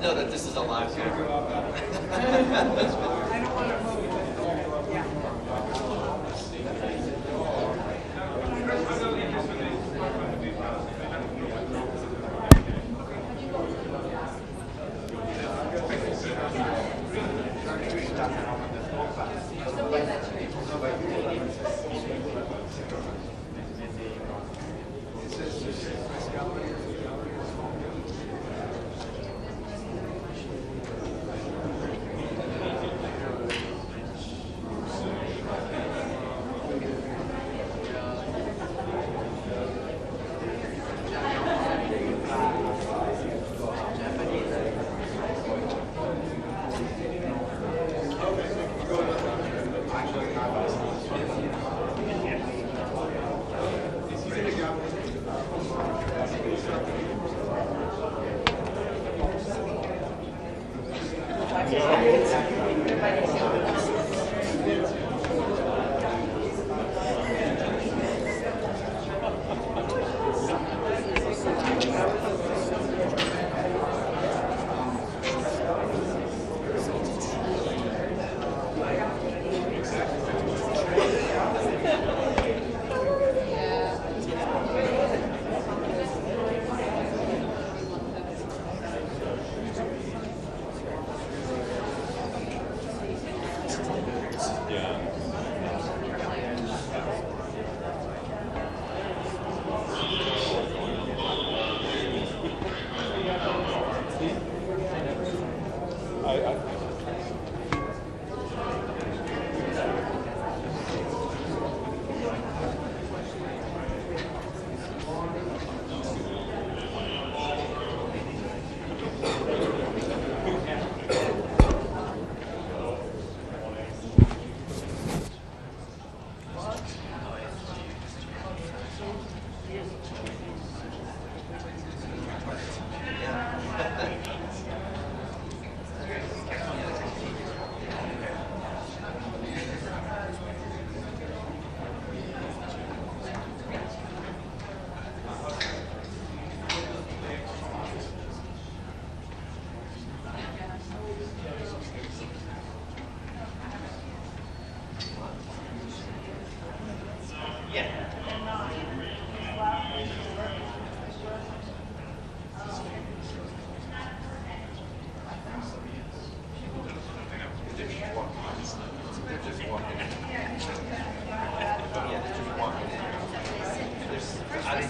know that this is a live show.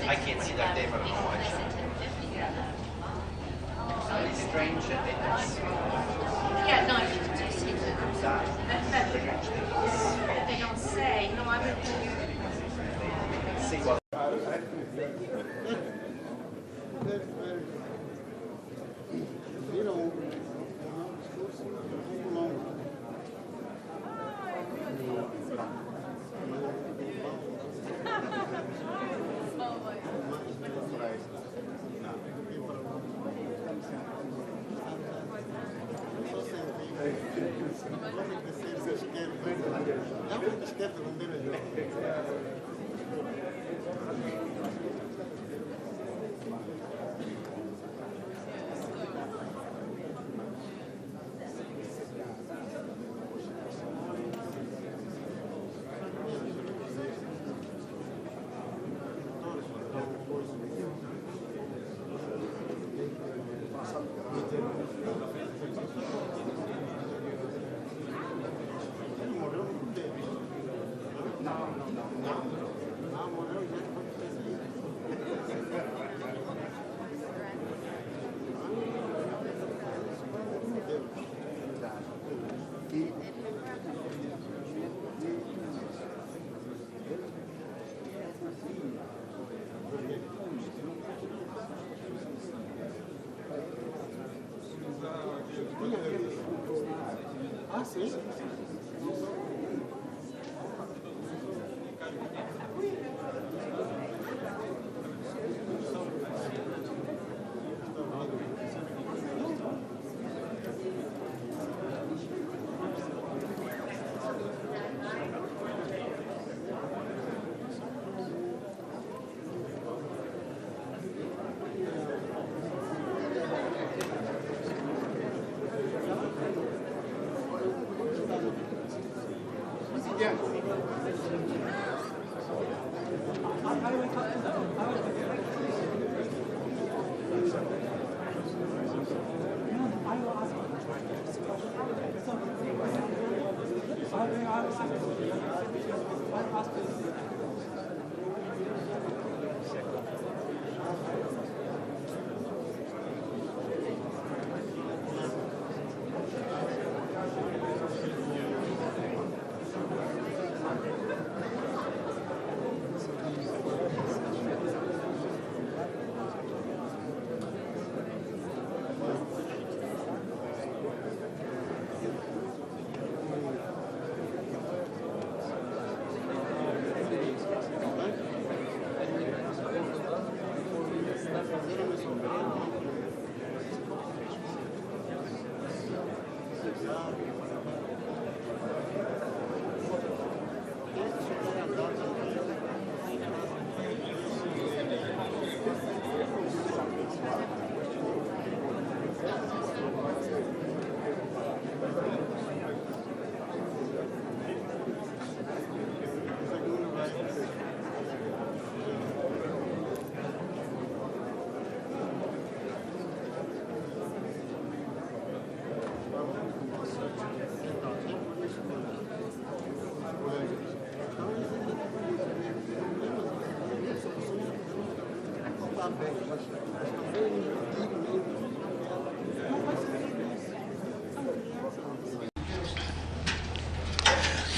I can't see that day, but I don't know why. It's strange that they don't. Yeah, no, you can just see that. They don't say, no, I'm going to See what. Ah, sim.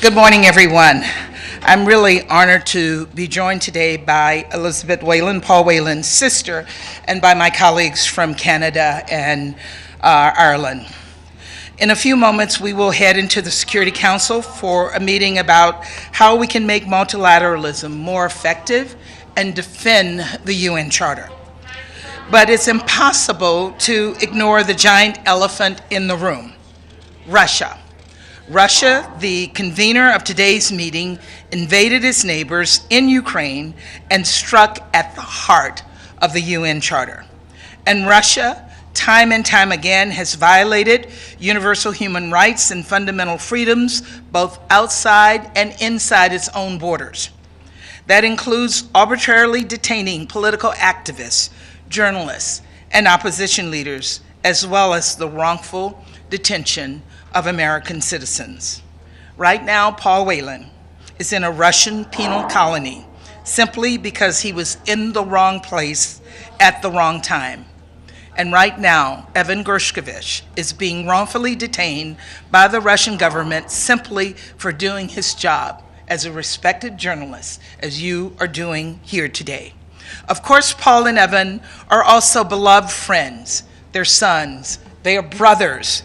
Good morning, everyone. I'm really honored to be joined today by Elizabeth Whalen, Paul Whalen's sister, and by my colleagues from Canada and Ireland. In a few moments, we will head into the Security Council for a meeting about how we can make multilateralism more effective and defend the UN Charter. But it's impossible to ignore the giant elephant in the room, Russia. Russia, the convener of today's meeting, invaded its neighbors in Ukraine and struck at the heart of the UN Charter. And Russia, time and time again, has violated universal human rights and fundamental freedoms, both outside and inside its own borders. That includes arbitrarily detaining political activists, journalists, and opposition leaders, as well as the wrongful detention of American citizens. Right now, Paul Whalen is in a Russian penal colony simply because he was in the wrong place at the wrong time. And right now, Evan Gershkovich is being wrongfully detained by the Russian government simply for doing his job as a respected journalist, as you are doing here today. Of course, Paul and Evan are also beloved friends. They're sons, they are brothers.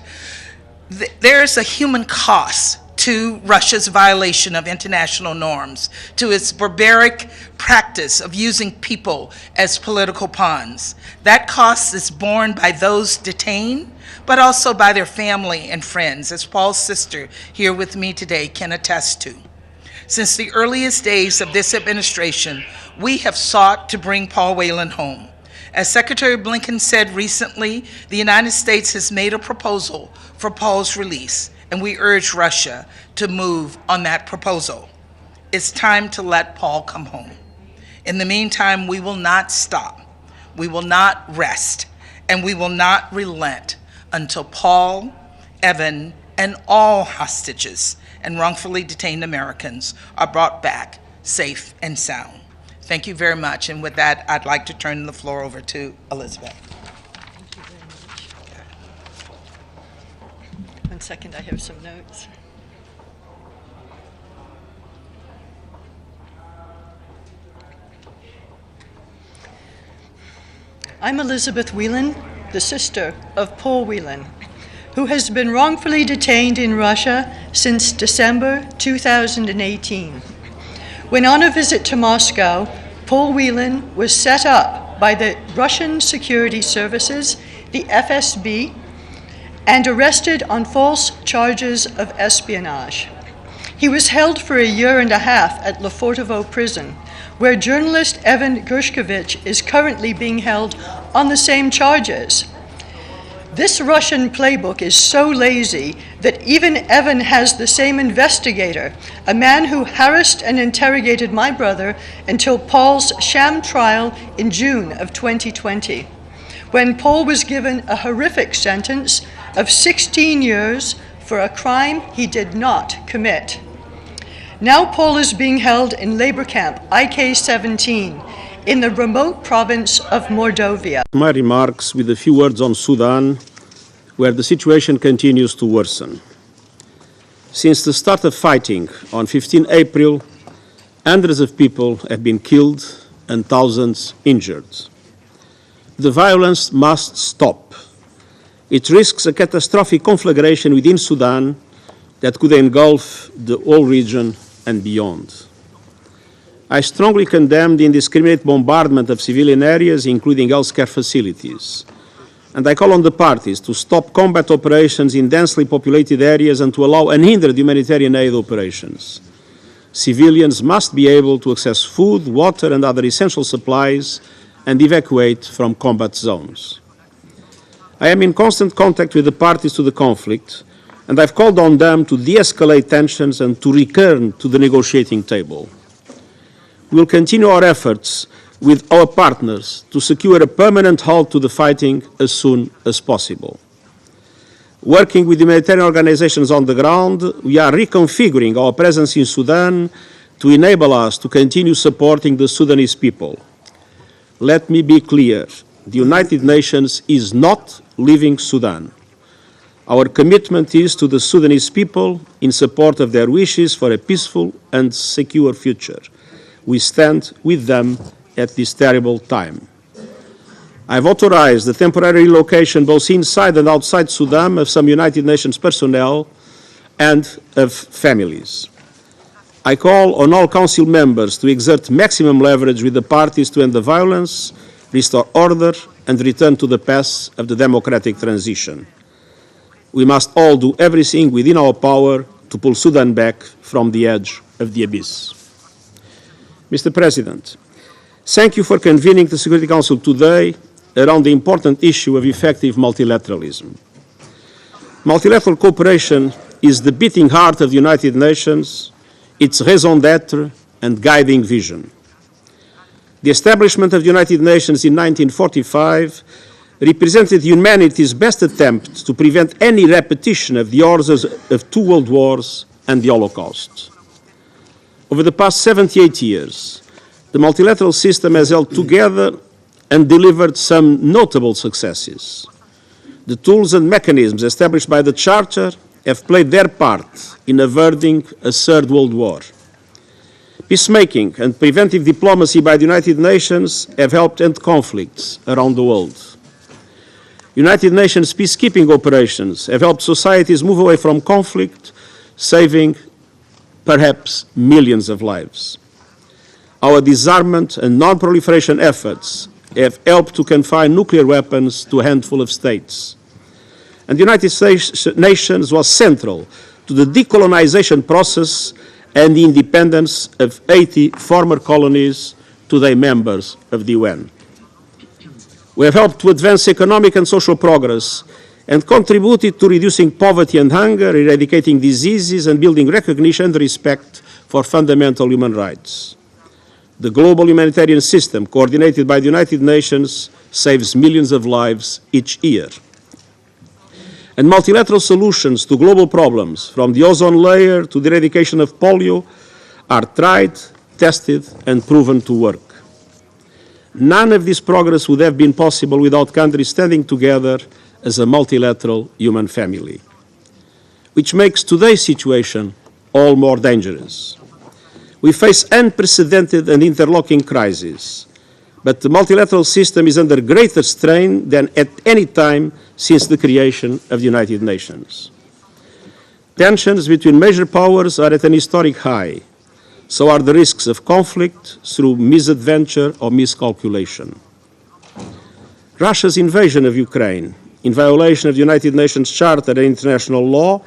There's a human cost to Russia's violation of international norms, to its barbaric practice of using people as political pawns. That cost is borne by those detained, but also by their family and friends, as Paul's sister here with me today can attest to. Since the earliest days of this administration, we have sought to bring Paul Whalen home. As Secretary Blinken said recently, the United States has made a proposal for Paul's release, and we urge Russia to move on that proposal. It's time to let Paul come home. In the meantime, we will not stop, we will not rest, and we will not relent until Paul, Evan, and all hostages and wrongfully detained Americans are brought back safe and sound. Thank you very much. And with that, I'd like to turn the floor over to Elizabeth. Thank you very much. 1 second, I have some notes. I'm Elizabeth Whelan, the sister of Paul Whelan, who has been wrongfully detained in Russia since December 2018. When on a visit to Moscow, Paul Whelan was set up by the Russian security services, the FSB, and arrested on false charges of espionage. He was held for a year and a half at Lefortovo prison, where journalist Evan Gershkovich is currently being held on the same charges. This Russian playbook is so lazy that even Evan has the same investigator, a man who harassed and interrogated my brother until Paul's sham trial in June of 2020, when Paul was given a horrific sentence of 16 years for a crime he did not commit. Now Paul is being held in labor camp IK-17 in the remote province of Mordovia. My remarks with a few words on Sudan, where the situation continues to worsen. Since the start of fighting on 15 April, hundreds of people have been killed and thousands injured. The violence must stop. It risks a catastrophic conflagration within Sudan that could engulf the whole region and beyond. I strongly condemn the indiscriminate bombardment of civilian areas, including healthcare facilities. And I call on the parties to stop combat operations in densely populated areas and to allow unhindered humanitarian aid operations. Civilians must be able to access food, water, and other essential supplies and evacuate from combat zones. I am in constant contact with the parties to the conflict, and I've called on them to de-escalate tensions and to return to the negotiating table. We will continue our efforts with our partners to secure a permanent halt to the fighting as soon as possible. Working with humanitarian organizations on the ground, we are reconfiguring our presence in Sudan to enable us to continue supporting the Sudanese people. Let me be clear, the United Nations is not leaving Sudan. Our commitment is to the Sudanese people in support of their wishes for a peaceful and secure future. We stand with them at this terrible time. I've authorized the temporary relocation both inside and outside Sudan of some United Nations personnel and of families. I call on all Council members to exert maximum leverage with the parties to end the violence, restore order, and return to the path of the democratic transition. We must all do everything within our power to pull Sudan back from the edge of the abyss. Mr. President, thank you for convening the Security Council today around the important issue of effective multilateralism. Multilateral cooperation is the beating heart of the United Nations, its raison d'être and guiding vision. The establishment of the United Nations in 1945 represented humanity's best attempt to prevent any repetition of the horrors of two world wars and the Holocaust. Over the past 78 years, the multilateral system has held together and delivered some notable successes. The tools and mechanisms established by the Charter have played their part in averting a third world war. Peacemaking and preventive diplomacy by the United Nations have helped end conflicts around the world. United Nations peacekeeping operations have helped societies move away from conflict, saving perhaps millions of lives. Our disarmament and non-proliferation efforts have helped to confine nuclear weapons to a handful of states. And the United Nations was central to the decolonization process and the independence of 80 former colonies, today members of the UN. We have helped to advance economic and social progress and contributed to reducing poverty and hunger, eradicating diseases, and building recognition and respect for fundamental human rights. The global humanitarian system, coordinated by the United Nations, saves millions of lives each year. And multilateral solutions to global problems, from the ozone layer to the eradication of polio, are tried, tested, and proven to work. None of this progress would have been possible without countries standing together as a multilateral human family, which makes today's situation all more dangerous. We face unprecedented and interlocking crises, but the multilateral system is under greater strain than at any time since the creation of the United Nations. Tensions between major powers are at an historic high. So are the risks of conflict through misadventure or miscalculation. Russia's invasion of Ukraine, in violation of the United Nations Charter and international law,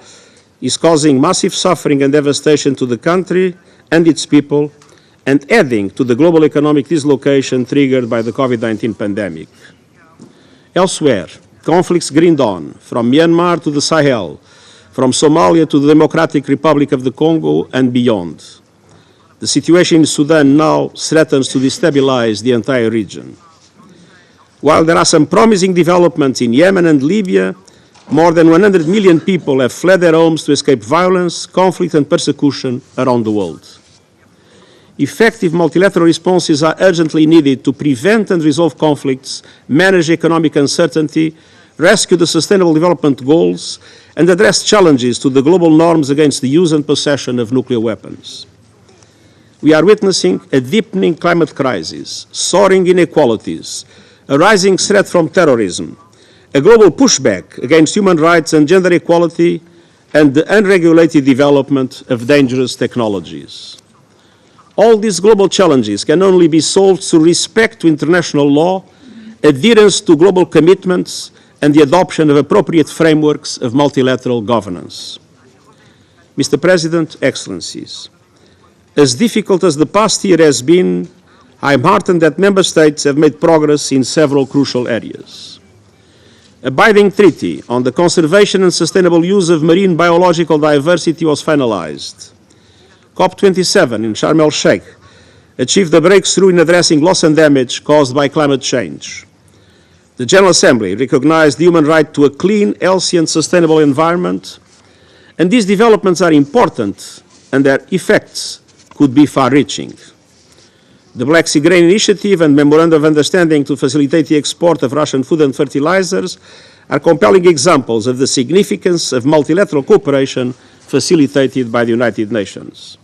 is causing massive suffering and devastation to the country and its people, and adding to the global economic dislocation triggered by the COVID-19 pandemic. Elsewhere, conflicts green on, from Myanmar to the Sahel, from Somalia to the Democratic Republic of the Congo and beyond. The situation in Sudan now threatens to destabilize the entire region. While there are some promising developments in Yemen and Libya, more than 100 million people have fled their homes to escape violence, conflict, and persecution around the world. Effective multilateral responses are urgently needed to prevent and resolve conflicts, manage economic uncertainty, rescue the Sustainable Development Goals, and address challenges to the global norms against the use and possession of nuclear weapons. We are witnessing a deepening climate crisis, soaring inequalities, a rising threat from terrorism, a global pushback against human rights and gender equality, and the unregulated development of dangerous technologies. All these global challenges can only be solved through respect to international law, adherence to global commitments, and the adoption of appropriate frameworks of multilateral governance. Mr. President, Excellencies, as difficult as the past year has been, I am heartened that Member States have made progress in several crucial areas. A binding treaty on the conservation and sustainable use of marine biological diversity was finalized. COP27 in Sharm el-Sheikh achieved a breakthrough in addressing loss and damage caused by climate change. The General Assembly recognized the human right to a clean, healthy, and sustainable environment, and these developments are important, and their effects could be far-reaching. The Black Sea Grain Initiative and Memorandum of Understanding to facilitate the export of Russian food and fertilizers are compelling examples of the significance of multilateral cooperation facilitated by the United Nations.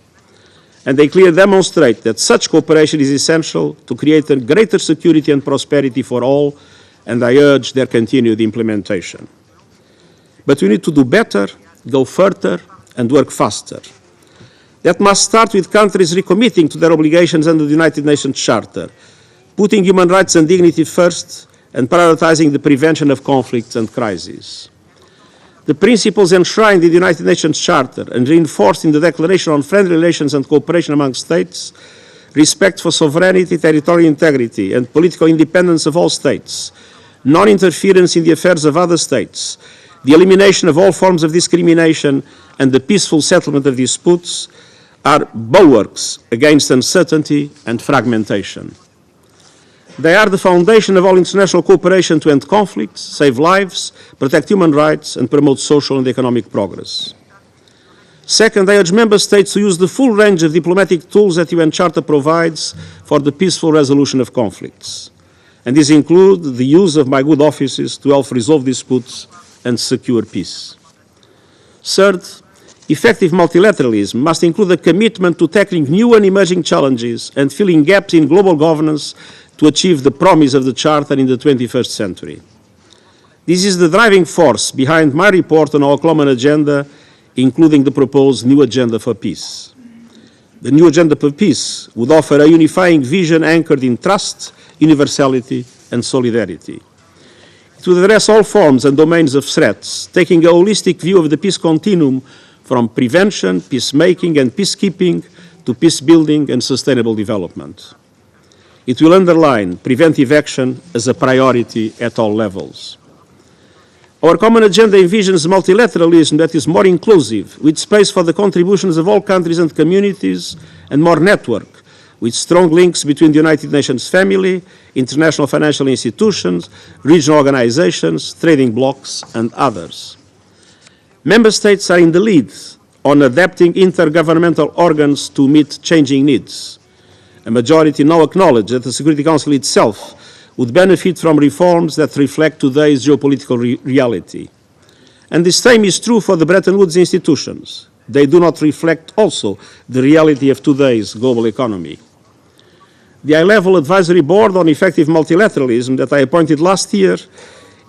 And they clearly demonstrate that such cooperation is essential to create a greater security and prosperity for all, and I urge their continued implementation. But we need to do better, go further, and work faster. That must start with countries recommitting to their obligations under the United Nations Charter, putting human rights and dignity first, and prioritizing the prevention of conflicts and crises. The principles enshrined in the United Nations Charter and reinforced in the Declaration on Friendly Relations and Cooperation among States, respect for sovereignty, territorial integrity, and political independence of all states, non-interference in the affairs of other states, the elimination of all forms of discrimination, and the peaceful settlement of disputes are bulwarks against uncertainty and fragmentation. They are the foundation of all international cooperation to end conflicts, save lives, protect human rights, and promote social and economic progress. Second, I urge Member States to use the full range of diplomatic tools that the UN Charter provides for the peaceful resolution of conflicts. And these include the use of my good offices to help resolve disputes and secure peace. Third, effective multilateralism must include a commitment to tackling new and emerging challenges and filling gaps in global governance to achieve the promise of the Charter in the 21st century. This is the driving force behind my report on our common agenda, including the proposed new agenda for peace. The new agenda for peace would offer a unifying vision anchored in trust, universality, and solidarity. It would address all forms and domains of threats, taking a holistic view of the peace continuum from prevention, peacemaking, and peacekeeping to peace building and sustainable development. It will underline preventive action as a priority at all levels. Our common agenda envisions multilateralism that is more inclusive, with space for the contributions of all countries and communities, and more network, with strong links between the United Nations family, international financial institutions, regional organizations, trading blocs, and others. Member States are in the lead on adapting intergovernmental organs to meet changing needs. A majority now acknowledge that the Security Council itself would benefit from reforms that reflect today's geopolitical reality. And the same is true for the Bretton Woods institutions. They do not reflect also the reality of today's global economy. The high-level advisory board on effective multilateralism that I appointed last year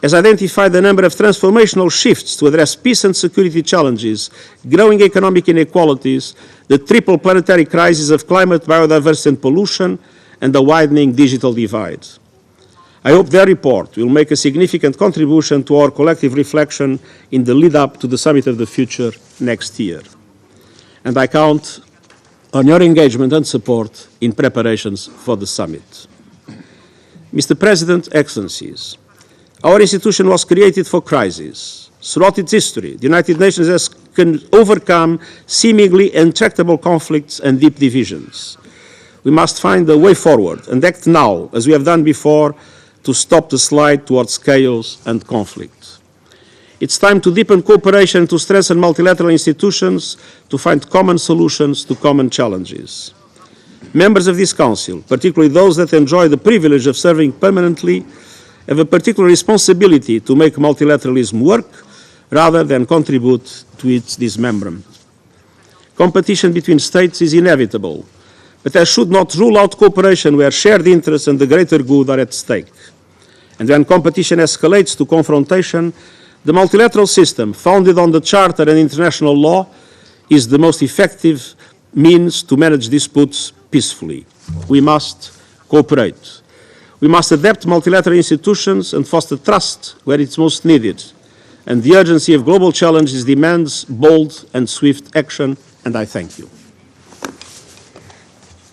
has identified a number of transformational shifts to address peace and security challenges, growing economic inequalities, the triple planetary crisis of climate, biodiversity, and pollution, and the widening digital divide. I hope their report will make a significant contribution to our collective reflection in the lead-up to the Summit of the Future next year. And I count on your engagement and support in preparations for the summit. Mr. President, Excellencies, our institution was created for crisis. Throughout its history, the United Nations has overcome seemingly intractable conflicts and deep divisions. We must find a way forward and act now, as we have done before, to stop the slide towards chaos and conflict. It's time to deepen cooperation, to strengthen multilateral institutions, to find common solutions to common challenges. Members of this Council, particularly those that enjoy the privilege of serving permanently, have a particular responsibility to make multilateralism work rather than contribute to its dismemberment. Competition between states is inevitable, but that should not rule out cooperation where shared interests and the greater good are at stake. And when competition escalates to confrontation, the multilateral system, founded on the Charter and international law, is the most effective means to manage disputes peacefully. We must cooperate. We must adapt multilateral institutions and foster trust where it's most needed. And the urgency of global challenges demands bold and swift action, and I thank you.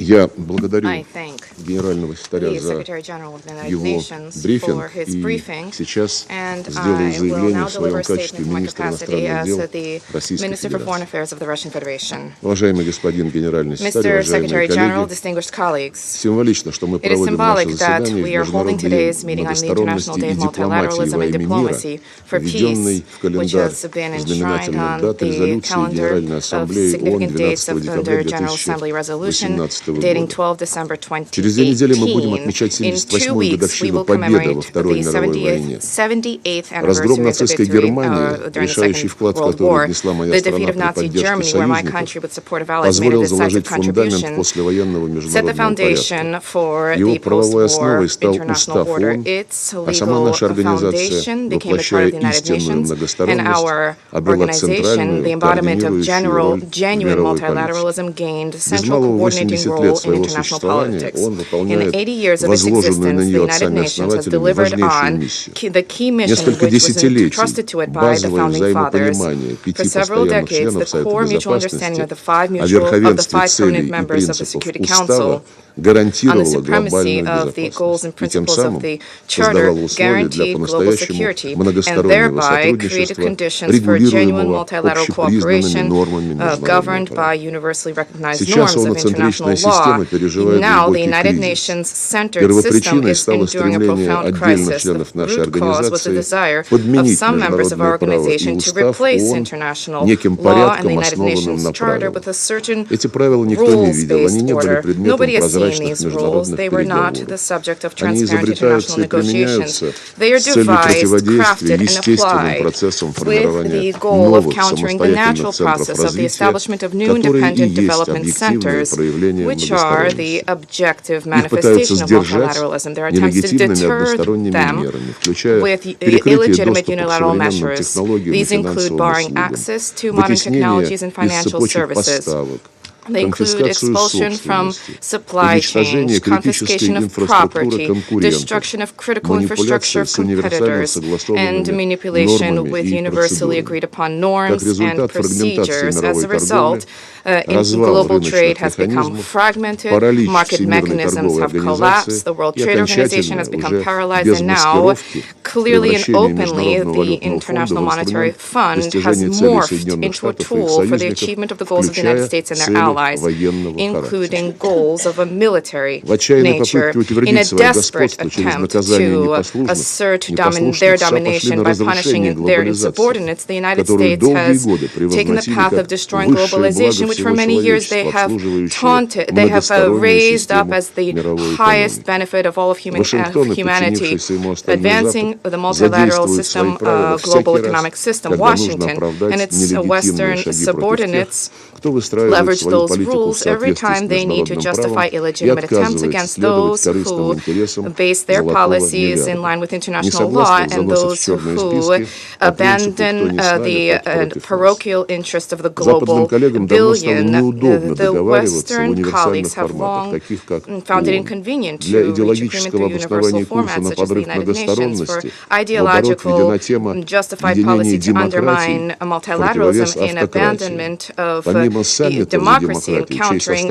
Я благодарю I thank генерального секретаря the за Secretary General of the United его Nations for брифинг his и briefing, сейчас and сделаю I will заявление now в своем deliver a качестве statement in my министра capacity иностранных as дел the Российской Minister for Foreign Федерации. Affairs of the Russian Federation. Уважаемый господин генеральный секретарь, Mr. Secretary General, уважаемые коллеги, distinguished colleagues, символично, что мы it is проводим наше symbolic that заседание we are в holding Международный today's день meeting on the многосторонности International Day и of дипломатии Multilateralism во and имя мира, Diplomacy for введенный Peace, в which календарь has been enshrined знаменательных on дат the резолюции calendar Генеральной of Ассамблеи ООН significant dates 12 of декабря under General Assembly resolution 2018 dating года. 12 December 2018. Через 2 недели мы будем отмечать In 2 78-ю weeks, we годовщину will победы во commemorate Второй the мировой войне. 78th Разгром anniversary of the нацистской victory Германии, during the решающий Second вклад, World который War, внесла моя the страна defeat of при Nazi поддержке Germany, where my country союзников, with support of allies made a позволил decisive заложить фундамент contribution, послевоенного set the международного foundation порядка. for Его the правовой post-war основой стал international Устав order. ООН, Its а сама legal наша организация, foundation became a part воплощая of the United истинную Nations, and многосторонность, our обрела organization, the центральную embodiment of координирующую роль в genuine мировой политике. multilateralism gained Без central малого coordinating 80 role лет in своего international существования politics. он In выполняет 80 years of its возложенную на existence, the нее United отцами Nations has основателями delivered важнейшую on миссию. the key mission Несколько which was десятилетий entrusted to it by the базовое founding fathers. взаимопонимание For 5 several постоянных decades, the членов Совета core mutual understanding of Безопасности the о five верховенстве permanent целей и members of the принципов Security Устава Council on the гарантировало supremacy глобальную of the goals and безопасность и тем principles of самым the Charter создавало условия для guaranteed global по-настоящему security and многостороннего thereby created сотрудничества, conditions for genuine регулируемого multilateral общепризнанными cooperation нормами международного governed права. by universally recognized Сейчас norms of international ООН-центричная law. система переживает Now the глубокий United кризис. Nations-centered system Первопричиной is стало enduring a стремление profound отдельных crisis. членов The нашей root cause was the организации desire of подменить some members of our международное право и organization to устав replace ООН international неким law and the порядком, United основанным Nations на Charter правилах. with a certain Эти правила никто не видел, они rules-based не были order. предметом Nobody has seen прозрачных these rules. международных They were not переговоров. the subject of Они transparent international изобретаются и negotiations. применяются They are с целью devised, противодействия crafted, and естественным applied процессам with формирования the goal of новых countering the natural самостоятельных центров process of the развития, establishment of new которые и independent есть development объективное centers, проявление which are многосторонности. the objective Их пытаются manifestation of сдержать multilateralism. There are attempts to нелегитимными deter односторонними them мерами, включая with перекрытие illegitimate доступа к unilateral современным measures. технологиям и These include финансовым barring услугам, access to modern вытеснение technologies and из financial цепочек services. поставок, They include конфискацию expulsion from собственности, supply уничтожение chains, критической confiscation of инфраструктуры property, конкурентов, destruction of critical infrastructure манипуляция of с универсально competitors, and согласованными manipulation нормами with и universally процедурами. agreed upon Как norms and результат фрагментации procedures. As мировой a result, торговли, развал global рыночных trade has become механизмов, fragmented, паралич market Всемирной mechanisms торговой have collapsed, организации the World и Trade Organization окончательное, has become уже paralyzed, без and now маскировки, clearly and превращение openly Международного the валютного фонда International в Monetary инструмент Fund has достижения целей morphed Соединенных into a Штатов и их tool for the союзников, achievement of the goals of the United включая States and their цели allies, военного характера. including goals of a military В отчаянной nature, попытке in a утвердить свое desperate господство через attempt наказание to непослушных, assert their США пошли domination на by разрушение punishing their глобализации, insubordinates. The United которую States долгие has годы taken the превозносили path of как destroying высшее благо globalization, which for всего many years they человечества, have обслуживающее taunted, they have многостороннюю raised up систему as the мировой highest экономики. benefit of all of Вашингтон и humanity, подчинившийся ему остальной advancing Запад the multilateral задействуют свои system, правила global всякий economic раз, system. когда нужно Washington оправдать and its нелегитимные Western шаги против тех, subordinates кто выстраивает leverage свою those политику в rules every соответствии time с they need to международным justify правом и illegitimate attempts отказывается against следовать those корыстным who интересам base their золотого policies in миллиарда. line with international Несогласных law and заносят в those черные who списки, а принципу «кто abandon не с нами, the тот против нас». parochial interest of the Западным global коллегам давно стало billion. неудобно The договариваться в Western универсальных colleagues have форматах, long таких как found it ООН. inconvenient Для to reach agreement идеологического through universal обоснования курса formats на such as the подрыв United Nations. For многосторонности в оборот ideological введена тема justified введения policy to демократии undermine в противовес multilateralism in автократии. abandonment of Помимо саммитов за democracy democracy and countering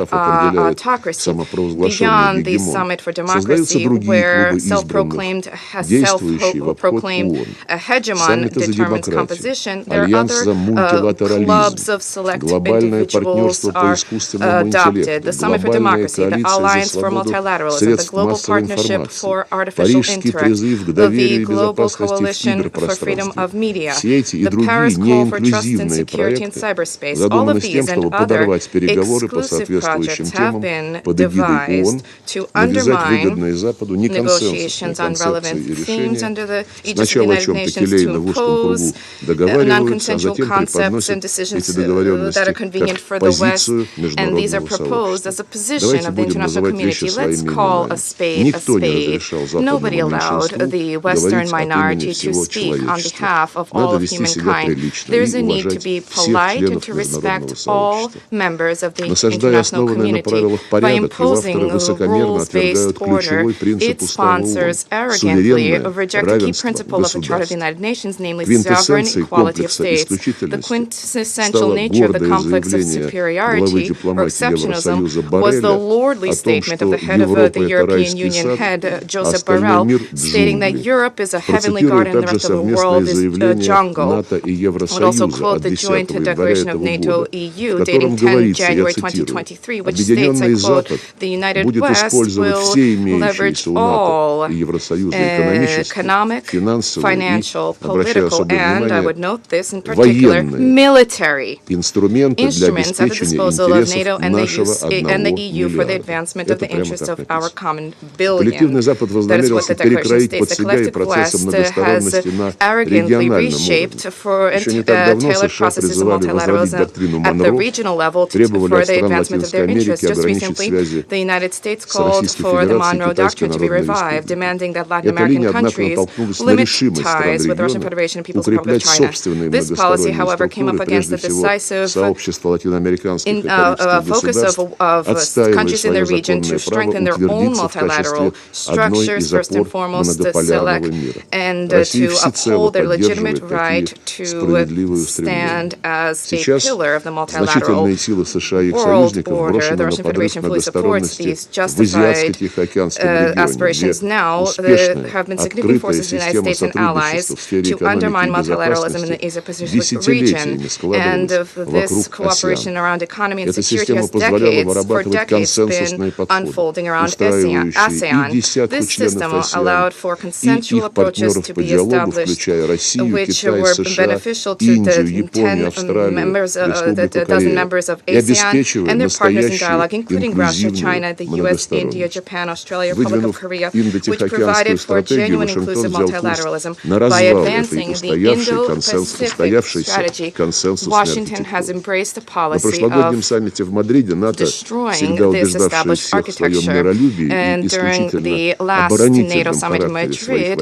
autocracy. Beyond the Summit for Democracy, where self-proclaimed hegemon determines composition, there are other clubs of select individuals are adopted. The Summit for Democracy, the Alliance for Multilateralism, the Global Partnership for Artificial Intellect, the Global Coalition for Freedom of Media, the Paris Call for Trust and Security in Cyberspace. All of these and other exclusive projects have been devised to undermine negotiations on relevant themes under the aegis of the United Nations, to impose non-consensual concepts and decisions that are convenient for the West, and these are proposed as a position of the international community. Let's call a spade a spade. Nobody allowed the Western minority to speak on behalf of all of humankind. There's a need to be polite and to respect all members of the international community. By imposing a rules-based order, it sponsors arrogantly reject a key principle of the Charter of the United Nations, namely sovereign equality of states. The quintessential nature of the complex of superiority or exceptionalism was the lordly statement of the head of the European Union head, Joseph Borrell, stating that Europe is a heavenly garden and the rest of the world is a jungle. I would also quote the joint declaration of NATO-EU dating 10 January 2023, which states, I quote, "The United West will leverage all economic, financial, political, and, I would note this in particular, military instruments at the disposal of NATO and the EU for the advancement of the interests of our common billion." That is what the declaration states. The collective West has arrogantly reshaped tailored processes of multilateralism at the regional level for the advancement of their interests. Just recently, the United States called for the Monroe Doctrine to be revived, demanding that Latin American countries limit ties with the Russian Federation and People's Republic of China. This policy, however, came up against the decisive focus of countries in the region to strengthen their own multilateral structures, first and foremost, to select and to uphold their legitimate right to stand as a pillar of the multilateral world order. The Russian Federation fully supports these justified aspirations. Now, there have been significant forces in the United States and allies to undermine multilateralism in the Asia-Pacific region. And this cooperation around economy and security has for decades been unfolding around ASEAN. This system allowed for consensual approaches to be established, which were beneficial to the 12 members of ASEAN and their partners in dialogue, including Russia, China, the US, India, Japan, Australia, Republic of Korea, which provided for genuine inclusive multilateralism. By advancing the Indo-Pacific strategy, Washington has embraced a policy of destroying this established architecture. And during the last NATO summit in Madrid,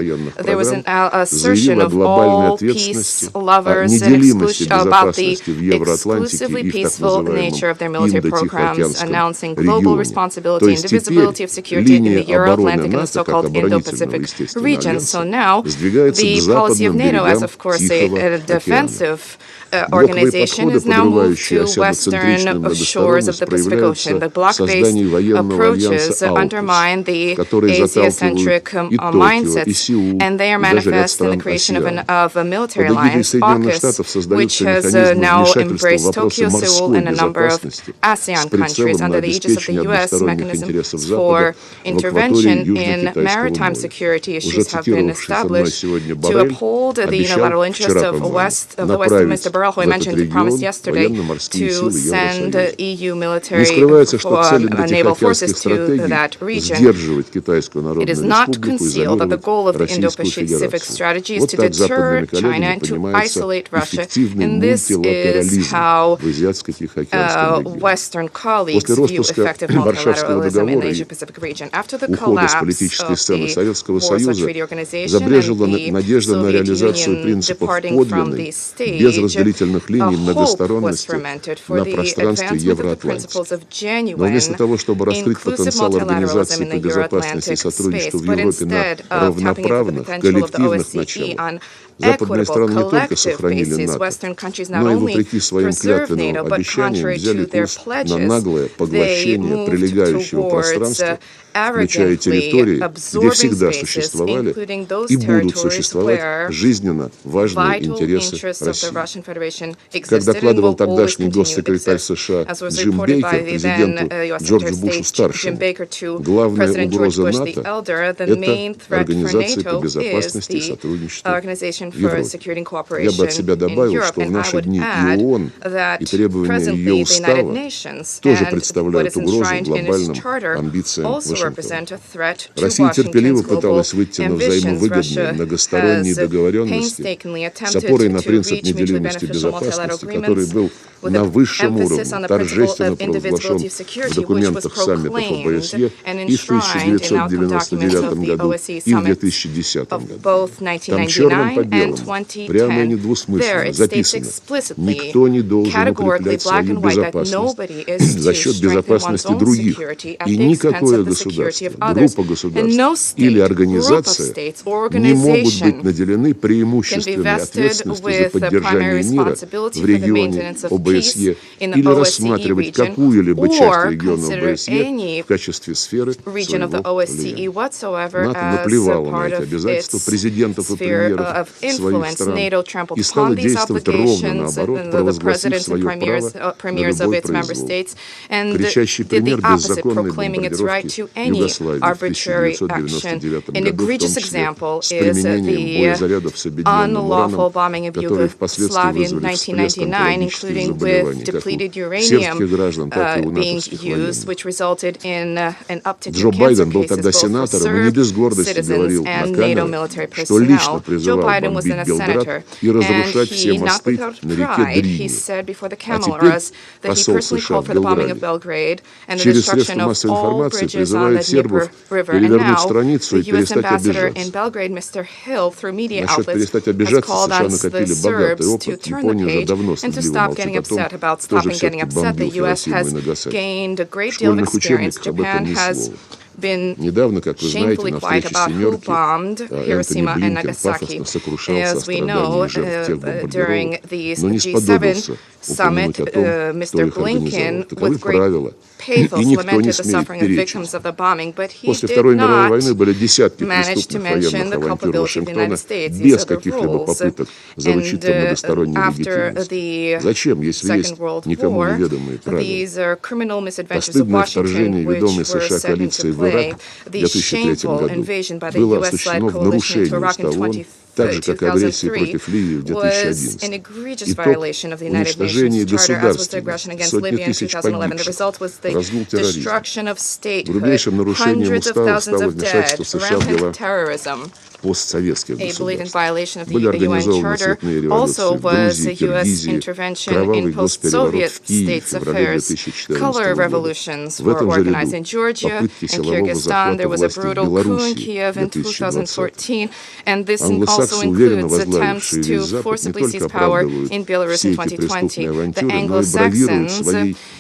there was an assertion of all peace lovers about the exclusively peaceful nature of their military programs, announcing global responsibility and divisibility of security in the Euro-Atlantic and the so-called Indo-Pacific region. So now, the policy of NATO, as of course a defensive organization, is now moved to western shores of the Pacific Ocean. The bloc-based approaches undermine the Asia-centric mindsets, and they are manifest in the creation of a military alliance, FOCUS, which has now embraced Tokyo, Seoul, and a number of ASEAN countries under the aegis of the U.S. Mechanisms for intervention in maritime security issues have been established to uphold the unilateral interests of the West. Mr. Borrell, who I mentioned, promised yesterday to send EU military naval forces to that region. It is not concealed that the goal of the Indo-Pacific strategy is to deter China and to isolate Russia, and this is how Western colleagues view effective multilateralism in the Asia-Pacific region. After the collapse of the Warsaw Treaty Organization and the Soviet Union departing from the stage, hope was fermented for the advancement of the principles of genuine, inclusive multilateralism in the Euro-Atlantic space. But instead of tapping into the potential of the OSCE on equitable, collective basis, Western countries not only preserve NATO, but contrary to their pledges, they moved towards arrogantly absorbing spaces, including those territories where vital interests of the Russian Federation existed and will always continue to exist. As was reported by the then U.S. Secretary of State Jim Baker to President George Bush the Elder, the main threat for NATO is the Organization for Security and Cooperation in Europe. And I would add that presently the United Nations and what is enshrined in its charter also represent a threat to Washington's global ambitions. Russia has painstakingly attempted to reach mutually beneficial multilateral agreements with an emphasis on the principle of indivisibility of security, which was proclaimed and enshrined in outcome documents of the OSCE summit of both 1999 and 2010. There it states explicitly, categorically, black and white, that nobody is to strengthen one's own security at the expense of the security of others. And no state, group of states, or organization can be vested with the primary responsibility for the maintenance of peace in the OSCE region, or consider any region of the OSCE whatsoever as a part of its sphere of influence. NATO trampled upon these obligations, the presidents and premiers of its member states, and did the opposite, proclaiming its right to any arbitrary action. An egregious example is the unlawful bombing of Yugoslavia in 1999, including with depleted uranium being used, which resulted in an uptick in cancer cases both for Serb citizens and NATO military personnel. Joe Biden was then a senator, and he, not without pride, he said before the cameras that he personally called for the bombing of Belgrade and the destruction of all bridges on the Dnieper River. And now, the U.S. ambassador in Belgrade, Mr. Hill, through media outlets, has called on the Serbs to turn the page and to stop getting upset. About stopping getting upset, the U.S. has gained a great deal of experience. Japan has been shamefully quiet about who bombed Hiroshima and Nagasaki. As we know, during the G7 summit, Mr. Blinken, with great pathos, lamented the suffering of victims of the bombing, but he did not manage to mention the culpability of the United States. These are the rules. And after the Second World War, these are criminal misadventures of Washington, which were set into play. The shameful invasion by the U.S.-led coalition into Iraq in 2003 was an egregious violation of the United Nations Charter, as was the aggression against Libya in 2011. The result was the destruction of statehood, hundreds of thousands of dead, rampant terrorism. A blatant violation of the UN Charter also was a U.S. intervention in post-Soviet states' affairs. Color revolutions were organized in Georgia and Kyrgyzstan. There was a brutal coup in Kiev in 2014, and this also includes attempts to forcibly seize power in Belarus in 2020. The Anglo-Saxons,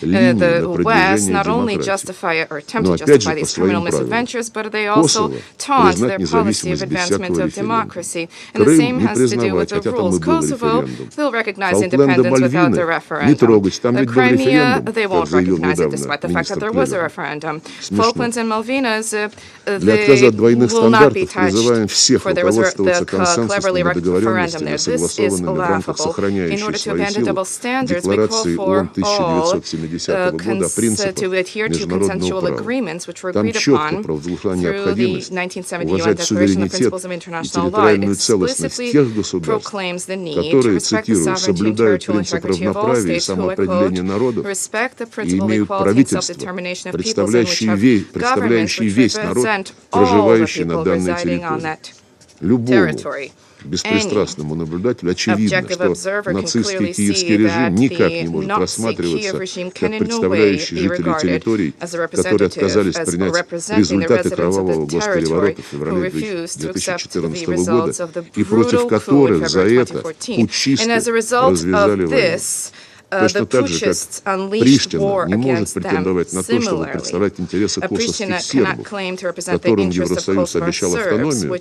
the West, not only justify or attempt to justify these criminal misadventures, but they also taunt their policy of advancement of democracy. And the same has to do with the rules. Kosovo will recognize independence without the referendum. The Crimea, they won't recognize it despite the fact that there was a referendum. Falklands and Malvinas, they will not be touched, for there was the cleverly referendum there. This is laughable. In order to abandon double standards, we call for all to adhere to consensual agreements which were agreed upon through the 1971 Declaration of Principles of International Law. It explicitly proclaims the need to respect the sovereignty and territorial integrity of all states who, I quote, respect the principle of equality and self-determination of peoples in which have governments which represent all the people residing on that territory. Беспристрастному наблюдателю очевидно, что нацистский киевский режим никак не может рассматриваться как представляющий жителей территорий, которые отказались принять результаты кровавого госпереворота в феврале 2014 года и против которых за это путчисты развязали войну. Точно так же, как Приштина не может претендовать на то, чтобы представлять интересы косовских сербов, которым Евросоюз обещал автономию,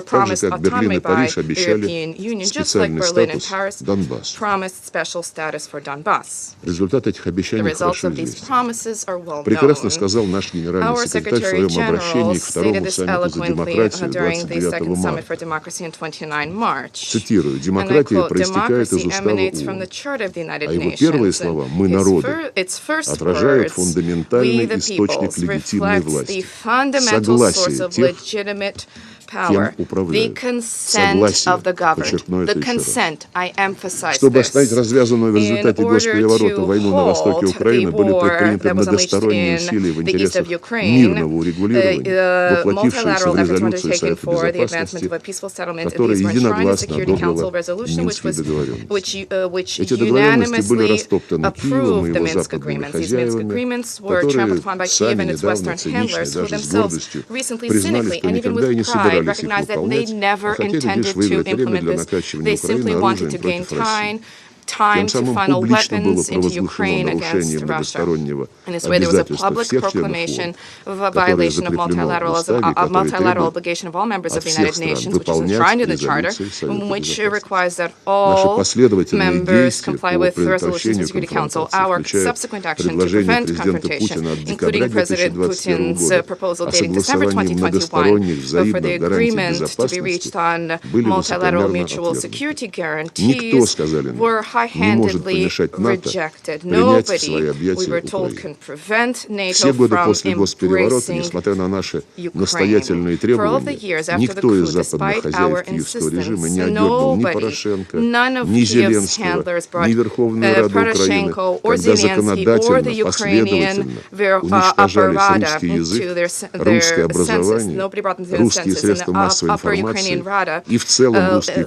так же, как Берлин и Париж обещали специальный статус Донбассу. Результат этих обещаний хорошо известен. Прекрасно сказал наш генеральный секретарь в своем обращении к второму саммиту за демократию 29 марта. Цитирую: «Демократия проистекает из устава ООН, а его первые слова «мы народы» отражают фундаментальный источник легитимной власти, согласие тех, кем управляют. Согласие, подчеркну это еще раз. Чтобы остановить развязанную в результате госпереворота войну на востоке Украины, были предприняты многосторонние усилия в интересах мирного урегулирования, воплотившиеся в резолюцию Совета Безопасности, которая единогласно одобрила Минские договоренности. Эти договоренности были растоптаны Киевом и его западными хозяевами, которые сами недавно цинично и даже с гордостью признали, что никогда и не собирались recognize that they never intended to implement this. They simply wanted to gain time to funnel weapons into Ukraine against Russia. In this way, there was a public proclamation of a violation of multilateral obligation of all members of the United Nations, which is enshrined in the Charter, which requires that all members comply with the resolutions of the Security Council. Our subsequent action to prevent confrontation, including President Putin's proposal dating December 2021 for the agreement to be reached on multilateral mutual security guarantees, were high-handedly rejected. Nobody, we were told, can prevent NATO from embracing Ukraine. For all the years after the coup, despite our insistence, none of Kiev's handlers brought Poroshenko or Zelensky or the Ukrainian Verkhovna to their senses. Nobody brought them to their senses. In the Upper Ukrainian Rada,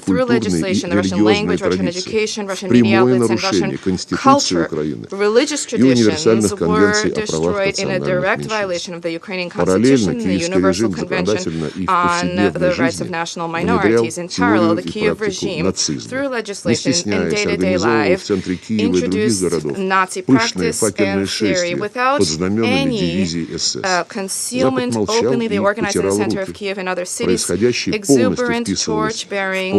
through legislation, the Russian language, Russian education, Russian media outlets, and Russian culture, religious traditions were destroyed in a direct violation of the Ukrainian Constitution and the Universal Convention on the Rights of National Minorities. In parallel, the Kiev regime, through legislation and day-to-day life, introduced Nazi practice and theory without any concealment. Openly, they organized in the center of Kiev and other cities exuberant torch-bearing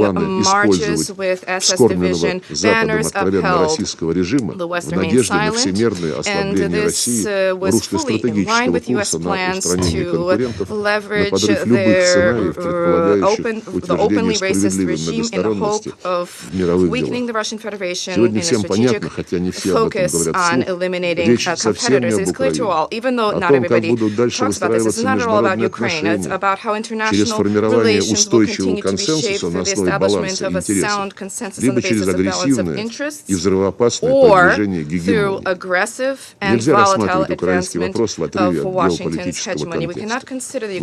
marches with SS division banners upheld. The West remained silent, and this was fully in line with U.S. plans to leverage the openly racist regime in the hope of weakening the Russian Federation in a strategic focus on eliminating competitors. It's clear to all, even though not everybody talks about this, it's not at all about Ukraine. It's about how international relations will continue to be shaped through the establishment of a sound consensus on the basis of balance of interests, or through aggressive and volatile advancement of Washington's hegemony. We cannot consider the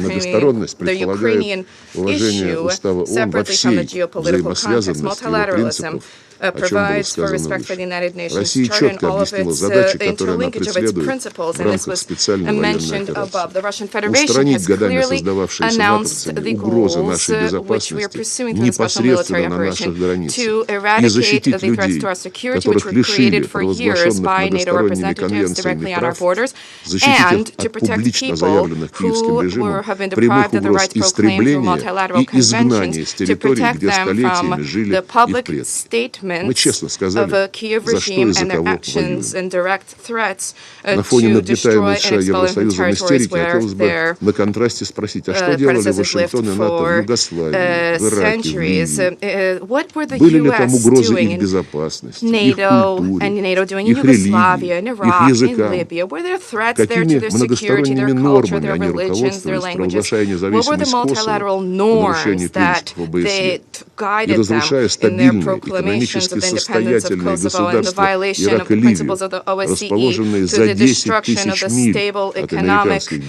Ukrainian issue separately from the geopolitical context. Multilateralism provides for respect for the United Nations Charter and all of its the interlinkage of its principles, and this was mentioned above. The Russian Federation has clearly announced the goals which we are pursuing through the special military operation to eradicate the threats to our security, which were created for years by NATO representatives directly on our borders, and to protect people who have been deprived of the rights proclaimed through multilateral conventions, to protect them from the public statement of a Kiev regime and their actions and direct threats to destroy and expel them from territories where their predecessors lived for centuries. What were the U.S. doing in NATO and NATO doing in Yugoslavia, in Iraq, in Libya? Were there threats there to their security, their culture, their religions, their languages? What were the multilateral norms that they guided them in their proclamations of the independence of Kosovo and the violation of the principles of the OSCE to the destruction of the stable economically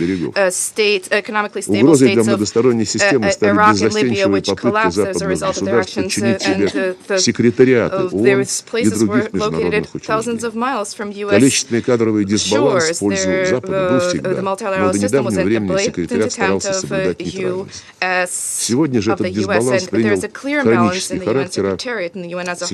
stable states of Iraq and Libya, which collapsed as a result of their actions, and those places were located thousands of miles from U.S. shores. The multilateral system was a blatant attempt of the U.S. and there is a clear imbalance in the UN Secretariat and the UN as a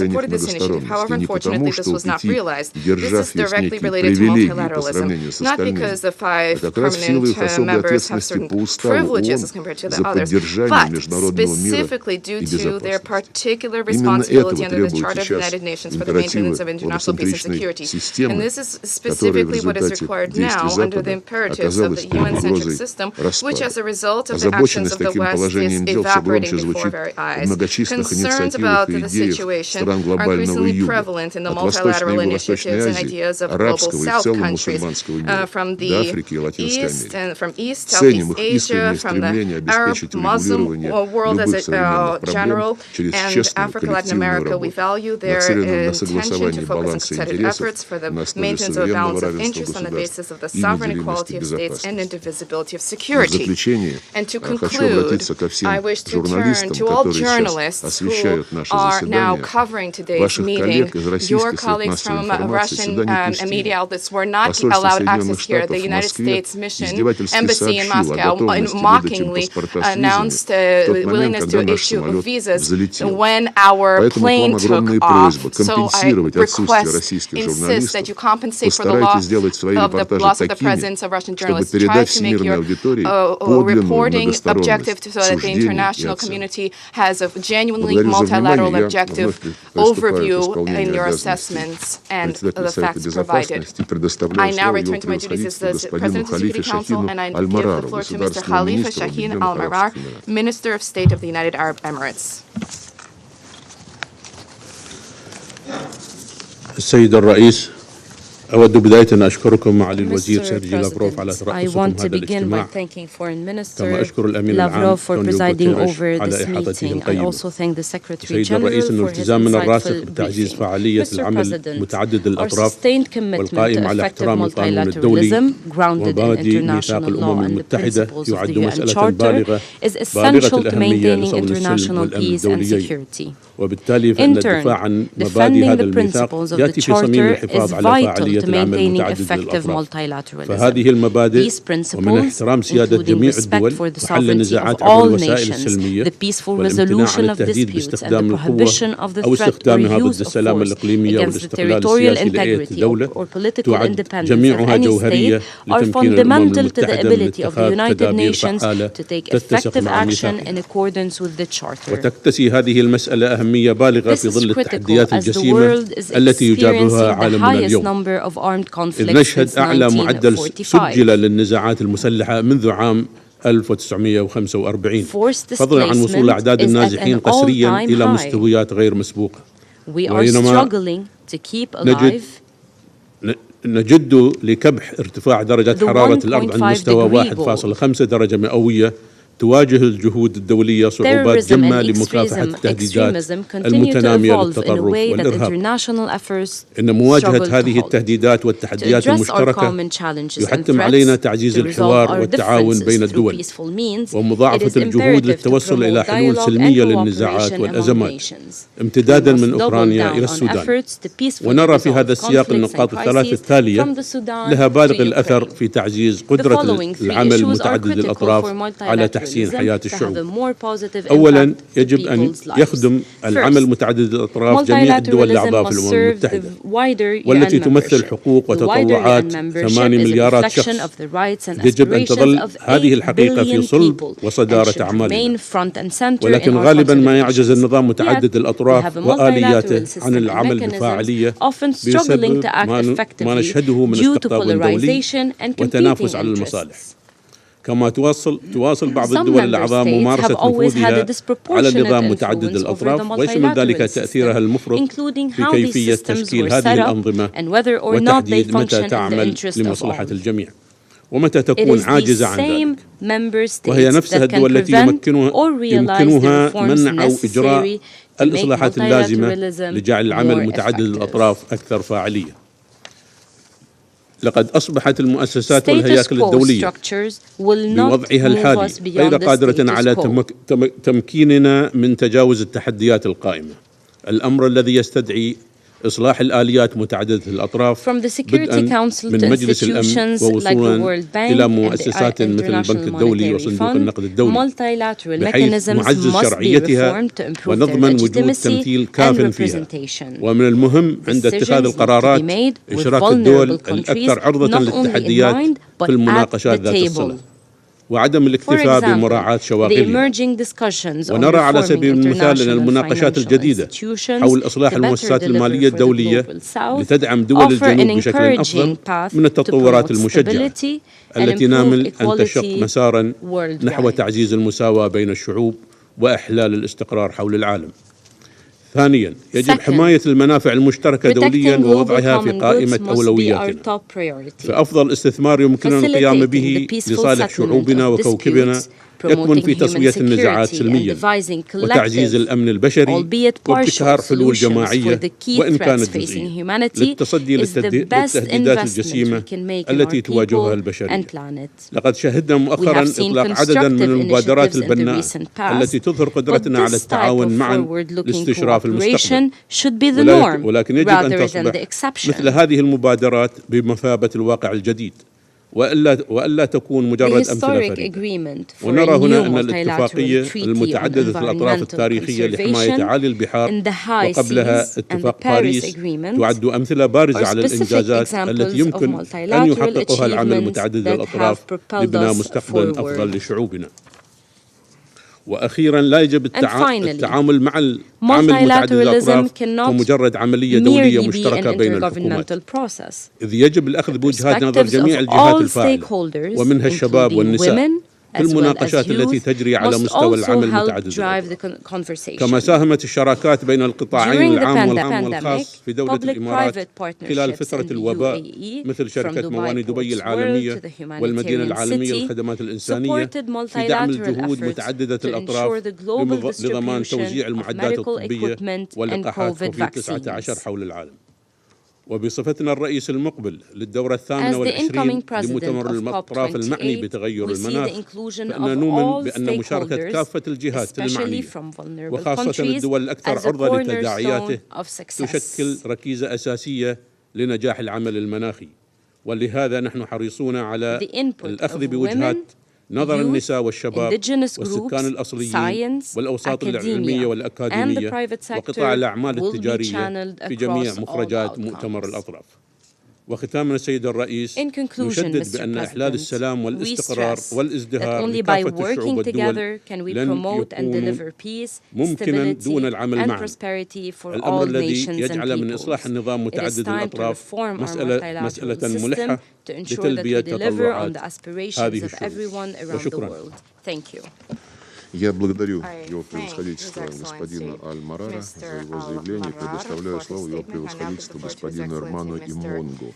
supported this initiative. However, unfortunately, this was not realized. This is directly related to multilateralism, not because the 5 permanent members have certain privileges as compared to the others, but specifically due to their particular responsibility under the Charter of the United Nations for the maintenance of international peace and security. And this is specifically what is required now under the imperatives of the UN-centric system, which as a result of the actions of the West is evaporating before our very eyes. Concerns about the situation are increasingly prevalent in the multilateral initiatives and ideas of global South countries, from the East and from East, Southeast Asia, from the Arab, Muslim world as a general, and Africa, Latin America. We value their intention to focus on concerted efforts for the maintenance of a balance of interest on the basis of the sovereign equality of states and indivisibility of security. And to conclude, I wish to turn to all journalists who are now covering today's meeting. Your colleagues from Russian media outlets were not allowed access here. The United States mission embassy in Moscow mockingly announced willingness to issue visas when our plane took off. So I insist that you compensate for the loss of the presence of Russian journalists. Try to make your reporting objective so that the international community has a genuinely multilateral objective overview in your assessments and the facts provided. I now return to my duties as the President of the Security Council, and I give the floor to Mr. Khalifa Shaheen Al-Marar, Minister of State of the United Arab Emirates. السيد الرئيس، أود بداية أن أشكركم معالي الوزير سيرجي لافروف على ترأسكم هذا الاجتماع، كما أشكر الأمين العام على إحاطته القيمة. سيد الرئيس، أن التزامنا الراسخ بتعزيز فعالية العمل متعدد الأطراف والقائم على احترام القانون الدولي ومبادئ ميثاق الأمم المتحدة يعد مسألة بالغة الأهمية لصون السلم والأمن الدوليين، وبالتالي فإن الدفاع عن مبادئ هذا الميثاق يأتي في صميم الحفاظ على فاعلية العمل متعدد الأطراف. فهذه المبادئ ومن احترام سيادة جميع الدول وحل النزاعات عبر الوسائل السلمية والامتناع عن التهديد باستخدام القوة أو استخدامها ضد السلام الإقليمي والاستقلال السياسي لأي دولة تعد جميعها جوهرية لتمكين الأمم المتحدة من اتخاذ تدابير فعالة تتسق مع الميثاق. وتكتسي هذه المسألة أهمية بالغة في ظل التحديات الجسيمة التي يجابهها عالمنا اليوم، إذ نشهد أعلى معدل سجل للنزاعات المسلحة منذ عام 1945، فضلا عن وصول أعداد النازحين قسريا إلى مستويات غير مسبوقة. وبينما نجد لكبح ارتفاع درجة حرارة الأرض عند مستوى 1.5 درجة مئوية، تواجه الجهود الدولية صعوبات جمة لمكافحة التهديدات المتنامية للتطرف والإرهاب. إن مواجهة هذه التهديدات والتحديات المشتركة يحتم علينا تعزيز الحوار والتعاون بين الدول ومضاعفة الجهود للتوصل إلى حلول سلمية للنزاعات والأزمات، امتدادا من أوكرانيا إلى السودان. ونرى في هذا السياق النقاط الثلاث التالية لها بالغ الأثر في تعزيز قدرة العمل متعدد الأطراف على تحسين حياة الشعوب. أولا، يجب أن يخدم العمل متعدد الأطراف جميع الدول الأعضاء في الأمم المتحدة، والتي تمثل حقوق وتطوعات 8 مليارات شخص. يجب أن تظل هذه الحقيقة في صلب وصدارة أعمالنا، ولكن غالبا ما يعجز النظام متعدد الأطراف وآلياته عن العمل بفاعلية بسبب ما نشهده من استقطاب دولي وتنافس على المصالح. كما تواصل بعض الدول الأعضاء ممارسة نفوذها على النظام متعدد الأطراف، ويشمل ذلك تأثيرها المفرط في كيفية تشكيل هذه الأنظمة وتحديد متى تعمل لمصلحة الجميع ومتى تكون عاجزة عن ذلك. وهي نفسها الدول التي يمكنها منع أو إجراء الإصلاحات اللازمة لجعل العمل متعدد الأطراف أكثر فاعلية. لقد أصبحت المؤسسات والهياكل الدولية بوضعها الحالي غير قادرة على تمكيننا من تجاوز التحديات القائمة، الأمر الذي يستدعي إصلاح الآليات متعددة الأطراف بدءا من مجلس الأمن ووصولا إلى مؤسسات مثل البنك الدولي وصندوق النقد الدولي، بحيث نعزز شرعيتها ونضمن وجود تمثيل كاف فيها. ومن المهم عند اتخاذ القرارات إشراك الدول الأكثر عرضة للتحديات في المناقشات ذات الصلة. وعدم الاكتفاء بمراعاة شواغلها. ونرى على سبيل المثال أن المناقشات الجديدة حول إصلاح المؤسسات المالية الدولية لتدعم دول الجنوب بشكل أفضل من التطورات المشجعة التي نامل أن تشق مسارا نحو تعزيز المساواة بين الشعوب وإحلال الاستقرار حول العالم. ثانيا، يجب حماية المنافع المشتركة دوليا ووضعها في قائمة أولوياتنا. فأفضل استثمار يمكننا القيام به لصالح شعوبنا وكوكبنا يكمن في تسوية النزاعات سلميا وتعزيز الأمن البشري وابتكار حلول جماعية وإن كانت جزئية للتصدي للتهديدات الجسيمة التي تواجهها البشرية. لقد شهدنا مؤخرا إطلاق عددا من المبادرات البناءة التي تظهر قدرتنا على التعاون معا لاستشراف المستقبل، ولكن يجب أن تصبح مثل هذه المبادرات بمثابة الواقع الجديد وألا تكون مجرد أمثلة فريدة. ونرى هنا أن الاتفاقية المتعددة الأطراف التاريخية لحماية عالي البحار وقبلها اتفاق باريس تعد أمثلة بارزة على الإنجازات التي يمكن أن يحققها العمل متعدد الأطراف لبناء مستقبل أفضل لشعوبنا. وأخيرا، لا يجب التعامل مع العمل متعدد الأطراف كمجرد عملية دولية مشتركة بين الحكومات، إذ يجب الأخذ بوجهات نظر جميع الجهات الفاعلة ومنها الشباب والنساء في المناقشات التي تجري على مستوى العمل متعدد الأطراف. كما ساهمت الشراكات بين القطاعين العام والخاص في دولة الإمارات خلال فترة الوباء، مثل شركة موانئ دبي العالمية والمدينة العالمية للخدمات الإنسانية، في دعم الجهود متعددة الأطراف لضمان توزيع المعدات الطبية واللقاحات كوفيد-19 حول العالم. وبصفتنا الرئيس المقبل للدورة 28 لمؤتمر الأطراف المعني بتغير المناخ، فإننا نؤمن بأن مشاركة كافة الجهات المعنية وخاصة الدول الأكثر عرضة لتداعياته تشكل ركيزة أساسية لنجاح العمل المناخي. ولهذا نحن حريصون على الأخذ بوجهات نظر النساء والشباب والسكان الأصليين والأوساط العلمية والأكاديمية وقطاع الأعمال التجارية في جميع مخرجات مؤتمر الأطراف. وختاما السيد الرئيس، نشدد بأن إحلال السلام والاستقرار والازدهار لكافة الشعوب والدول لن يكون ممكنا دون العمل معا. الأمر الذي يجعل من إصلاح النظام متعدد الأطراف مسألة ملحة لتلبية تطلعات هذه الشعوب. وشكرا. Я благодарю его превосходительство господина Аль-Марара за его заявление. Предоставляю слово его превосходительству господину Эрману Имонго,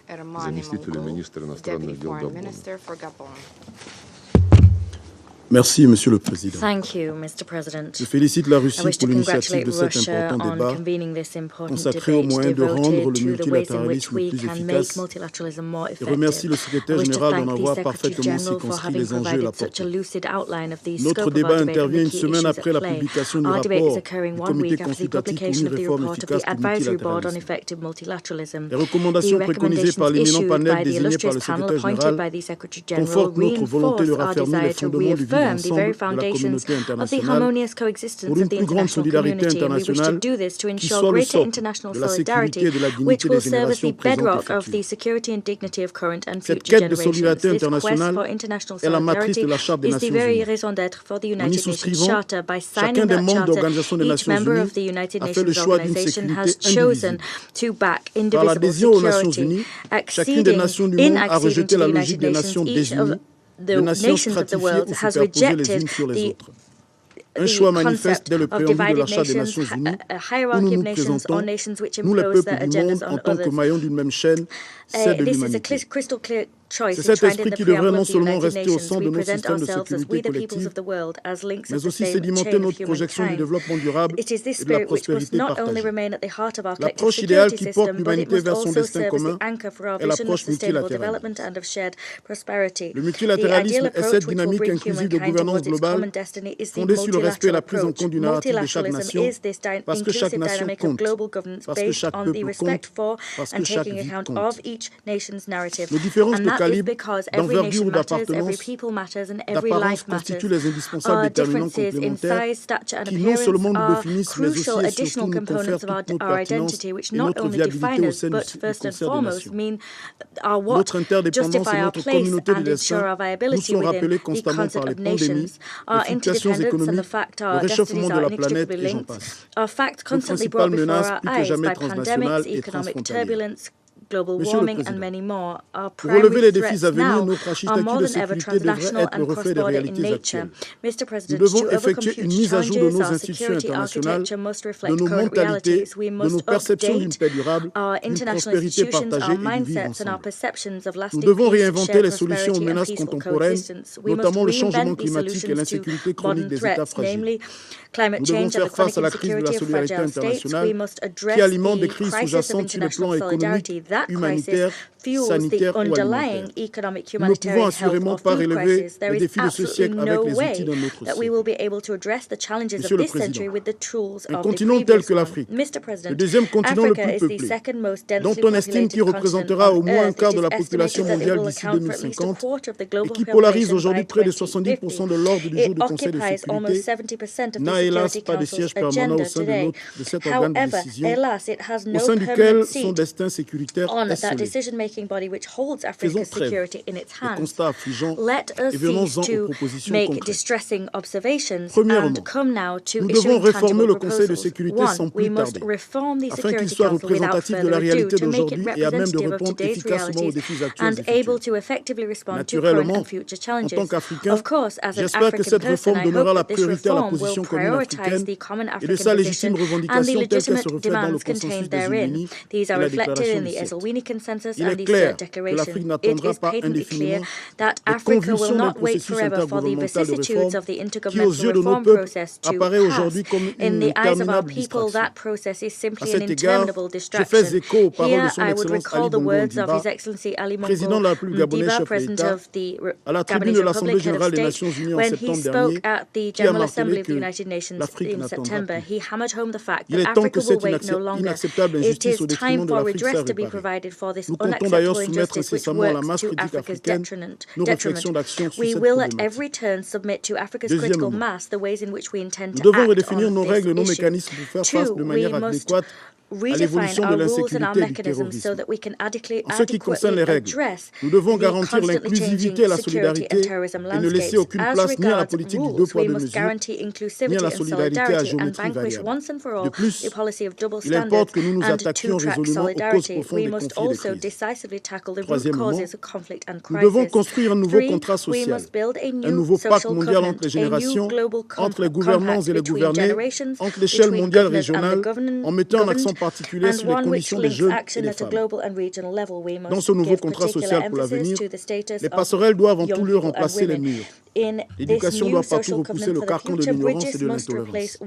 заместителю министра иностранных дел Габона. Merci, Monsieur le Président. Thank you, Mr. President. Je félicite la Russie pour l'initiative de cet important débat consacré aux moyens de rendre le multilatéralisme plus efficace et remercie le secrétaire général d'en avoir parfaitement circonscrit les enjeux et la portée. Notre débat intervient une semaine après la publication du rapport du Comité consultatif pour une réforme efficace du multilatéralisme. Les recommandations préconisées par l'éminent panel désigné par le secrétaire général confortent notre volonté de raffermir les fondements du vivre ensemble de la communauté internationale pour une plus grande solidarité internationale qui soit le socle de la sécurité et de la dignité des générations présentes et futures. Cette quête de solidarité internationale est la matrice de la Charte des Nations Unies. En y souscrivant, chacun des membres de l'Organisation des Nations Unies a fait le choix d'une sécurité indivisible. Par l'adhésion aux Nations Unies, chacune des nations du monde a rejeté la logique des nations désunies, des nations stratifiées ou superposées les unes sur les autres. Un choix manifeste dès le préambule de la Charte des Nations Unies, où nous nous présentons, nous les peuples du monde, en tant que maillons d'une même chaîne, celle de l'humanité. C'est cet esprit qui devrait non seulement rester au centre de nos systèmes de sécurité collective, mais aussi sédimenter notre projection du développement durable et de la prospérité partagée. L'approche idéale qui porte l'humanité vers son destin commun est l'approche multilatérale. Le multilatéralisme est cette dynamique inclusive de gouvernance globale fondée sur le respect et la prise en compte du narratif de chaque nation, parce que chaque nation compte, parce que chaque peuple compte, parce que chaque vie compte. Nos différences de calibre, d'envergure ou d'appartenance, d'apparence constituent les indispensables déterminants complémentaires qui non seulement nous définissent, mais aussi et surtout nous confèrent toute notre pertinence et notre viabilité au sein du concert des nations. Notre interdépendance et notre communauté de destin nous sont rappelés constamment par les pandémies, les fluctuations économiques, le réchauffement de la planète et j'en passe. Nos principales menaces, plus que jamais transnationales et transfrontalières. Monsieur le Président, pour relever les défis à venir, notre architecture de sécurité devrait être le reflet des réalités actuelles. Nous devons effectuer une mise à jour de nos institutions internationales, de nos mentalités, de nos perceptions d'une paix durable, d'une prospérité partagée et du vivre ensemble. Nous devons réinventer les solutions aux menaces contemporaines, notamment le changement climatique et l'insécurité chronique des États fragiles. Nous devons faire face à la crise de la solidarité internationale qui alimente des crises sous-jacentes sur le plan économique, humanitaire, sanitaire ou alimentaire. Nous ne pouvons assurément pas relever les défis de ce siècle avec les outils d'un autre siècle. Monsieur le Président, un continent tel que l'Afrique, le deuxième continent le plus peuplé, dont on estime qu'il représentera au moins un quart de la population mondiale d'ici 2050 et qui polarise aujourd'hui près de 70% de l'ordre du jour du Conseil de sécurité, n'a hélas pas de siège permanent au sein de cet organe de décision, au sein duquel son destin sécuritaire est scellé. Faisons trêve des constats affligeants et venons-en aux propositions concrètes. Premièrement, nous devons réformer le Conseil de sécurité sans plus tarder, afin qu'il soit représentatif de la réalité d'aujourd'hui et à même de répondre efficacement aux défis actuels et futurs. Naturellement, en tant qu'Africain, j'espère que cette réforme donnera la priorité à la position commune africaine et de sa légitime revendication telle qu'elle se reflète dans le consensus des Unis et la déclaration du CELT. Il est clair que l'Afrique n'attendra pas indéfiniment les convulsions d'un processus intergouvernemental de réforme qui, aux yeux de nos peuples, apparaît aujourd'hui comme une interminable distraction. À cet égard, je fais écho aux paroles de son Excellence Ali Bongo Ondimba, président de la République gabonaise, chef d'État, à la tribune de l'Assemblée générale des Nations unies en septembre dernier, qui a martelé que l'Afrique n'attendra plus. Il est temps que cette inacceptable injustice au détriment de l'Afrique soit réparée. Nous comptons d'ailleurs soumettre incessamment à la masse critique africaine nos réflexions d'action sur cette problématique. Deuxièmement, nous devons redéfinir nos règles et nos mécanismes pour faire face de manière adéquate à l'évolution de l'insécurité et du terrorisme. En ce qui concerne les règles, nous devons garantir l'inclusivité et la solidarité et ne laisser aucune place ni à la politique du deux poids deux mesures, ni à la solidarité à géométrie variable. De plus, il importe que nous nous attaquions résolument aux causes profondes des conflits et des crises. Troisièmement, nous devons construire un nouveau contrat social, un nouveau pacte mondial entre les générations, entre les gouvernants et les gouvernés, entre l'échelle mondiale et régionale, en mettant un accent particulier sur les conditions des jeunes et des femmes. Dans ce nouveau contrat social pour l'avenir, les passerelles doivent en tout lieu remplacer les murs. L'éducation doit partout repousser le carcan de l'ignorance et de l'intolérance.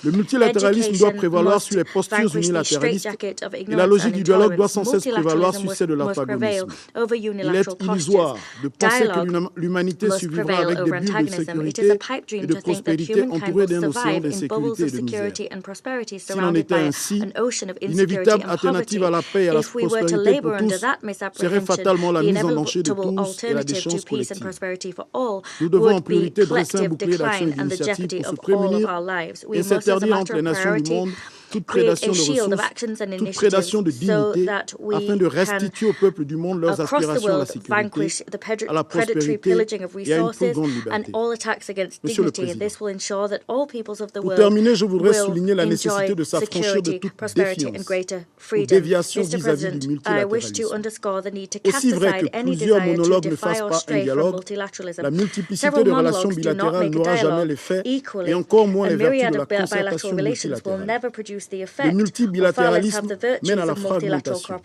Le multilatéralisme doit prévaloir sur les postures unilatéralistes et la logique du dialogue doit sans cesse prévaloir sur celle de l'antagonisme. Il est illusoire de penser que l'humanité survivra avec des bulles de sécurité et de prospérité entourées d'un océan d'insécurité et de misère. S'il en était ainsi, l'inévitable alternative à la paix et à la prospérité pour tous serait fatalement la mise en danger de tous et la déchéance collective. Nous devons en priorité dresser un bouclier d'action et d'initiative pour se prémunir et s'interdire entre les nations du monde toute prédation de ressources, toute prédation de dignité, afin de restituer au peuple du monde leurs aspirations à la sécurité, à la prospérité et à une plus grande liberté. Monsieur le Président, pour terminer, je voudrais souligner la nécessité de s'affranchir de toute défiance ou déviation vis-à-vis du multilatéralisme. Aussi vrai que plusieurs monologues ne fassent pas un dialogue, la multiplicité de relations bilatérales n'aura jamais l'effet et encore moins les vertus de la concertation multilatérale. Le multibilatéralisme mène à la fragmentation,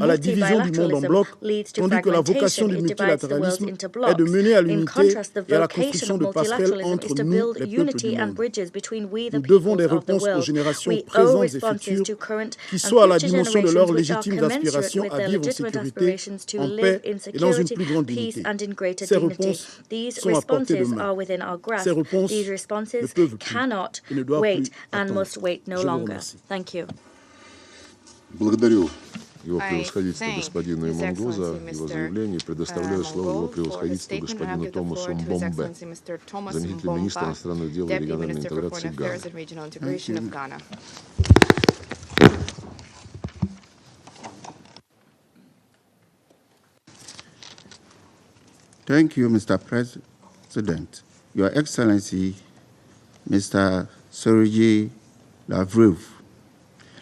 à la division du monde en blocs, tandis que la vocation du multilatéralisme est de mener à l'unité et à la construction de passerelles entre nous, les peuples du monde. Nous devons des réponses aux générations présentes et futures qui soient à la dimension de leurs légitimes aspirations à vivre en sécurité, en paix et dans une plus grande dignité. Ces réponses sont à portée de main. Ces réponses ne peuvent plus et ne doivent plus attendre. Thank you. Благодарю его превосходительству господину Имонго за его заявление и предоставляю слово его превосходительству господину Томасу Мбомбе, заместителю министра иностранных дел и региональной интеграции Ганы. Thank you, Mr. President. Your Excellency, Mr. Sergei Lavrov,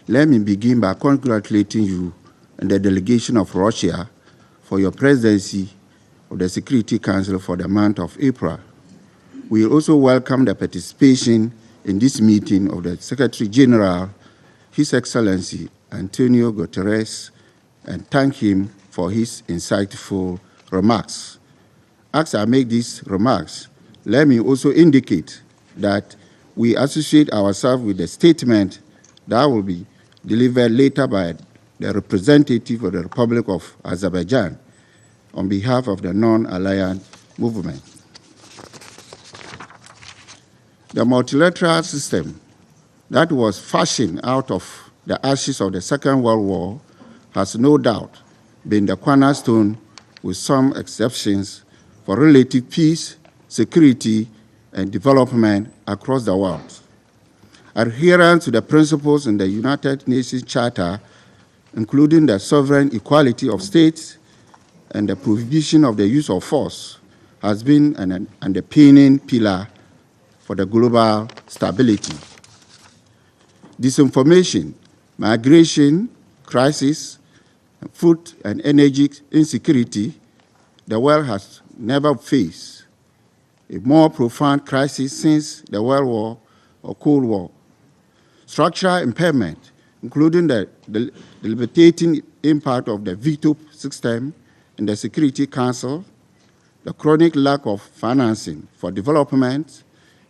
let me begin by congratulating you and the delegation of Russia for your presidency of the Security Council for the month of April. We also welcome the participation in this meeting of the Secretary General, His Excellency Antonio Guterres, and thank him for his insightful remarks. As I make these remarks, let me also indicate that we associate ourselves with the statement that will be delivered later by the representative of the Republic of Azerbaijan on behalf of the non-aligned movement. The multilateral system that was fashioned out of the ashes of the Second World War has no doubt been the cornerstone, with some exceptions, for relative peace, security, and development across the world. Adherence to the principles in the United Nations Charter, including the sovereign equality of states and the prohibition of the use of force, has been an underpinning pillar for the global stability. Disinformation, migration, crisis, food and energy insecurity, the world has never faced a more profound crisis since the World War or Cold War. Structural impairment, including the debilitating impact of the veto system in the Security Council, the chronic lack of financing for development,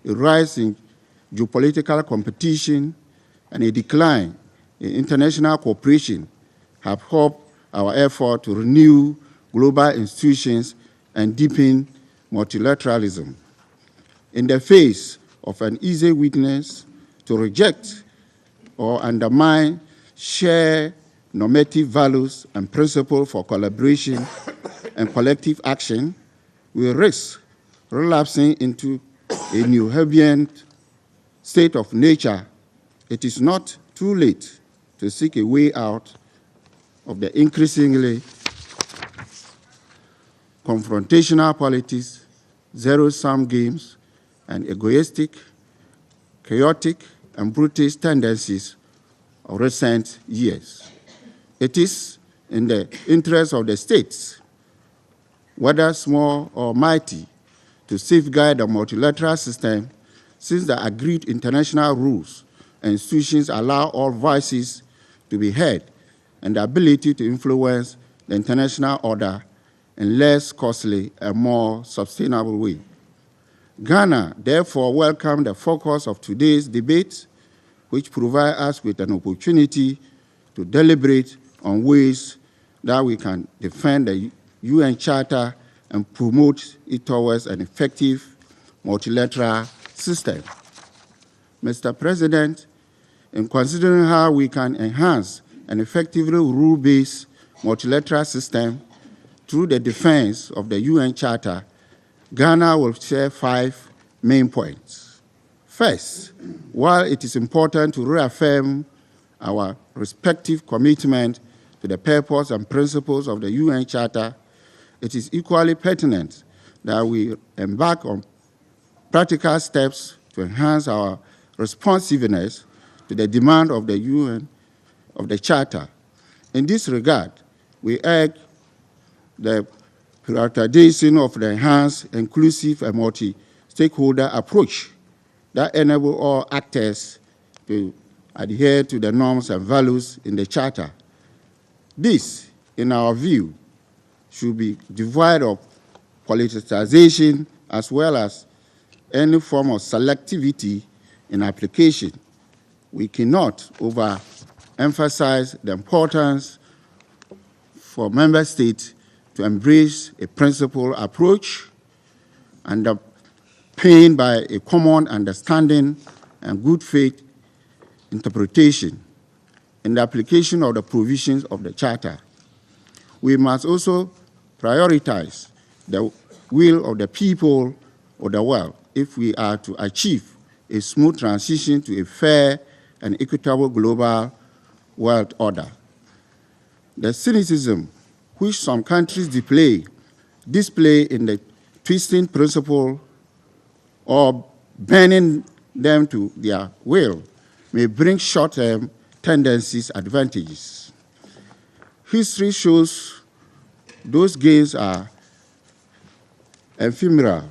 a rise in geopolitical competition, and a decline in international cooperation have helped our effort to renew global institutions and deepen multilateralism. In the face of an easy weakness to reject or undermine shared normative values and principles for collaboration and collective action, we risk relapsing into a New-Hebbian state of nature. It is not too late to seek a way out of the increasingly confrontational politics, zero-sum games, and egoistic, chaotic, and brutish tendencies of recent years. It is in the interest of the states, whether small or mighty, to safeguard the multilateral system, since the agreed international rules and institutions allow all voices to be heard and the ability to influence the international order in less costly and more sustainable way. Ghana, therefore, welcomes the focus of today's debate, which provides us with an opportunity to deliberate on ways that we can defend the UN Charter and promote it towards an effective multilateral system. Mr. President, in considering how we can enhance an effectively rule-based multilateral system through the defense of the UN Charter, Ghana will share 5 main points. First, while it is important to reaffirm our respective commitment to the purpose and principles of the UN Charter, it is equally pertinent that we embark on practical steps to enhance our responsiveness to the demand of the UN, of the Charter. In this regard, we urge the prioritization of the enhanced, inclusive, and multi-stakeholder approach that enable all actors to adhere to the norms and values in the Charter. This, in our view, should be devoid of politicization as well as any form of selectivity in application. We cannot overemphasize the importance for member states to embrace a principled approach underpinned by a common understanding and good faith interpretation. in the application of the provisions of the Charter. We must also prioritize the will of the people of the world if we are to achieve a smooth transition to a fair and equitable global world order. The cynicism which some countries display in the twisting principle or bending them to their will may bring short-term tendencies advantages. History shows those gains are ephemeral.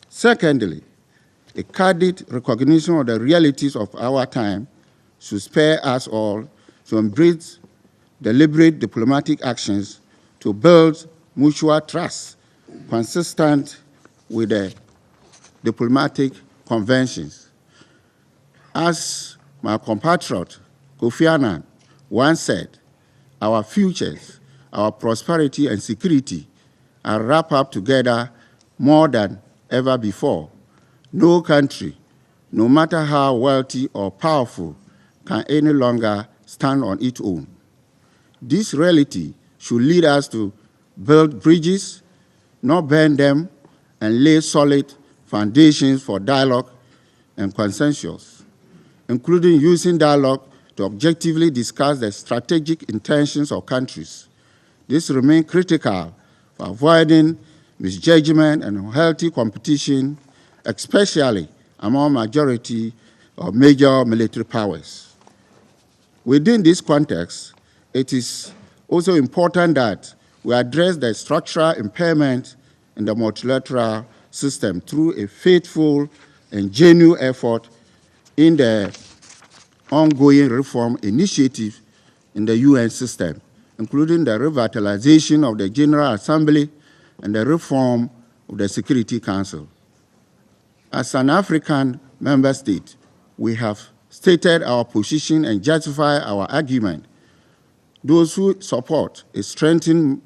Secondly, a candid recognition of the realities of our time should spur us all to embrace deliberate diplomatic actions to build mutual trust consistent with the diplomatic conventions. As my compatriot Kofi Annan once said, our futures, our prosperity and security are wrapped up together more than ever before. No country, no matter how wealthy or powerful, can any longer stand on its own. This reality should lead us to build bridges, not burn them, and lay solid foundations for dialogue and consensus, including using dialogue to objectively discuss the strategic intentions of countries. This remains critical for avoiding misjudgment and unhealthy competition, especially among majority of major military powers. Within this context, it is also important that we address the structural impairment in the multilateral system through a faithful and genuine effort in the ongoing reform initiative in the UN system, including the revitalization of the General Assembly and the reform of the Security Council. As an African member state, we have stated our position and justified our argument. Those who support a strengthened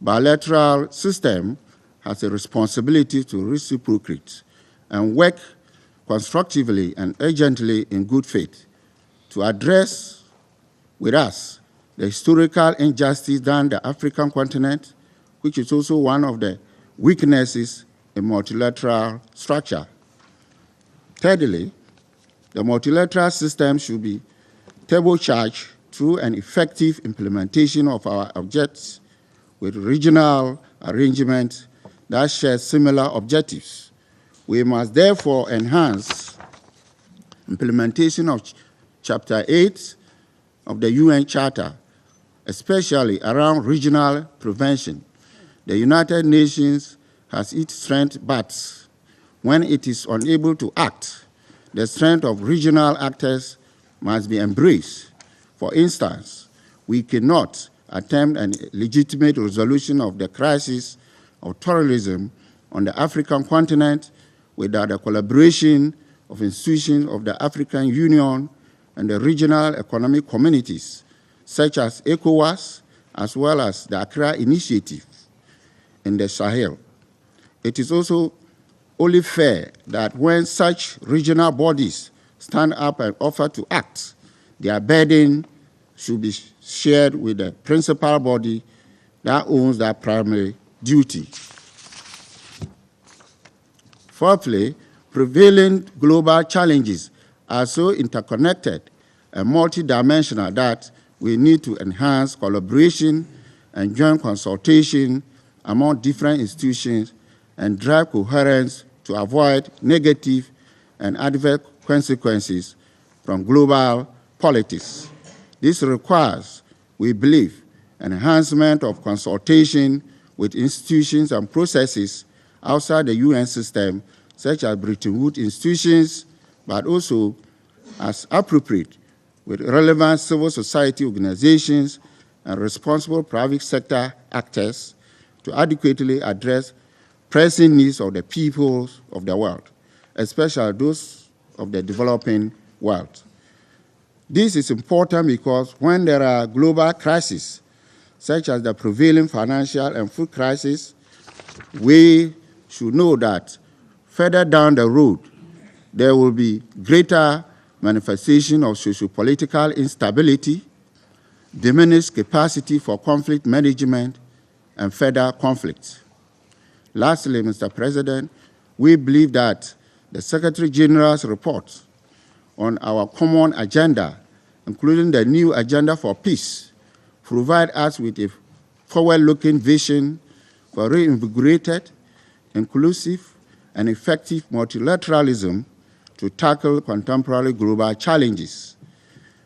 bilateral system has a responsibility to reciprocate and work constructively and urgently in good faith to address with us the historical injustice done the African continent, which is also one of the weaknesses in multilateral structure. Thirdly, the multilateral system should be turbocharged through an effective implementation of our objectives with regional arrangements that share similar objectives. We must therefore enhance implementation of Chapter 8 of the UN Charter, especially around regional prevention. The United Nations has its strength, but when it is unable to act, the strength of regional actors must be embraced. For instance, we cannot attempt a legitimate resolution of the crisis of terrorism on the African continent without the collaboration of institutions of the African Union and the regional economic communities, such as ECOWAS, as well as the Accra Initiative in the Sahel. It is also only fair that when such regional bodies stand up and offer to act, their burden should be shared with the principal body that owns that primary duty. Fourthly, prevailing global challenges are so interconnected and multidimensional that we need to enhance collaboration and joint consultation among different institutions and drive coherence to avoid negative and adverse consequences from global politics. This requires, we believe, an enhancement of consultation with institutions and processes outside the UN system, such as Bretton Woods institutions, but also, as appropriate, with relevant civil society organizations and responsible private sector actors to adequately address pressing needs of the peoples of the world, especially those of the developing world. This is important because when there are global crises, such as the prevailing financial and food crisis, we should know that further down the road, there will be greater manifestation of socio-political instability, diminished capacity for conflict management, and further conflict. Lastly, Mr. President, we believe that the Secretary General's report on our common agenda, including the new agenda for peace, provide us with a forward-looking vision for reinvigorated, inclusive, and effective multilateralism to tackle contemporary global challenges.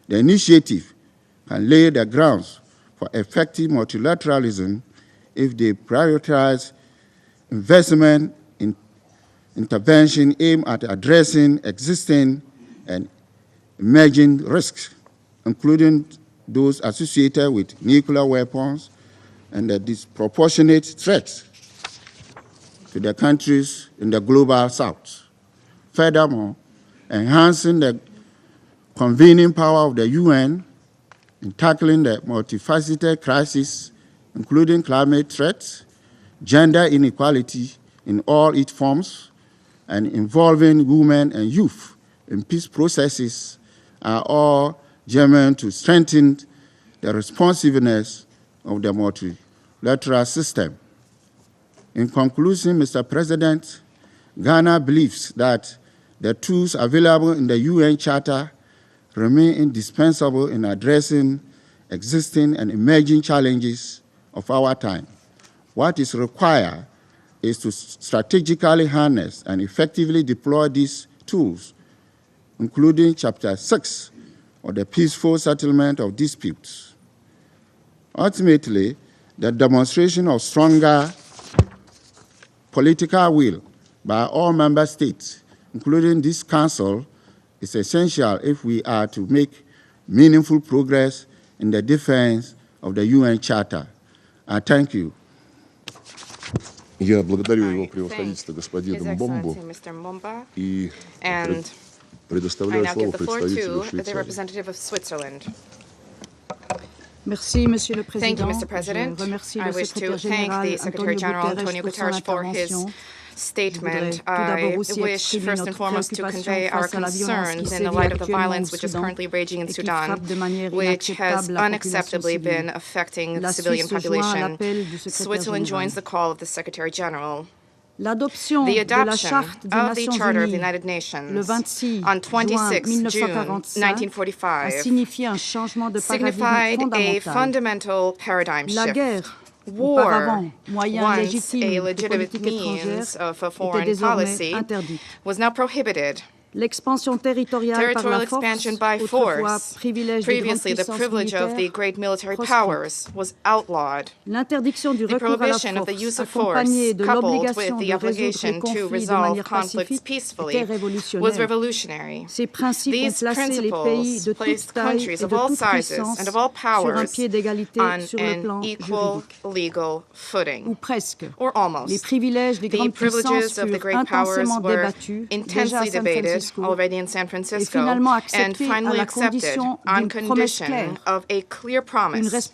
The initiative can lay the grounds for effective multilateralism if they prioritize investment in intervention aimed at addressing existing and emerging risks, including those associated with nuclear weapons and the disproportionate threats to the countries in the global south. Furthermore, enhancing the convening power of the UN in tackling the multifaceted crises, including climate threats, gender inequality in all its forms, and involving women and youth in peace processes are all germane to strengthen the responsiveness of the multilateral system. In conclusion, Mr. President, Ghana believes that the tools available in the UN Charter remain indispensable in addressing existing and emerging challenges of our time. What is required is to strategically harness and effectively deploy these tools, including Chapter 6 of the peaceful settlement of disputes. Ultimately, the demonstration of stronger political will by all member states, including this Council, is essential if we are to make meaningful progress in the defense of the UN Charter. I thank you. Я благодарю его превосходительство господина Mbombo и предоставляю слово представителю Швейцарии. Merci, Monsieur le Président. Thank you, Mr. President. I wish to thank the Secretary General Antonio Guterres for his statement. I wish first and foremost to convey our concerns in the light of the violence which is currently raging in Sudan, which has unacceptably been affecting the civilian population. Switzerland joins the call of the Secretary General. The adoption of the Charter of the United Nations on 26 June 1945 signified a fundamental paradigm shift. War, once a legitimate means of foreign policy, was now prohibited. Territorial expansion by force, previously the privilege of the great military powers, was outlawed. The prohibition of the use of force, coupled with the obligation to resolve conflicts peacefully, was revolutionary. These principles placed countries of all sizes and of all powers on an equal legal footing, or almost. The privileges of the great powers were intensely debated already in San Francisco, and finally accepted on condition of a clear promise,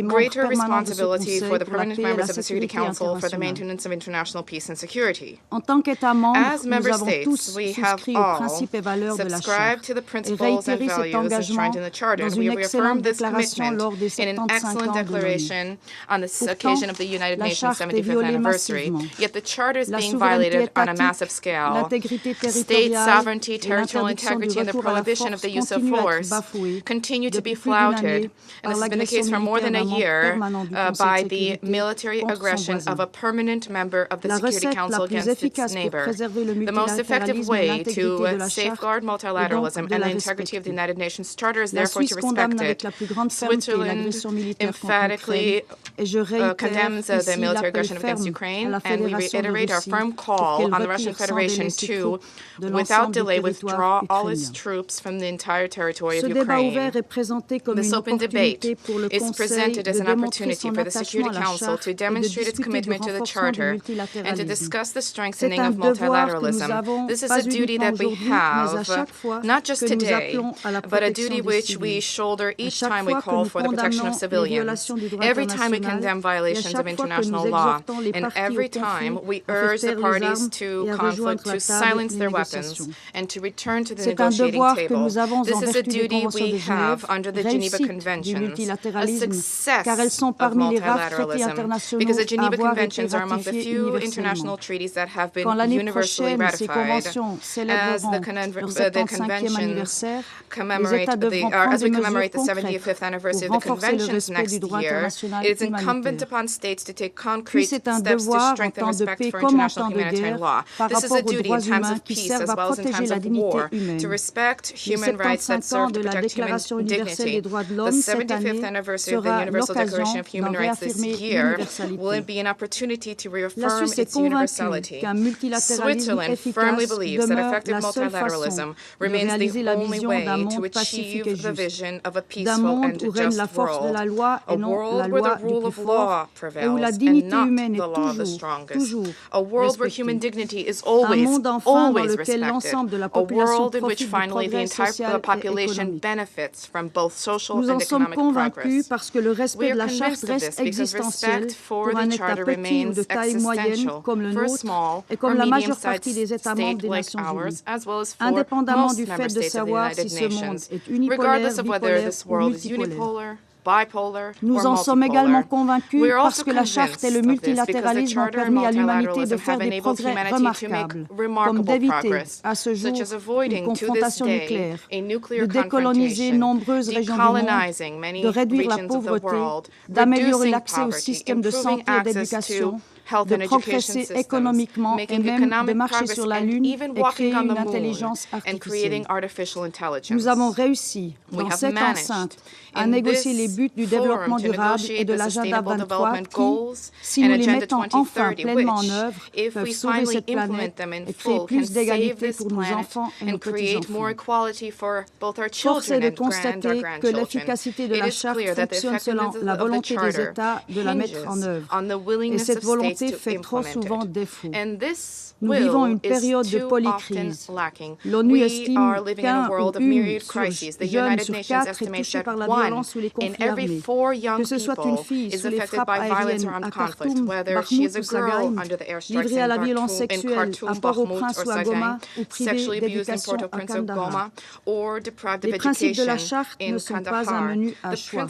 greater responsibility for the permanent members of the Security Council for the maintenance of international peace and security. As member states, we have all subscribed to the principles and values enshrined in the Charter, and we reaffirmed this commitment in an excellent declaration on the occasion of the United Nations 75th anniversary. Yet the Charter is being violated on a massive scale. State sovereignty, territorial integrity, and the prohibition of the use of force continue to be flouted. And this has been the case for more than a year by the military aggression of a permanent member of the Security Council against its neighbor. The most effective way to safeguard multilateralism and the integrity of the United Nations Charter is therefore to respect it. Switzerland emphatically condemns the military aggression against Ukraine, and we reiterate our firm call on the Russian Federation to, without delay, withdraw all its troops from the entire territory of Ukraine. This open debate is presented as an opportunity for the Security Council to demonstrate its commitment to the Charter and to discuss the strengthening of multilateralism. This is a duty that we have, not just today, but a duty which we shoulder each time we call for the protection of civilians, every time we condemn violations of international law, and every time we urge the parties to conflict to silence their weapons weapons and to return to the negotiating table. This is a duty we have under the Geneva Conventions, a success of multilateralism, because the Geneva Conventions are among the few international treaties that have been universally ratified. As the conventions commemorate as we commemorate the 75th anniversary of the conventions next year, it is incumbent upon states to take concrete steps to strengthen respect for international humanitarian law. This is a duty in times of peace as well as in times of war, to respect human rights that serve to protect human dignity. The 75th anniversary of the Universal Declaration of Human Rights this year will be an opportunity to reaffirm its universality. Switzerland firmly believes that effective multilateralism remains the only way to achieve the vision of a peaceful and just world, a world where the rule of law prevails and not the law of the strongest, a world where human dignity is always respected, a world in which finally the entire population benefits from both social and economic progress. We are convinced of this because respect for the Charter remains existential for small or medium-sized states like ours, as well as for most member states of the United Nations, regardless of whether this world is unipolar, bipolar, Nous en sommes également convaincus parce que la Charte et le multilatéralisme ont permis à l'humanité de faire des progrès remarquables, comme d'éviter à ce jour une confrontation nucléaire, de décoloniser nombreuses régions du monde, de réduire la pauvreté, d'améliorer l'accès aux systèmes de santé et d'éducation, de progresser économiquement et même de marcher sur la Lune et créer une intelligence artificielle. Nous avons réussi, dans cette enceinte, à négocier les buts du développement durable et de l'agenda 23 qui, si nous les mettons enfin pleinement en œuvre, peuvent sauver cette planète et créer plus d'égalité pour nos enfants et nos petits-enfants. Force est de constater que l'efficacité de la Charte fonctionne selon la volonté des États de la mettre en œuvre. Et cette volonté fait trop souvent défaut. Nous vivons une période de polycrise. L'ONU estime qu'un ou une jeune sur 4 est touché par la violence ou les conflits armés, que ce soit une fille sous les frappes aériennes à Khartoum, Bakhmout ou Sagaï, livrée à la violence sexuelle à Port-au-Prince ou à Goma, ou privée d'éducation à Kandahar. Les principes de la Charte ne sont pas un menu à choix.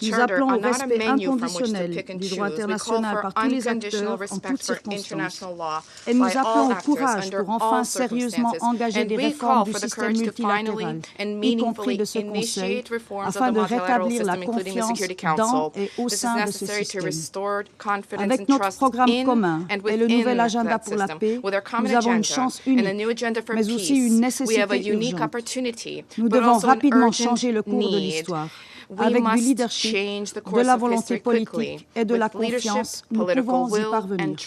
Nous appelons au respect inconditionnel du droit international par tous les acteurs en toutes circonstances. Et nous appelons au courage pour enfin sérieusement engager des réformes du système multilatéral, y compris de ce Conseil, afin de rétablir la confiance dans et au sein de ce système. Avec notre programme commun et le nouvel agenda pour la paix, nous avons une chance unique, mais aussi une nécessité urgente. Nous devons rapidement changer le cours de l'histoire. Avec du leadership, de la volonté politique et de la confiance, nous pouvons y parvenir.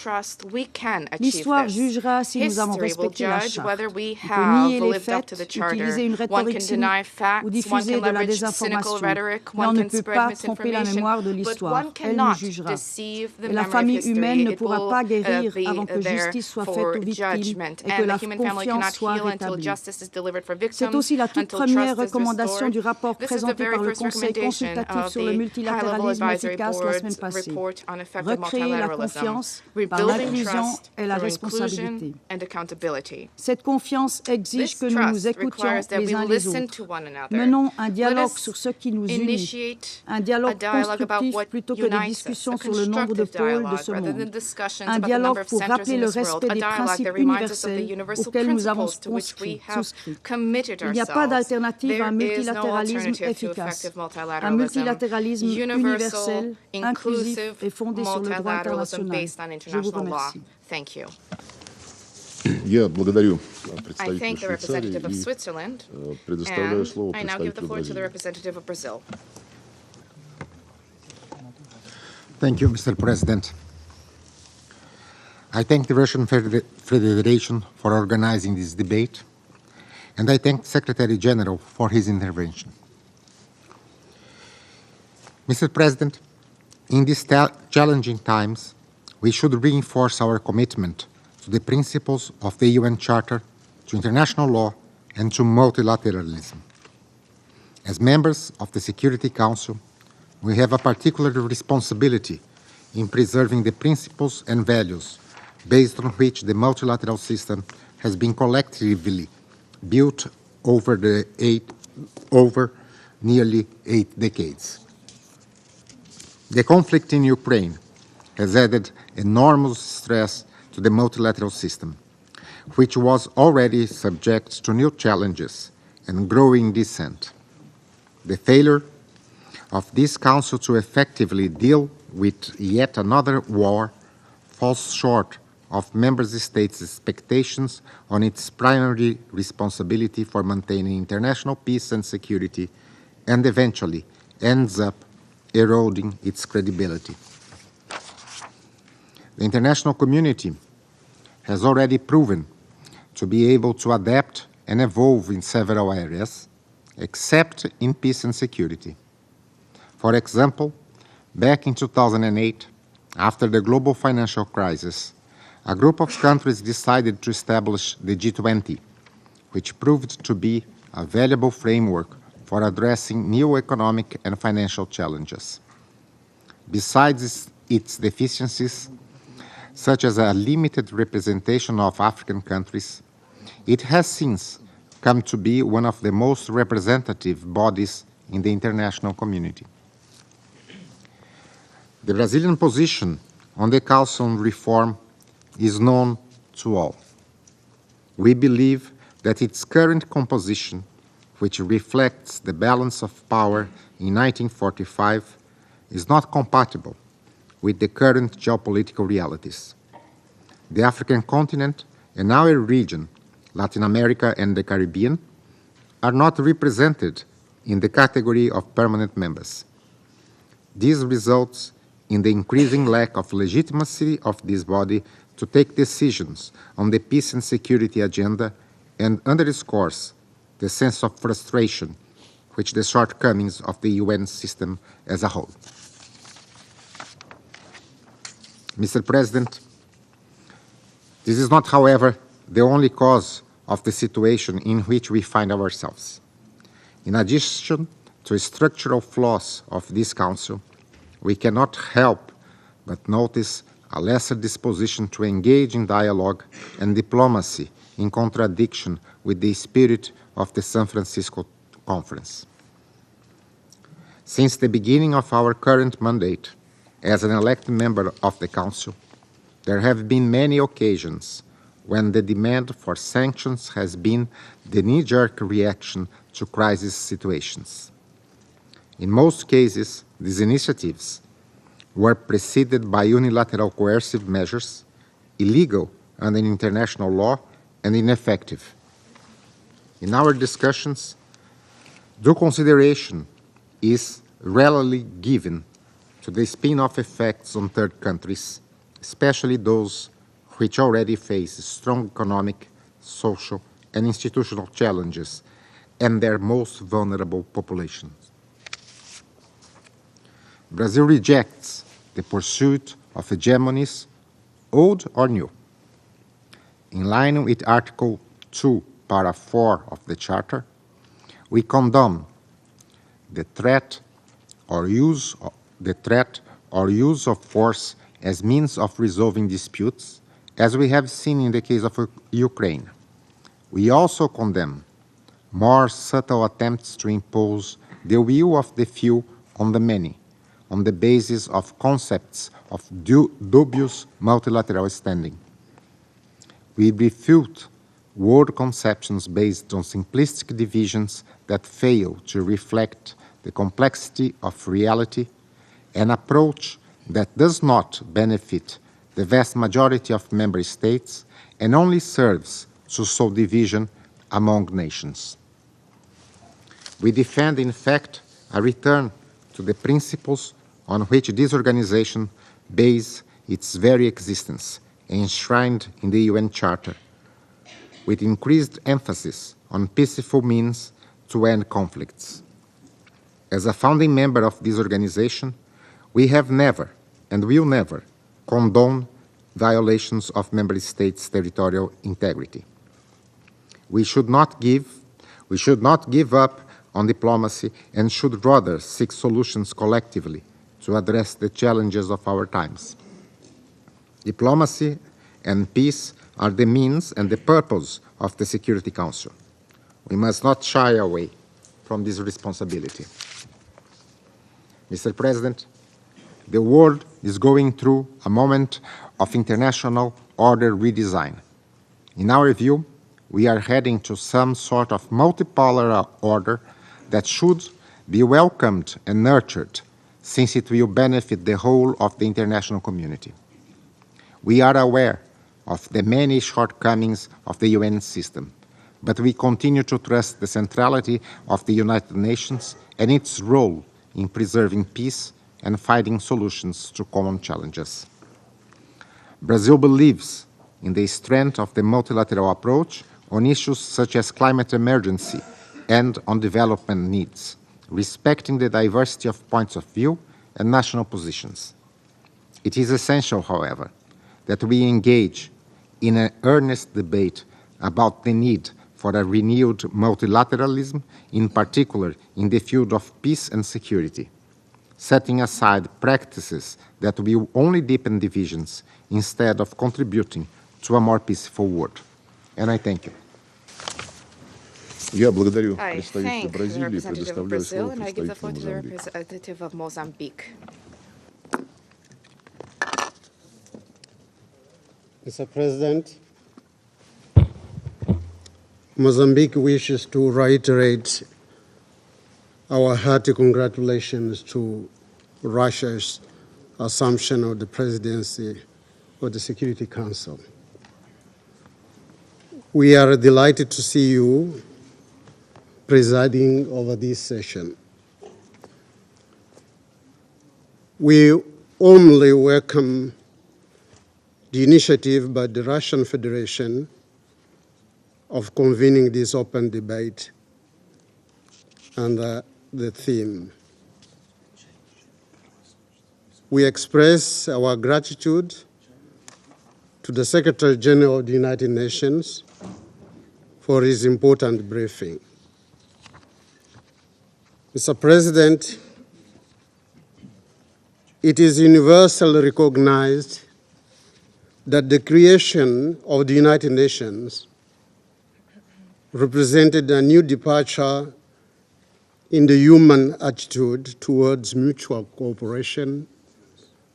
L'histoire jugera si nous avons respecté la Charte. On peut nier les faits, utiliser une rhétorique cynique ou diffuser de la désinformation, mais on ne peut pas tromper la mémoire de l'histoire. Elle nous jugera. Et la famille humaine ne pourra pas guérir avant que justice soit faite aux victimes et que la confiance soit rétablie. C'est aussi la toute première recommandation du rapport présenté par le Conseil consultatif sur le multilatéralisme efficace la semaine passée. Recréer la confiance par l'inclusion et la responsabilité. Cette confiance exige que nous nous écoutions les uns les autres. Menons un dialogue sur ce qui nous unit, un dialogue constructif plutôt que des discussions sur le nombre de pôles de ce monde. Un dialogue pour rappeler le respect des principes universels auxquels nous avons souscrit. Il n'y a pas d'alternative à un multilatéralisme efficace. Un multilatéralisme universel, inclusif et fondé sur le droit international. Je vous remercie. Я благодарю представителя Швейцарии и предоставляю слово представителю Бразилии. Thank you, Mr. President. I thank the Russian Federation for organizing this debate, and I thank the Secretary General for his intervention. Mr. President, in these challenging times, we should reinforce our commitment to the principles of the UN Charter, to international law, and to multilateralism. As members of the Security Council, we have a particular responsibility in preserving the principles and values based on which the multilateral system has been collectively built over nearly 8 decades. The conflict in Ukraine has added enormous stress to the multilateral system, which was already subject to new challenges and growing dissent. The failure of this Council to effectively deal with yet another war falls short of member states' expectations on its primary responsibility for maintaining international peace and security, and eventually ends up eroding its credibility. The international community has already proven to be able to adapt and evolve in several areas, except in peace and security. For example, back in 2008, after the global financial crisis, a group of countries decided to establish the G20, which proved to be a valuable framework for addressing new economic and financial challenges. Besides its deficiencies, such as a limited representation of African countries, it has since come to be one of the most representative bodies in the international community. The Brazilian position on the Council on Reform is known to all. We believe that its current composition, which reflects the balance of power in 1945, is not compatible with the current geopolitical realities. The African continent and our region, Latin America and the Caribbean, are not represented in the category of permanent members. This results in the increasing lack of legitimacy of this body to take decisions on the peace and security agenda, and underscores the sense of frustration which the shortcomings of the UN system as a whole. Mr. President, this is not, however, the only cause of the situation in which we find ourselves. In addition to structural flaws of this Council, we cannot help but notice a lesser disposition to engage in dialogue and diplomacy, in contradiction with the spirit of the San Francisco Conference. Since the beginning of our current mandate as an elected member of the Council, there have been many occasions when the demand for sanctions has been the knee-jerk reaction to crisis situations. In most cases, these initiatives were preceded by unilateral coercive measures, illegal under international law, and ineffective. In our discussions, due consideration is rarely given to the spin-off effects on third countries, especially those which already face strong economic, social, and institutional challenges and their most vulnerable populations. Brazil rejects the pursuit of hegemonies, old or new. In line with Article 2, Para 4 of the Charter, we condemn the threat or use of force as means of resolving disputes, as we have seen in the case of Ukraine. We also condemn more subtle attempts to impose the will of the few on the many, on the basis of concepts of dubious multilateral standing. We refute world conceptions based on simplistic divisions that fail to reflect the complexity of reality, an approach that does not benefit the vast majority of member states and only serves to sow division among nations. We defend, in fact, a return to the principles on which this organization bases its very existence, enshrined in the UN Charter, with increased emphasis on peaceful means to end conflicts. As a founding member of this organization, we have never and will never condone violations of member states' territorial integrity. We should not give up on diplomacy and should rather seek solutions collectively to address the challenges of our times. Diplomacy and peace are the means and the purpose of the Security Council. We must not shy away from this responsibility. Mr. President, the world is going through a moment of international order redesign. In our view, we are heading to some sort of multipolar order that should be welcomed and nurtured, since it will benefit the whole of the international community. We are aware of the many shortcomings of the UN system, but we continue to trust the centrality of the United Nations and its role in preserving peace and finding solutions to common challenges. Brazil believes in the strength of the multilateral approach on issues such as climate emergency and on development needs, respecting the diversity of points of view and national positions. It is essential, however, that we engage in an earnest debate about the need for a renewed multilateralism, in particular in the field of peace and security, setting aside practices that will only deepen divisions instead of contributing to a more peaceful world. And I thank you. Я благодарю I представителя thank the Бразилии, representative of предоставляю Brazil, слово and I give the floor to the представителю Мозамбика. representative of Mozambique. Mr. President, Mozambique wishes to reiterate our hearty congratulations to Russia's assumption of the presidency of the Security Council. We are delighted to see you presiding over this session. We warmly welcome the initiative by the Russian Federation of convening this open debate under the theme. We express our gratitude to the Secretary General of the United Nations for his important briefing. Mr. President, it is universally recognized that the creation of the United Nations represented a new departure in the human attitude towards mutual cooperation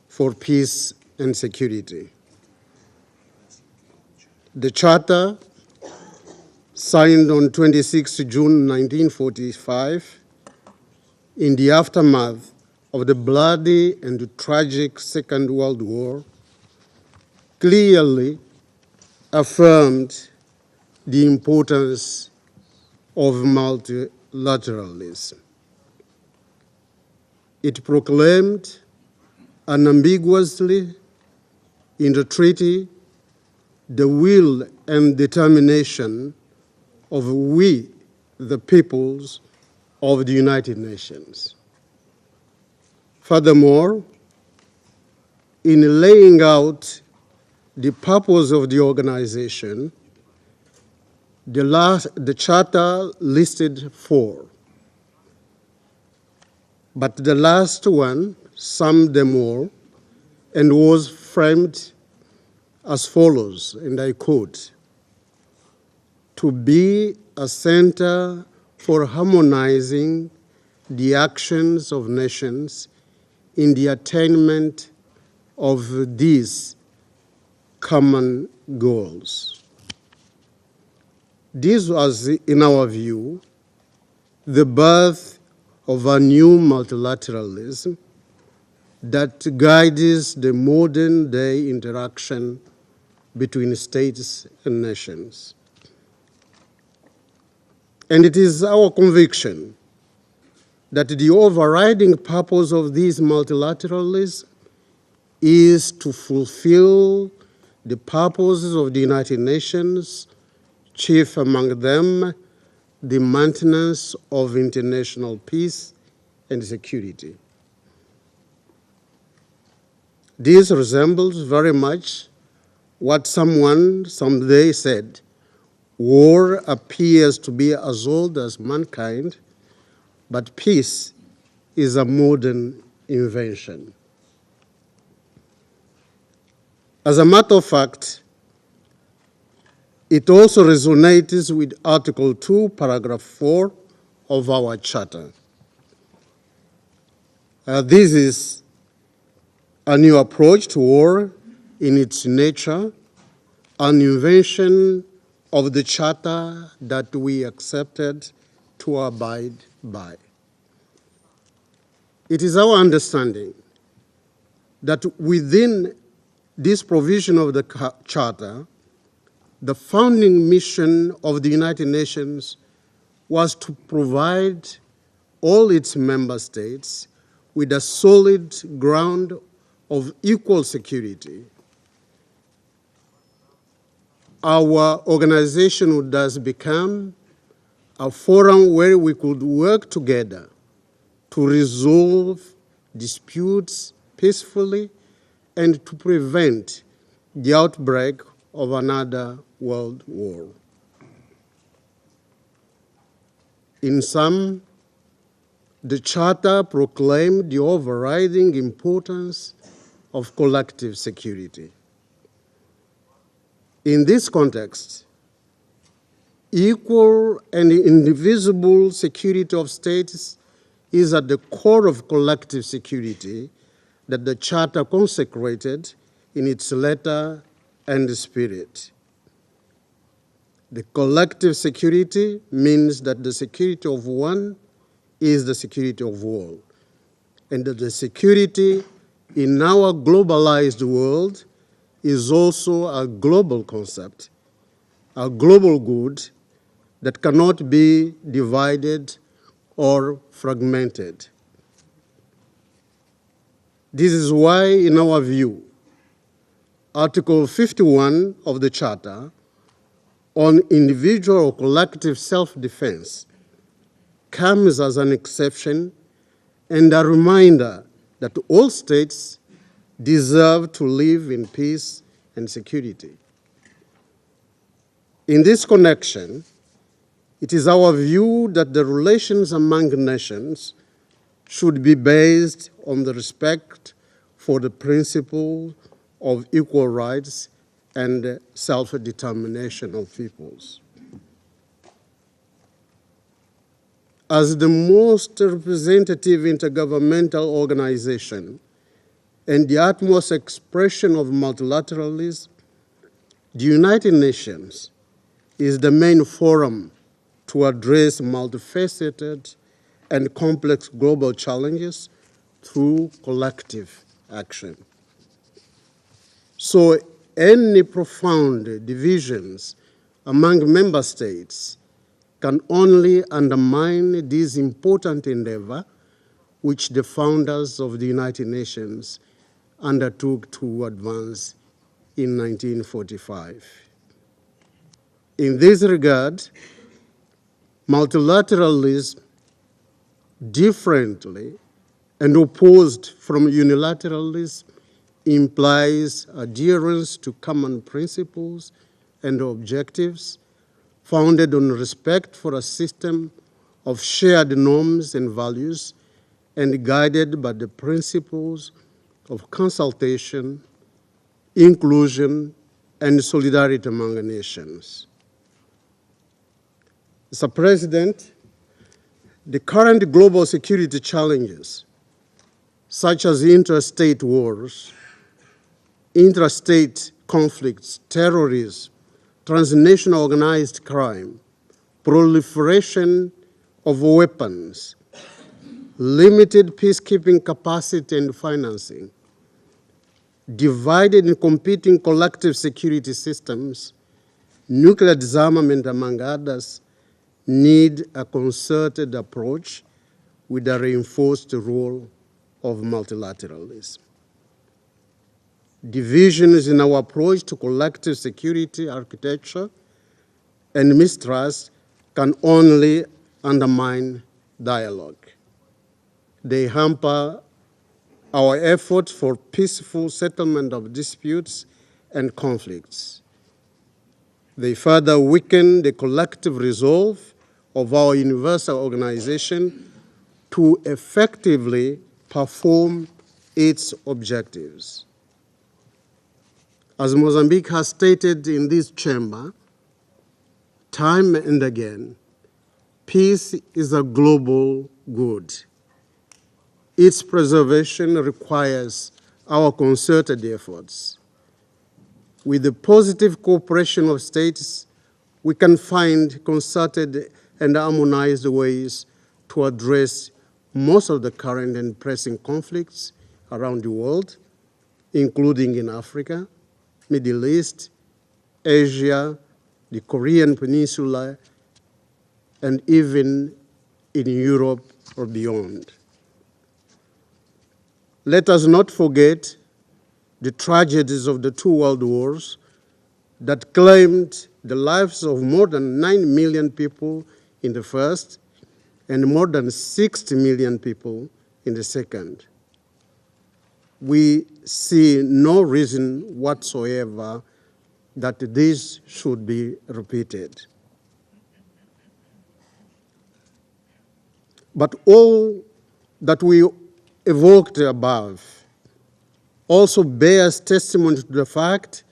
for peace and security. The Charter, signed on 26 June 1945, in the aftermath of the bloody and tragic Second World War, clearly affirmed the importance of multilateralism. It proclaimed unambiguously in the treaty the will and determination of we, the peoples of the United Nations. Furthermore, in laying out the purpose of the organization, the Charter listed 4, but the last one summed them all and was framed as follows, and I quote, "To be a center for harmonizing the actions of nations in the attainment of these common goals." This was, in our view, the birth of a new multilateralism that guides the modern-day interaction between states and nations. And it is our conviction that the overriding purpose of this multilateralism is to fulfill the purposes of the United Nations, chief among them the maintenance of international peace and security. This resembles very much what someone someday said: war appears to be as old as mankind, but peace is a modern invention. As a matter of fact, It also resonates with Article 2, Paragraph 4 of our Charter. This is a new approach to war in its nature, an invention of the Charter that we accepted to abide by. It is our understanding that within this provision of the Charter, the founding mission of the United Nations was to provide all its member states with a solid ground of equal security. Our organization would thus become a forum where we could work together to resolve disputes peacefully and to prevent the outbreak of another world war. In sum, the Charter proclaimed the overriding importance of collective security. In this context, equal and indivisible security of states is at the core of collective security that the Charter consecrated in its letter and spirit. The collective security means that the security of one is the security of all, and that the security in our globalized world is also a global concept, a global good that cannot be divided or fragmented. This is why, in our view, Article 51 of the Charter on individual or collective self-defense comes as an exception and a reminder that all states deserve to live in peace and security. In this connection, it is our view that the relations among nations should be based on the respect for the principle of equal rights and self-determination of peoples. As the most representative intergovernmental organization and the utmost expression of multilateralism, the United Nations is the main forum to address multifaceted and complex global challenges through collective action. So any profound divisions among member states can only undermine this important endeavor which the founders of the United Nations undertook to advance in 1945. In this regard, multilateralism, differently and opposed from unilateralism, implies adherence to common principles and objectives founded on respect for a system of shared norms and values and guided by the principles of consultation, inclusion, and solidarity among nations. Mr. President, the current global security challenges, such as interstate wars, interstate conflicts, terrorism, transnational organized crime, proliferation of weapons, limited peacekeeping capacity and financing, divided and competing collective security systems, nuclear disarmament, among others, need a concerted approach with a reinforced role of multilateralism. Divisions in our approach to collective security architecture and mistrust can only undermine dialogue. They hamper our efforts for peaceful settlement of disputes and conflicts. They further weaken the collective resolve of our universal organization to effectively perform its objectives. As Mozambique has stated in this chamber, time and again, peace is a global good. Its preservation requires our concerted efforts. With the positive cooperation of states, we can find concerted and harmonized ways to address most of the current and pressing conflicts around the world, including in Africa, Middle East, Asia, the Korean Peninsula, and even in Europe or beyond. Let us not forget the tragedies of the two world wars that claimed the lives of more than 9 million people in the first and more than 60 million people in the second. We see no reason whatsoever that this should be repeated. But all that we evoked above also bears testimony to the fact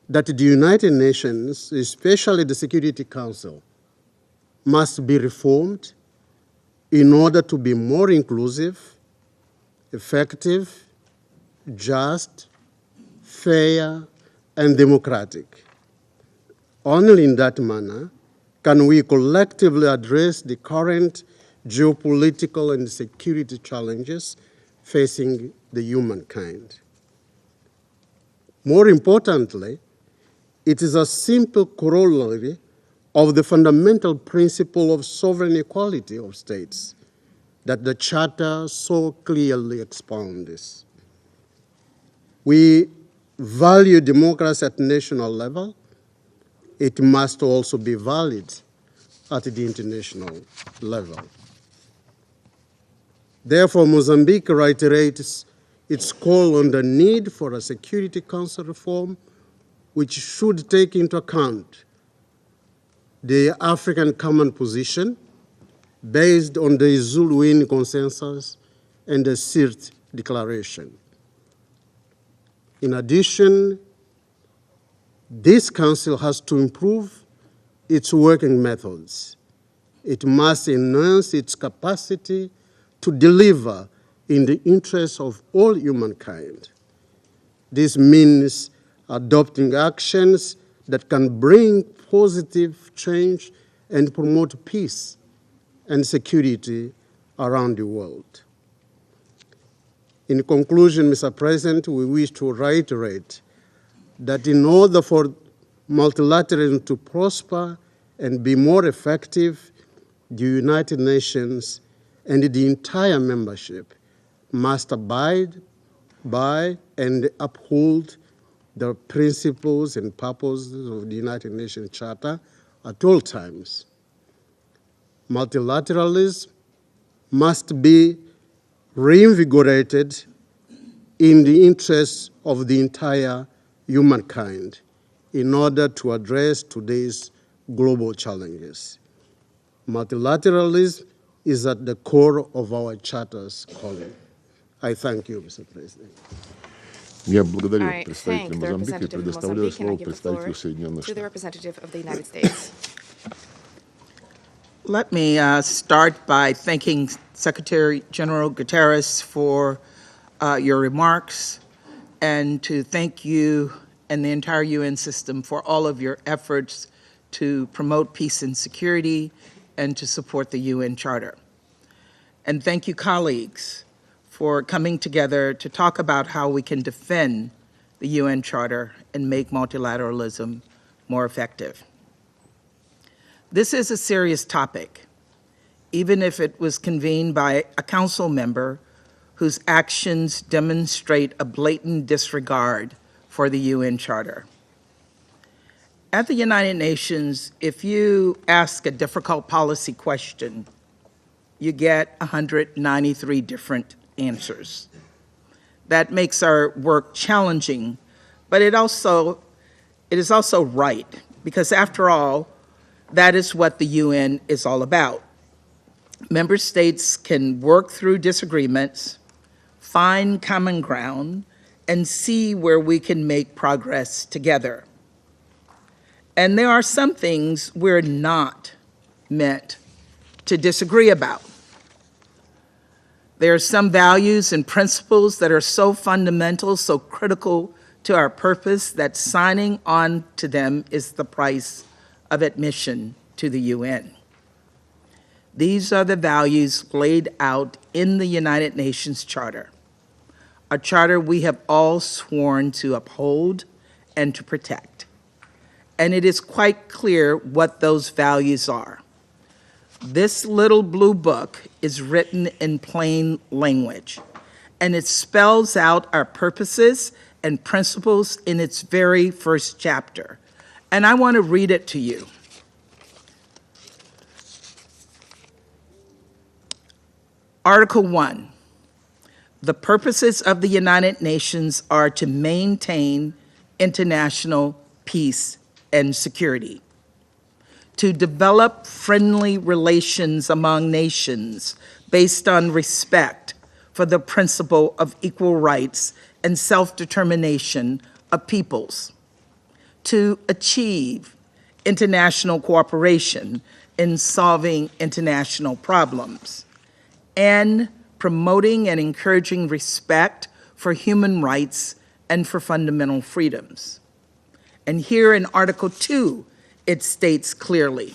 that the United Nations, especially the Security Council, must be reformed in order to be more inclusive, effective, just, fair, and democratic. Only in that manner can we collectively address the current geopolitical and security challenges facing the humankind. More importantly, it is a simple corollary of the fundamental principle of sovereign equality of states that the Charter so clearly expounds. We value democracy at national level. It must also be valid at the international level. Therefore, Mozambique reiterates its call on the need for a Security Council reform which should take into account the African common position based on the Zuluin Consensus and the Sirte Declaration. In addition, this Council has to improve its working methods. It must enhance its capacity to deliver in the interests of all humankind. This means adopting actions that can bring positive change and promote peace and security around the world. In conclusion, Mr. President, we wish to reiterate that in order for multilateralism to prosper and be more effective, the United Nations and the entire membership must abide by and uphold the principles and purposes of the United Nations Charter at all times. Multilateralism must be reinvigorated in the interests of the entire humankind in order to address today's global challenges. Multilateralism is at the core of our Charter's calling. I thank you, Mr. President. Я благодарю представителя Мозамбика и предоставляю слово представителю Соединенных Штатов. Let me start by thanking Secretary General Guterres for your remarks, and to thank you and the entire UN system for all of your efforts to promote peace and security and to support the UN Charter. And thank you, colleagues, for coming together to talk about how we can defend the UN Charter and make multilateralism more effective. This is a serious topic, even if it was convened by a council member whose actions demonstrate a blatant disregard for the UN Charter. At the United Nations, if you ask a difficult policy question, you get 193 different answers. That makes our work challenging, but it is also right, because after all, that is what the UN is all about. Member states can work through disagreements, find common ground, and see where we can make progress together. And there are some things we're not meant to disagree about. There are some values and principles that are so fundamental, so critical to our purpose, that signing on to them is the price of admission to the UN. These are the values laid out in the United Nations Charter, a charter we have all sworn to uphold and to protect. And it is quite clear what those values are. This little blue book is written in plain language, and it spells out our purposes and principles in its very first chapter. And I want to read it to you. Article 1, the purposes of the United Nations are to maintain international peace and security, to develop friendly relations among nations based on respect for the principle of equal rights and self-determination of peoples, to achieve international cooperation in solving international problems, and promoting and encouraging respect for human rights and for fundamental freedoms. And here in Article 2, it states clearly,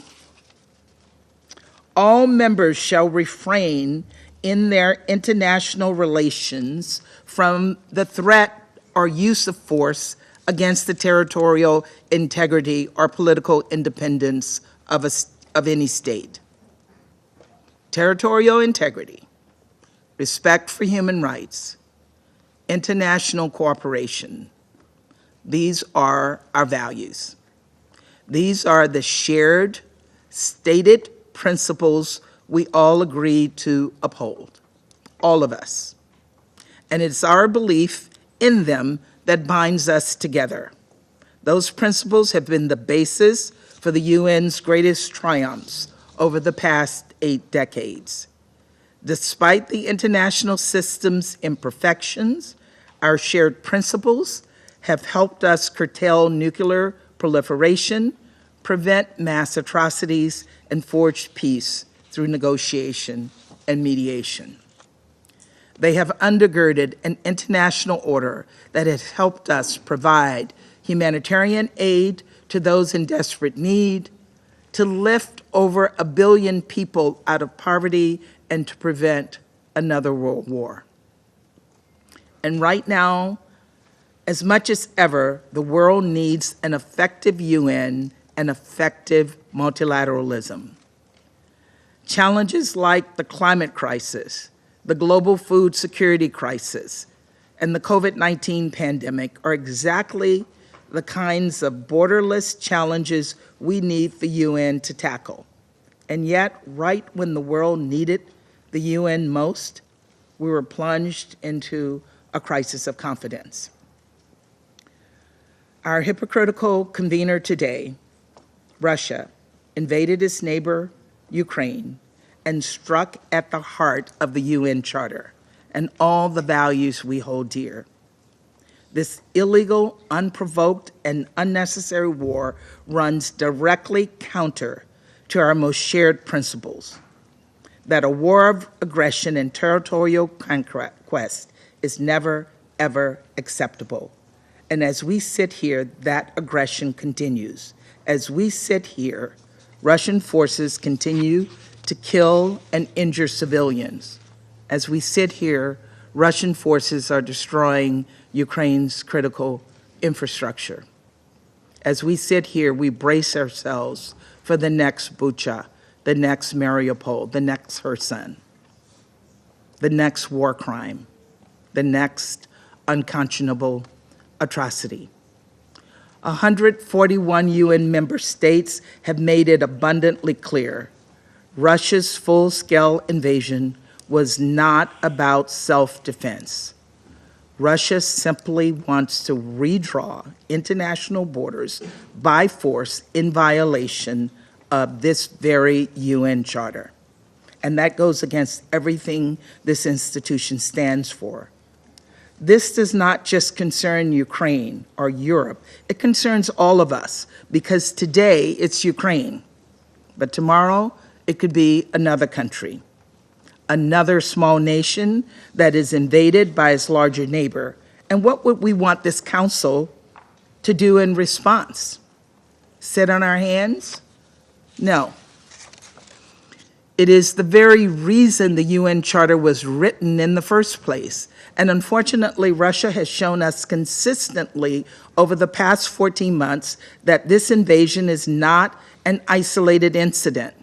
all members shall refrain in their international relations from the threat or use of force against the territorial integrity or political independence of any state. Territorial integrity, respect for human rights, international cooperation. These are our values. These are the shared, stated principles we all agree to uphold, all of us. And it's our belief in them that binds us together. Those principles have been the basis for the UN's greatest triumphs over the past 8 decades. Despite the international system's imperfections, our shared principles have helped us curtail nuclear proliferation, prevent mass atrocities, and forge peace through negotiation and mediation. They have undergirded an international order that has helped us provide humanitarian aid to those in desperate need, to lift over 1 billion people out of poverty, and to prevent another world war. And right now, as much as ever, the world needs an effective UN and effective multilateralism. Challenges like the climate crisis, the global food security crisis, and the COVID-19 pandemic are exactly the kinds of borderless challenges we need the UN to tackle. And yet, right when the world needed the UN most, we were plunged into a crisis of confidence. Our hypocritical convener today, Russia, invaded its neighbor, Ukraine, and struck at the heart of the UN Charter and all the values we hold dear. This illegal, unprovoked, and unnecessary war runs directly counter to our most shared principles, that a war of aggression and territorial conquest is never, ever acceptable. And as we sit here, that aggression continues. As we sit here, Russian forces continue to kill and injure civilians. As we sit here, Russian forces are destroying Ukraine's critical infrastructure. As we sit here, we brace ourselves for the next Bucha, the next Mariupol, the next Kherson, the next war crime, the next unconscionable atrocity. 141 UN member states have made it abundantly clear Russia's full-scale invasion was not about self-defense. Russia simply wants to redraw international borders by force in violation of this very UN Charter. And that goes against everything this institution stands for. This does not just concern Ukraine or Europe. It concerns all of us, because today it's Ukraine, but tomorrow it could be another country, another small nation that is invaded by its larger neighbor. And what would we want this council to do in response? Sit on our hands? No. It is the very reason the UN Charter was written in the first place. And unfortunately, Russia has shown us consistently over the past 14 months that this invasion is not an isolated incident.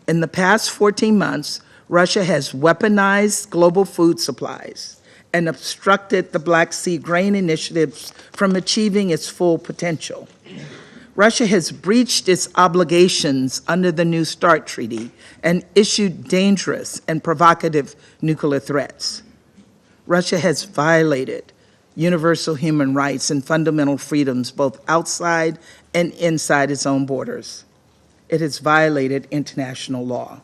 In the past 14 months, Russia has weaponized global food supplies and obstructed the Black Sea grain initiatives from achieving its full potential. Russia has breached its obligations under the New START Treaty and issued dangerous and provocative nuclear threats. Russia has violated universal human rights and fundamental freedoms both outside and inside its own borders. It has violated international law.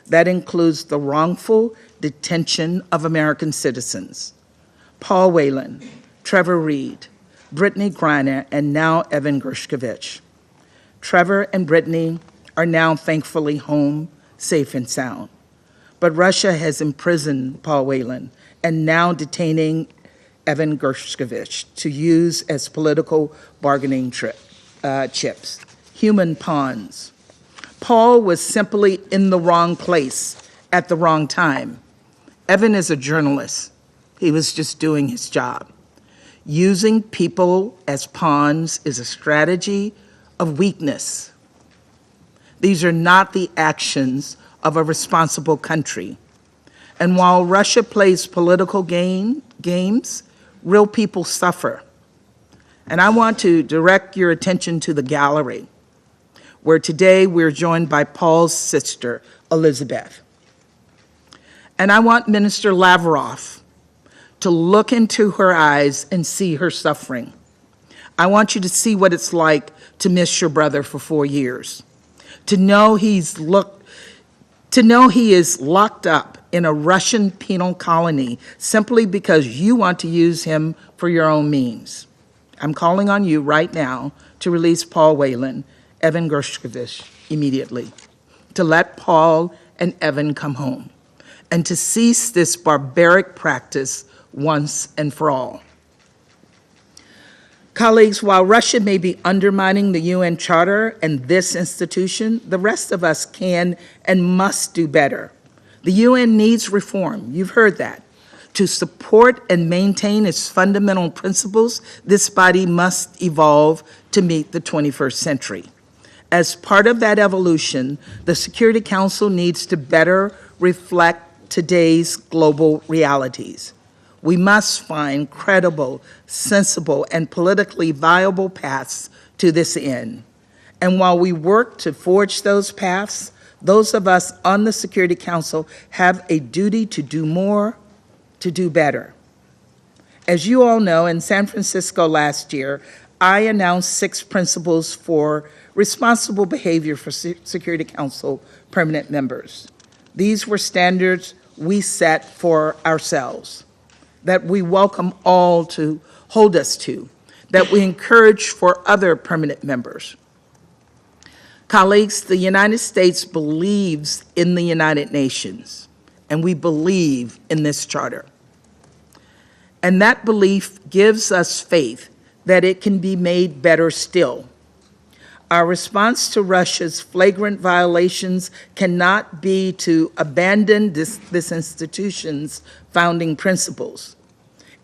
That includes the wrongful detention of American citizens. Paul Whelan, Trevor Reed, Brittany Griner, and now Evan Gershkovich. Trevor and Brittany are now thankfully home, safe and sound. But Russia has imprisoned Paul Whelan and now detaining Evan Gershkovich to use as political bargaining chips, human pawns. Paul was simply in the wrong place at the wrong time. Evan is a journalist. He was just doing his job. Using people as pawns is a strategy of weakness. These are not the actions of a responsible country. And while Russia plays political games, real people suffer. And I want to direct your attention to the gallery, where today we're joined by Paul's sister, Elizabeth. And I want Minister Lavrov to look into her eyes and see her suffering. I want you to see what it's like to miss your brother for 4 years, to know he is locked up in a Russian penal colony simply because you want to use him for your own means. I'm calling on you right now to release Paul Whelan, Evan Gershkovich immediately, to let Paul and Evan come home, and to cease this barbaric practice once and for all. Colleagues, while Russia may be undermining the UN Charter and this institution, the rest of us can and must do better. The UN needs reform, you've heard that. To support and maintain its fundamental principles, this body must evolve to meet the 21st century. As part of that evolution, the Security Council needs to better reflect today's global realities. We must find credible, sensible, and politically viable paths to this end. And while we work to forge those paths, those of us on the Security Council have a duty to do more, to do better. As you all know, in San Francisco last year, I announced 6 principles for responsible behavior for Security Council permanent members. These were standards we set for ourselves, that we welcome all to hold us to, that we encourage for other permanent members. Colleagues, the United States believes in the United Nations, and we believe in this charter. And that belief gives us faith that it can be made better still. Our response to Russia's flagrant violations cannot be to abandon this institution's founding principles.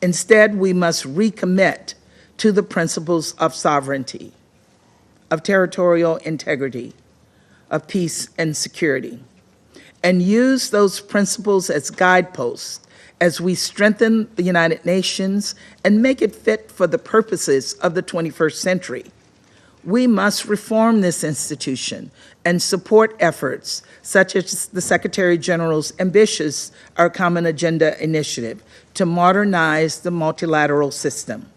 Instead, we must recommit to the principles of sovereignty, of territorial integrity, of peace and security, and use those principles as guideposts as we strengthen the United Nations and make it fit for the purposes of the 21st century. We must reform this institution and support efforts such as the Secretary General's ambitious Our Common Agenda initiative to modernize the multilateral system.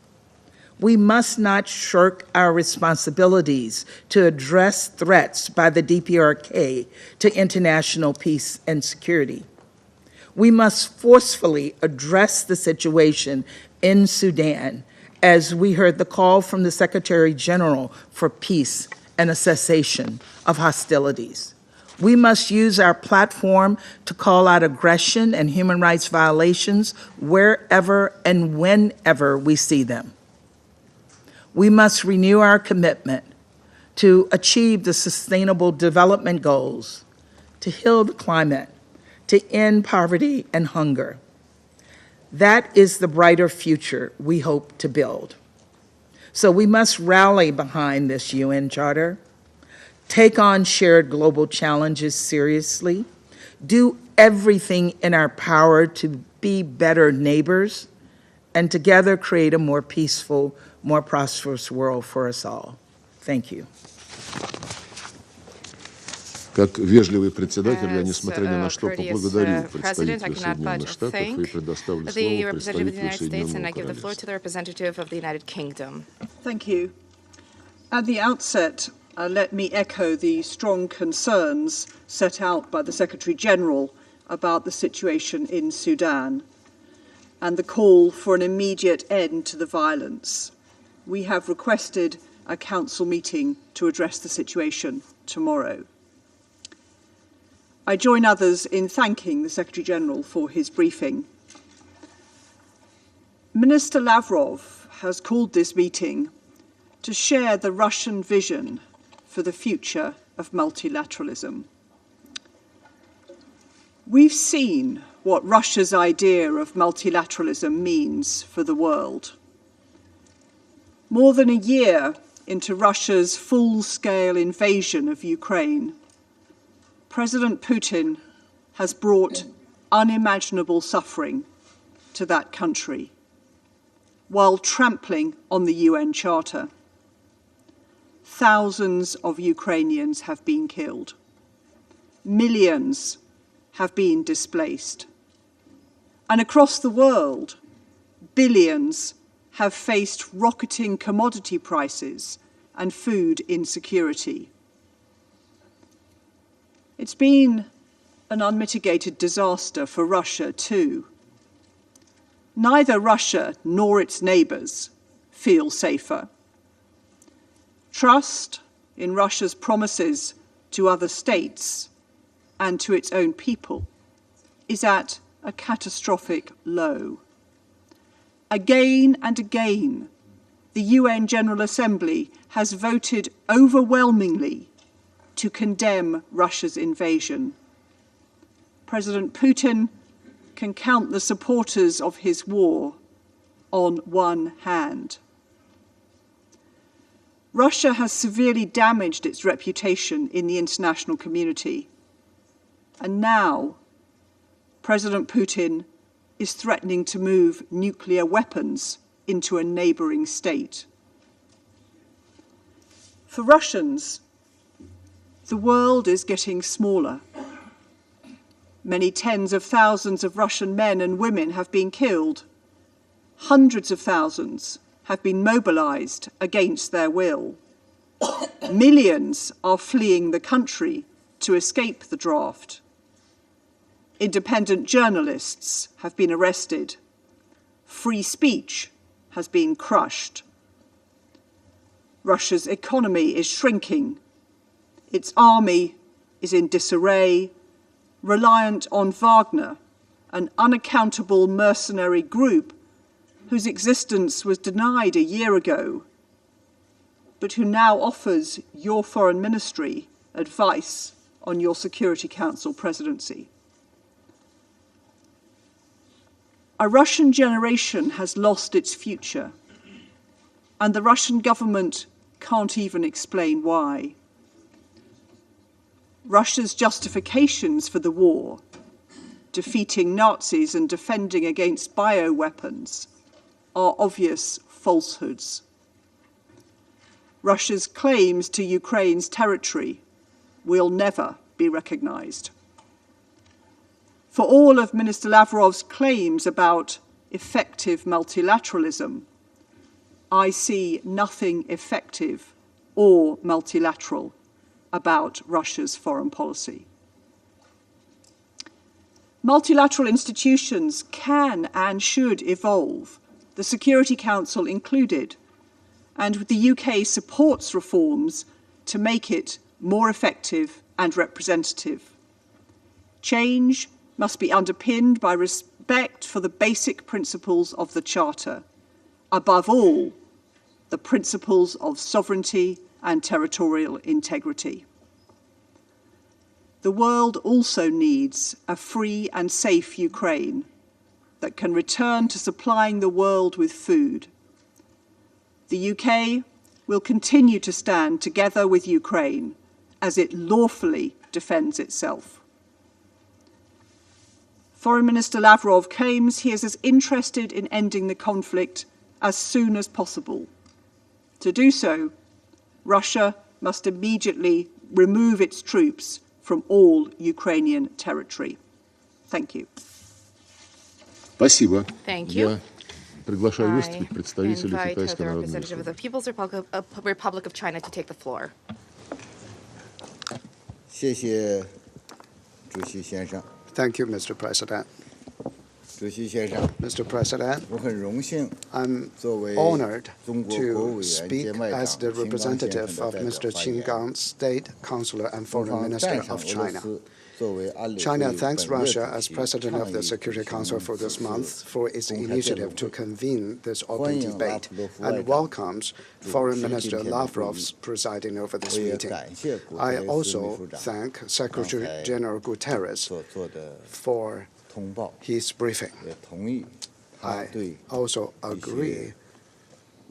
We must not shirk our responsibilities to address threats by the DPRK to international peace and security. We must forcefully address the situation in Sudan, as we heard the call from the Secretary General for peace and a cessation of hostilities. We must use our platform to call out aggression and human rights violations wherever and whenever we see them. We must renew our commitment to achieve the Sustainable Development Goals, to heal the climate, to end poverty and hunger. That is the brighter future we hope to build. So we must rally behind this UN Charter, take on shared global challenges seriously, do everything in our power to be better neighbors, and together create a more peaceful, more prosperous world for us all. Thank you. Как вежливый председатель, я, несмотря ни на что, поблагодарю представителя Соединенных Штатов и предоставлю слово представителю Соединенного Королевства. Thank you. At the outset, let me echo the strong concerns set out by the Secretary General about the situation in Sudan and the call for an immediate end to the violence. We have requested a Council meeting to address the situation tomorrow. I join others in thanking the Secretary-General for his briefing. Minister Lavrov has called this meeting to share the Russian vision for the future of multilateralism. We've seen what Russia's idea of multilateralism means for the world. More than a year into Russia's full-scale invasion of Ukraine, President Putin has brought unimaginable suffering to that country while trampling on the UN Charter. Thousands of Ukrainians have been killed. Millions have been displaced. And across the world, billions have faced rocketing commodity prices and food insecurity. It's been an unmitigated disaster for Russia too. Neither Russia nor its neighbours feel safer. Trust in Russia's promises to other states and to its own people is at a catastrophic low. Again and again, the UN General Assembly has voted overwhelmingly to condemn Russia's invasion. President Putin can count the supporters of his war on one hand. Russia has severely damaged its reputation in the international community. And now, President Putin is threatening to move nuclear weapons into a neighbouring state. For Russians, the world is getting smaller. Many tens of thousands of Russian men and women have been killed. Hundreds of thousands have been mobilized against their will. Millions are fleeing the country to escape the draft. Independent journalists have been arrested. Free speech has been crushed. Russia's economy is shrinking. Its army is in disarray, reliant on Wagner, an unaccountable mercenary group whose existence was denied a year ago, but who now offers your foreign ministry advice on your Security Council presidency. A Russian generation has lost its future, and the Russian government can't even explain why. Russia's justifications for the war, defeating Nazis and defending against bioweapons, are obvious falsehoods. Russia's claims to Ukraine's territory will never be recognized. For all of Minister Lavrov's claims about effective multilateralism, I see nothing effective or multilateral about Russia's foreign policy. Multilateral institutions can and should evolve, the Security Council included, and the UK supports reforms to make it more effective and representative. Change must be underpinned by respect for the basic principles of the Charter, above all, the principles of sovereignty and territorial integrity. The world also needs a free and safe Ukraine that can return to supplying the world with food. The UK will continue to stand together with Ukraine as it lawfully defends itself. Foreign Minister Lavrov claims he is as interested in ending the conflict as soon as possible. To do so, Russia must immediately remove its troops from all Ukrainian territory. Thank you. Спасибо. Thank you. Приглашаю выступить представителя Китайской Народной Representative of the People's Republic of China to take the floor. 谢谢主席先生。 Thank you, Mr. President. 主席先生 Mr. President, 我很荣幸 I'm 作为 honored 中国国务 to 委员 speak 兼外 as 长 the 秦刚先 representative 生 of 的代表 Mr. 发 Qin 言。 Gang, State Counselor and 中 Foreign 方 Minister 赞赏 of 俄罗 China. 斯作为安理会 China 本 thanks 月 Russia 主 as 席 President of the 倡议 Security 举 Council 行 for this 此 month 次 for its 公开辩论 initiative to 会。 convene this 欢 open 迎拉 debate 夫罗夫外 and 长 welcomes 主 Foreign 持今 Minister 天的会议。 Lavrov's presiding over this 我也 meeting. 感谢古特 I 雷斯秘 also 书长 thank 刚 Secretary 才 General Guterres 所做的 for 通报， his briefing. 也同意他 I 对 also 一 agree 些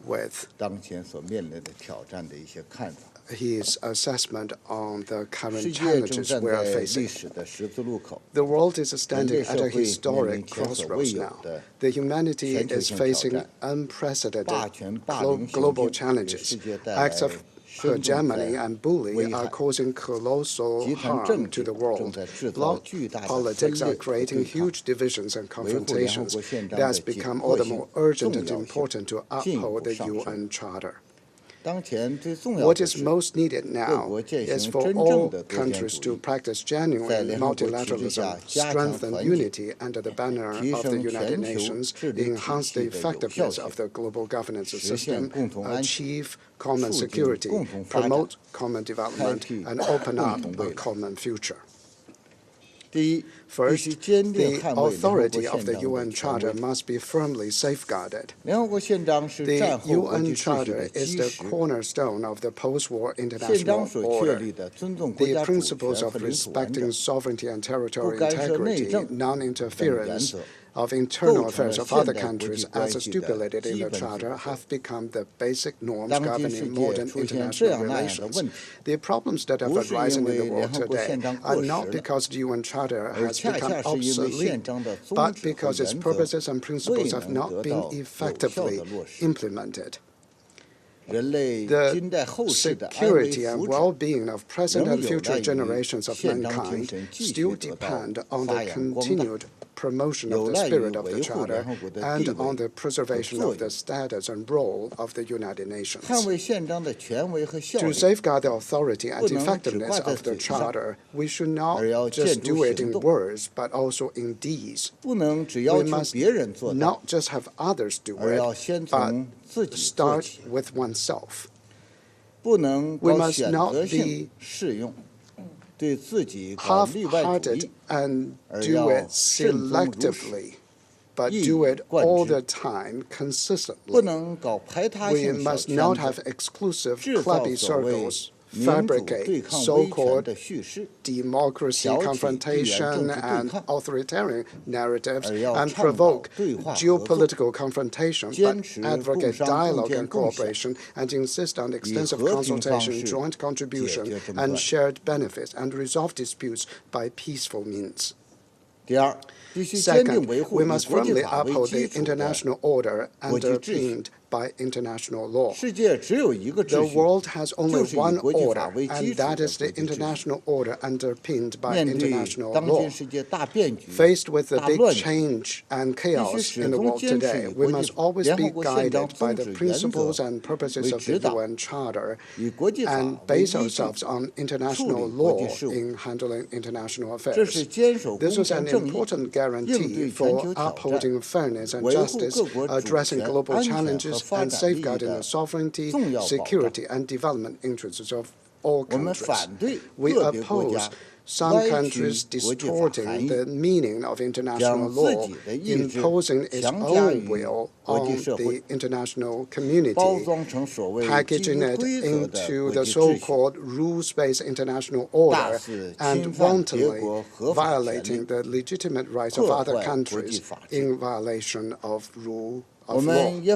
with 当前所面临的挑战的一些看法。 his assessment on the 世 current 界正 challenges 站 we are 在历 facing. 史的十字路口， The world is standing 人类 at 社 a 会面临 historic 前所未 crossroads 有 now. 的 The humanity 全球 is 性挑 facing 战， unprecedented 霸权霸凌行 global 径给 challenges. 世界带来 Acts of 深重 hegemony 灾 and 危 bullying are 害。 causing colossal 集团 harm 政 to 治 the 正 world. 在制造 Bloc 巨大的分 politics 裂 are 和 creating 对抗， huge divisions and 维护联合 confrontations. 国宪 It 章 has 的紧 become 迫 all the 性、 more urgent 重 and 要性 important to 进一 uphold 步 the 上升。 UN Charter. 当前最重要 What 的 is 是， most needed 各 now 国践 is 行 for 真 all 正的多边 countries 主 to 义， practice 在 genuine 联合国体制下 multilateralism, 加强 strengthen 团结， unity under the banner 提 of the 升 United 全球 Nations, 治理体 enhance 系 the 的有效 effectiveness 性， of the global governance 实现 system, 共同安全， achieve common 促进 security, 共同发展， promote common 开 development, 辟 and open 共 up 同 a 未来。 common future. 第一，必 First, 须坚定 the 捍卫联合国 authority of 宪 the 章的 UN 权 Charter 威。 must be firmly safeguarded. 联合国宪章是 The 战后国 UN 际秩序 Charter 的 is 基 the 石。 cornerstone of the post-war 宪 international 章所确 order. 立的尊重国 The 家主权 principles 和 of 领土完 respecting 整， sovereignty and 不 territorial 干涉内 integrity, 政等原 non-interference 则， of internal 构成了 affairs of 现 other 代国 countries 际 as 关系的 stipulated in 基 the 本准 Charter 则。 have become the basic norms 当今世 governing 界 modern 出现这 international 样那样的 relations. 问题， The problems that have 不是 arisen 因 in 为 the 联 world 合国 today 宪章 are 过时 not 了， because the UN Charter 而 has 恰 become 恰是因为 obsolete, 宪章的宗 but 旨和 because its 原则 purposes and 未 principles have 能 not 得 been 到有效 effectively 的落实。 implemented. 人类 The 今代后世的安危 security and 福祉 well-being of present 仍 and 有 future 赖于 generations of 宪章精 mankind 神继续 still 得到 depend on 发 the 扬光大， continued promotion 有 of the 赖于 spirit of the 维护联 Charter 合国的 and 地 on 位 the 和 preservation 作 of the 用。 status and role of the United Nations. 捍卫宪章的权威和效 To 力， safeguard the authority and 不能只 effectiveness 挂在 of the 嘴上， Charter, we should not 而要 just 见诸 do it in 行动。 words, but also in deeds. 不能只要 We 求 must 别人做到， not just have others do 而要 it, 先 but 从自己做 start 起。 with oneself. 不能 We 搞 must 选 not 择 be 性适用，对自己搞例外主 half-hearted 义， and 而 do 要 it 慎终如始， selectively, but 一 do 以 it 贯 all 之。 the time 不 consistently. 能搞排他 We 性小 must not 圈 have 子， exclusive 制造 clubby 所谓 circles, 民主对 fabricate 抗威权 so-called 的叙事， democracy 挑起地缘政 confrontation 治对 and 抗， authoritarian narratives 而要 and 倡导 provoke 对话合作， geopolitical confrontation, 坚 but 持 advocate 共商共 dialogue 建 and 共享， cooperation and insist on 以 extensive 和平方 consultation, 式 joint 解 contribution 决争 and 端。 shared benefits and resolve disputes by peaceful means. 第二，必须坚定 Second, 维护 we 以 must 国际 firmly 法为 uphold 基 the 础的 international order 国际秩序。 underpinned by international law. 世界只有一个 The 秩序， world has only 就是以 one 国际法 order, 为基 and 础 that 的 is 国 the 际秩序。 international order underpinned by 面对 international 当 law. 今世界大变局、 Faced with the 大 big 乱局， change and 必须 chaos 始 in the 终 world 坚持 today, 以 we 国际 must always 联合 be 国宪章 guided by 宗 the 旨原 principles 则 and purposes 为 of the 指导， UN Charter 以国际法 and 为 base 依据， ourselves on 处 international 理国 law 际事务。 in handling international 这 affairs. 是坚守 This 共 was 产 an important guarantee for upholding fairness and justice, addressing global challenges, and safeguarding the sovereignty, security, and development interests of all countries. We oppose some countries distorting the meaning of international law, imposing its own will on the international community, packaging it into the so-called rules-based international order, and wantonly violating the legitimate rights of other countries in violation of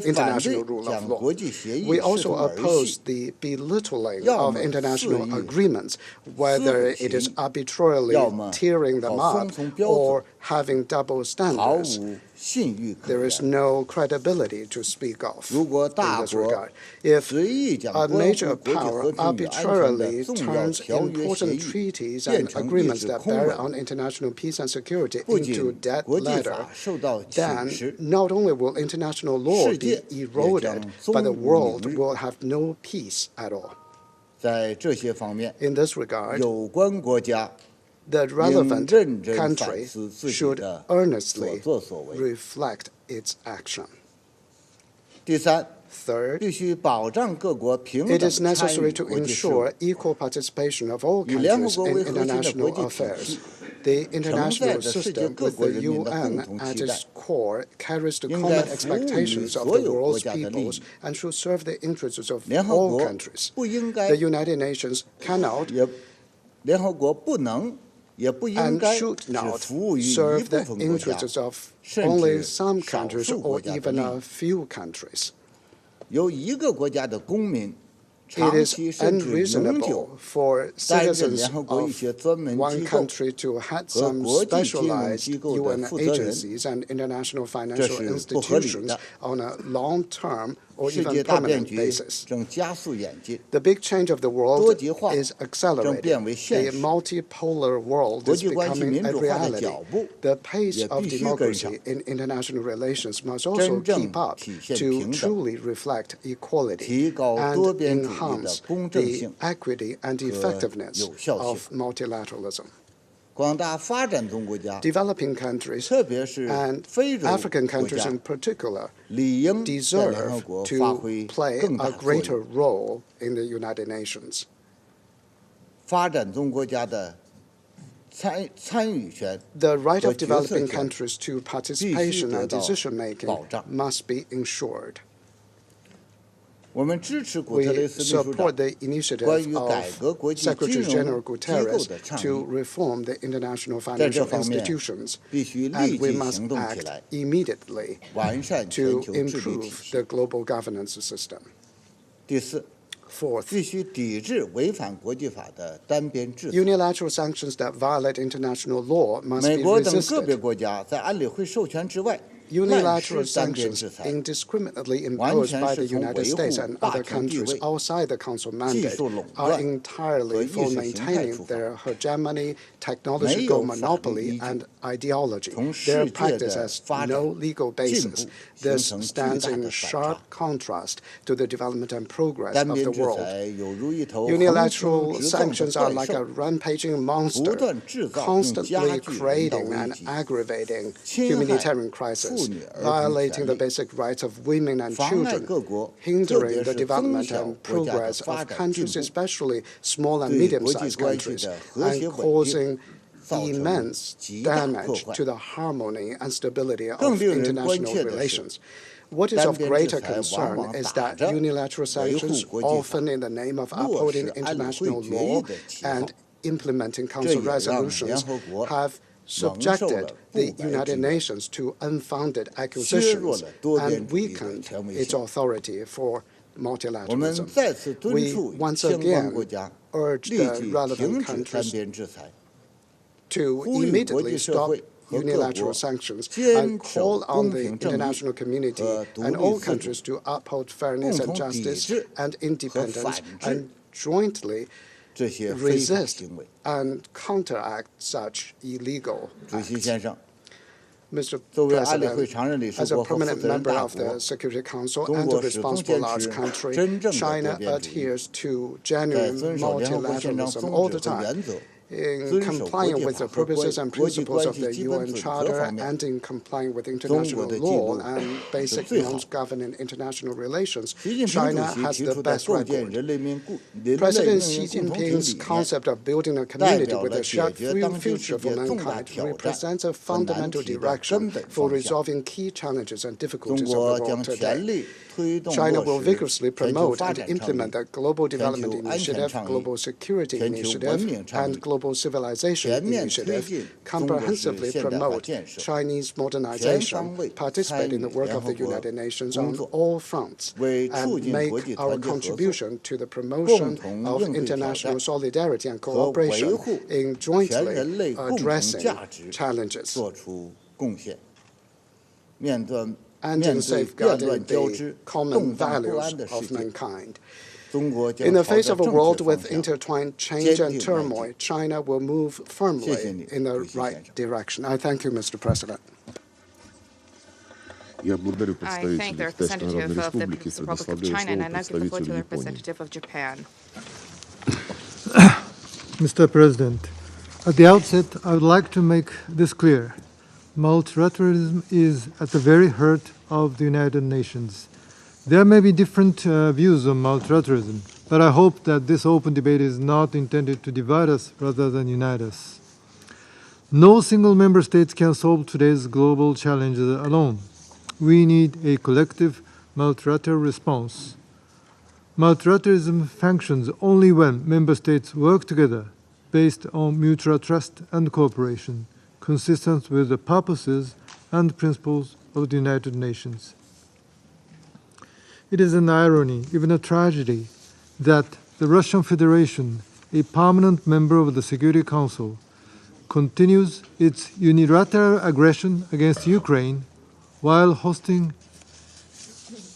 international rule of law. We also oppose the belittling of international agreements, whether it is arbitrarily tearing them up or having double standards. There is no credibility to speak of in this regard. If a major power arbitrarily turns important treaties and agreements that bear on international peace and security into dead letter, then not only will international law be eroded, but the world will have no peace at all. In this regard, the relevant country should earnestly reflect its action. Third, it is necessary to ensure equal participation of all countries in international affairs. The international system with the UN at its core carries the common expectations of the world's peoples and should serve the interests of all countries. The United Nations cannot and should not serve the interests of only some countries or even a few countries. It is unreasonable for citizens of one country to have some specialized UN agencies and international financial institutions on a long-term or even permanent basis. The big change of the world is accelerating. The multipolar world is becoming a reality. The pace of democracy in international relations must also keep up to truly reflect equality and enhance the equity and effectiveness of multilateralism. Developing countries, and African countries in particular, deserve to play a greater role in the United Nations. The right of developing countries to participation and decision-making must be ensured. We support the initiative of Secretary General Guterres to reform the international financial institutions, and we must act immediately to improve the global governance system. Fourth, unilateral sanctions that violate international law must be resisted. Unilateral sanctions indiscriminately imposed by the United States and other countries outside the Council mandate are entirely for maintaining their hegemony, technological monopoly, and ideology. Their practice has no legal basis. This stands in sharp contrast to the development and progress of the world. Unilateral sanctions are like a rampaging monster, constantly creating and aggravating humanitarian crisis, violating the basic rights of women and children, hindering the development and progress of countries, especially small and medium-sized countries, and causing immense damage to the harmony and stability of international relations. What is of greater concern is that unilateral sanctions, often in the name of upholding international law and implementing Council resolutions, have subjected the United Nations to unfounded accusations and weakened its authority for multilateralism. We once again urge the relevant countries to immediately stop unilateral sanctions and call on the international community and all countries to uphold fairness and justice and independence and jointly resist and counteract such illegal acts. Mr. President, as a permanent member of the Security Council and a responsible large country, China adheres to genuine multilateralism all the time. in complying with the purposes and principles of the UN Charter and in complying with international law and basic norms governing international relations, China has the best record. President Xi Jinping's concept of building a community with a shared future for mankind represents a fundamental direction for resolving key challenges and difficulties of the world today. China will vigorously promote and implement the Global Development Initiative, Global Security Initiative, and Global Civilization Initiative, comprehensively promote Chinese modernization, participate in the work of the United Nations on all fronts, and make our contribution to the promotion of international solidarity and cooperation in jointly addressing challenges and in safeguarding the common values of mankind. In the face of a world with intertwined change and turmoil, China will move firmly in the right direction. I thank you, Mr. President. I thank the representative of the People's Republic of China, and I now give the floor to the representative of Japan. Mr. President, at the outset, I would like to make this clear. Multilateralism is at the very heart of the United Nations. There may be different views on multilateralism, but I hope that this open debate is not intended to divide us rather than unite us. No single member state can solve today's global challenges alone. We need a collective multilateral response. Multilateralism functions only when member states work together based on mutual trust and cooperation, consistent with the purposes and principles of the United Nations. It is an irony, even a tragedy, that the Russian Federation, a permanent member of the Security Council, continues its unilateral aggression against Ukraine while hosting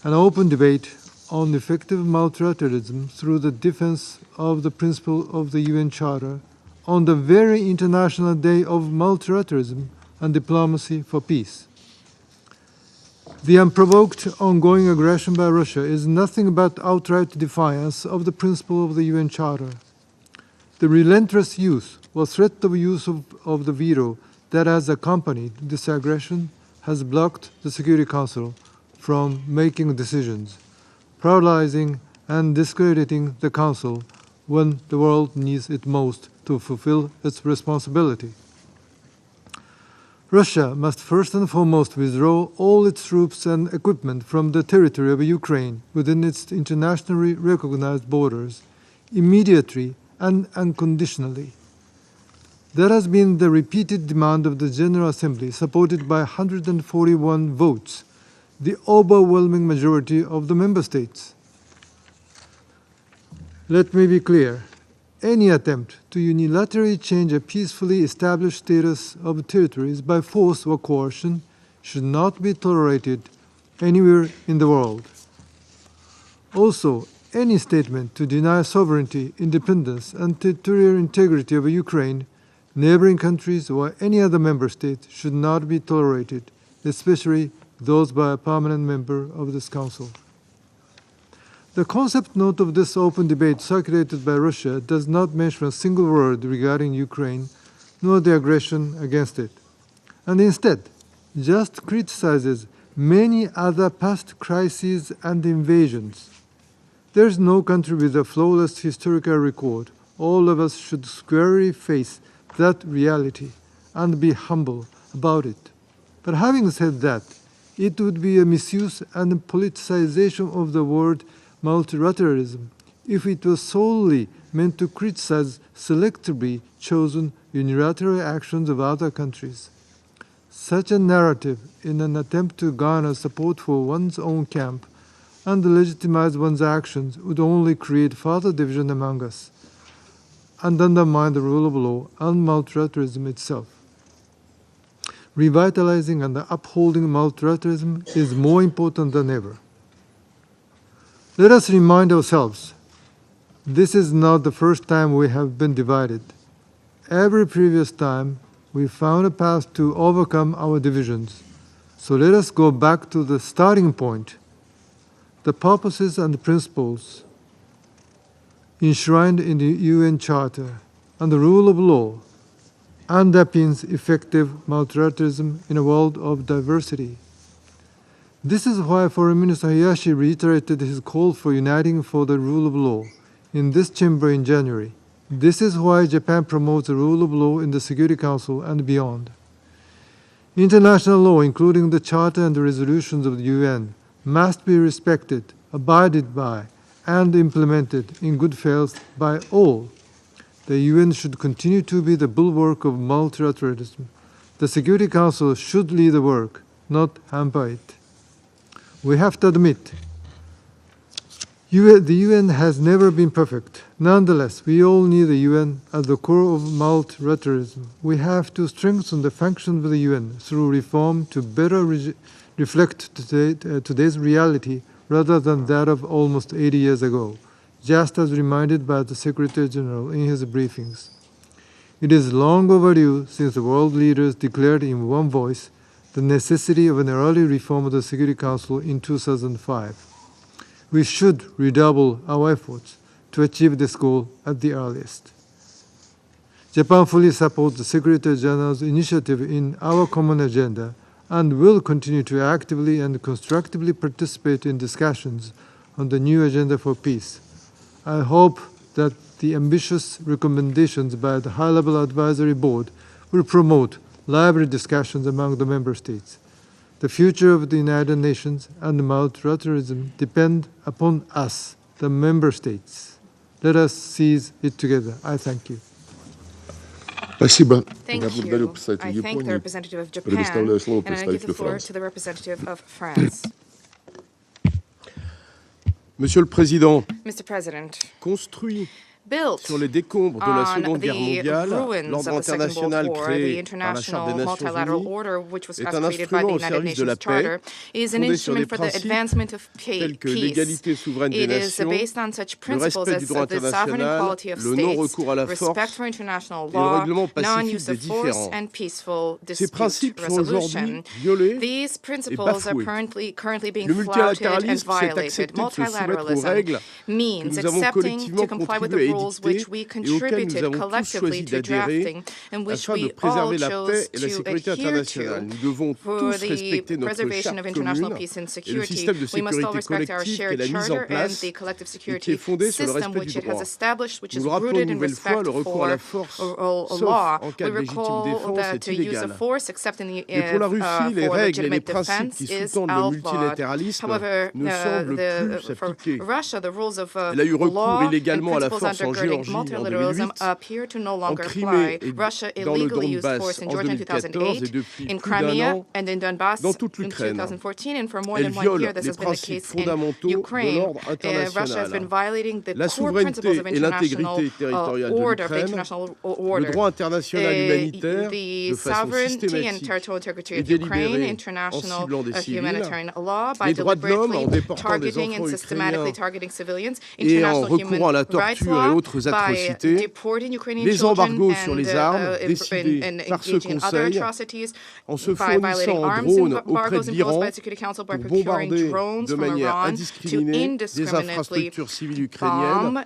an open debate on effective multilateralism through the defense of the principle of the UN Charter on the very International Day of Multilateralism and Diplomacy for Peace. The unprovoked ongoing aggression by Russia is nothing but outright defiance of the principle of the UN Charter. The relentless use or threat of use of the veto that has accompanied this aggression has blocked the Security Council from making decisions, paralyzing and discrediting the Council when the world needs it most to fulfill its responsibility. Russia must first and foremost withdraw all its troops and equipment from the territory of Ukraine within its internationally recognized borders immediately and unconditionally. That has been the repeated demand of the General Assembly, supported by 141 votes, the overwhelming majority of the member states. Let me be clear. Any attempt to unilaterally change a peacefully established status of territories by force or coercion should not be tolerated anywhere in the world. Also, any statement to deny sovereignty, independence, and territorial integrity of Ukraine, neighboring countries, or any other member state should not be tolerated, especially those by a permanent member of this Council. The concept note of this open debate circulated by Russia does not mention a single word regarding Ukraine, nor the aggression against it, and instead just criticizes many other past crises and invasions. There is no country with a flawless historical record. All of us should squarely face that reality and be humble about it. But having said that, it would be a misuse and politicization of the word multilateralism if it was solely meant to criticize selectively chosen unilateral actions of other countries. Such a narrative, in an attempt to garner support for one's own camp and legitimize one's actions, would only create further division among us and undermine the rule of law and multilateralism itself. Revitalizing and upholding multilateralism is more important than ever. Let us remind ourselves, this is not the first time we have been divided. Every previous time, we found a path to overcome our divisions. So let us go back to the starting point, the purposes and principles enshrined in the UN Charter, and the rule of law underpins effective multilateralism in a world of diversity. This is why Foreign Minister Hayashi reiterated his call for uniting for the rule of law in this chamber in January. This is why Japan promotes the rule of law in the Security Council and beyond. International law, including the Charter and the resolutions of the UN, must be respected, abided by, and implemented in good faith by all. The UN should continue to be the bulwark of multilateralism. The Security Council should lead the work, not hamper it. We have to admit, the UN has never been perfect. Nonetheless, we all need the UN at the core of multilateralism. We have to strengthen the function of the UN through reform to better reflect today's reality rather than that of almost 80 years ago, just as reminded by the Secretary General in his briefings. It is long overdue since the world leaders declared in one voice the necessity of an early reform of the Security Council in 2005. We should redouble our efforts to achieve this goal at the earliest. Japan fully supports the Secretary General's initiative in our common agenda and will continue to actively and constructively participate in discussions on the new agenda for peace. I hope that the ambitious recommendations by the High-Level Advisory Board will promote lively discussions among the member states. The future of the United Nations and multilateralism depend upon us, the member states. Let us seize it together. I thank you. Спасибо. Thank you. I thank the representative of Japan, and I give the floor to the representative of France. Monsieur le Président, Mr. President, construit built sur les décombres de la on Seconde Guerre mondiale, ruins l'ordre of the Second World international War, créé the par la Charte international des Nations multilateral Unies order, which was est un created by the instrument au United service de la Nations Charter, paix, is an fondé sur des instrument for the principes advancement of tels que peace. l'égalité souveraine des It is nations, based on such le principles respect as du droit the sovereign international, equality of le states, non-recours à la respect force for international et le law, règlement pacifique non-use des of force, différends. and peaceful Ces dispute principes sont resolution. aujourd'hui violés These et principles are bafoués. currently being Le flouted and multilatéralisme, c'est violated. accepter de se soumettre aux Multilateralism règles que means nous avons accepting collectivement to comply with contribué the à rules which édicter we et auxquels nous contributed avons tous collectively choisi to d'adhérer drafting, and which afin de we all préserver la chose paix et la to sécurité adhere internationale. to Nous devons for tous the respecter notre preservation charte of international commune peace and et le security. système de We must all sécurité respect our collective shared qu'elle a mis en charter and place the collective et qui security est fondée sur le system respect which du it has droit. established, which Nous is le rappelons rooted une in nouvelle fois, respect le recours à la for force, a sauf law. en cas We de légitime recall défense, that est to use illégal. of force, except in the Mais pour la Russie, les for règles et les legitimate principes defense, qui is sous-tendent le outlawed. multilatéralisme However, ne semblent plus for s'appliquer. Russia, the rules of Elle a eu recours law and illégalement à la principles force en undergirding Géorgie en multilateralism 2008, appear to no en longer Crimée apply. et Russia dans le illegally used Donbass force in en Georgia in 2014 et 2008, depuis in plus d'un Crimea an and in Donbass dans toute in l'Ukraine. 2014, and for more Elle than 1 viole year this les has been the principes case in fondamentaux de Ukraine. l'ordre Russia has been international. violating the La core principles souveraineté of et international l'intégrité territoriale de order, of the l'Ukraine, international le order. droit international humanitaire The de façon sovereignty and systématique territorial integrity et of Ukraine, délibérée en international ciblant des civils, humanitarian law by les droits de l'homme en deliberately déportant des targeting enfants and systematically ukrainiens targeting civilians, et en international human recourant à la rights torture et law autres by atrocités, deporting Ukrainian les children embargos sur les armes and décidés par ce engaging in other Conseil atrocities en se by violating fournissant en arms drones auprès embargoes de imposed l'Iran by the Security Council by pour procuring bombarder drones de from manière Iran to indiscriminée des indiscriminately infrastructures civiles ukrainiennes, bomb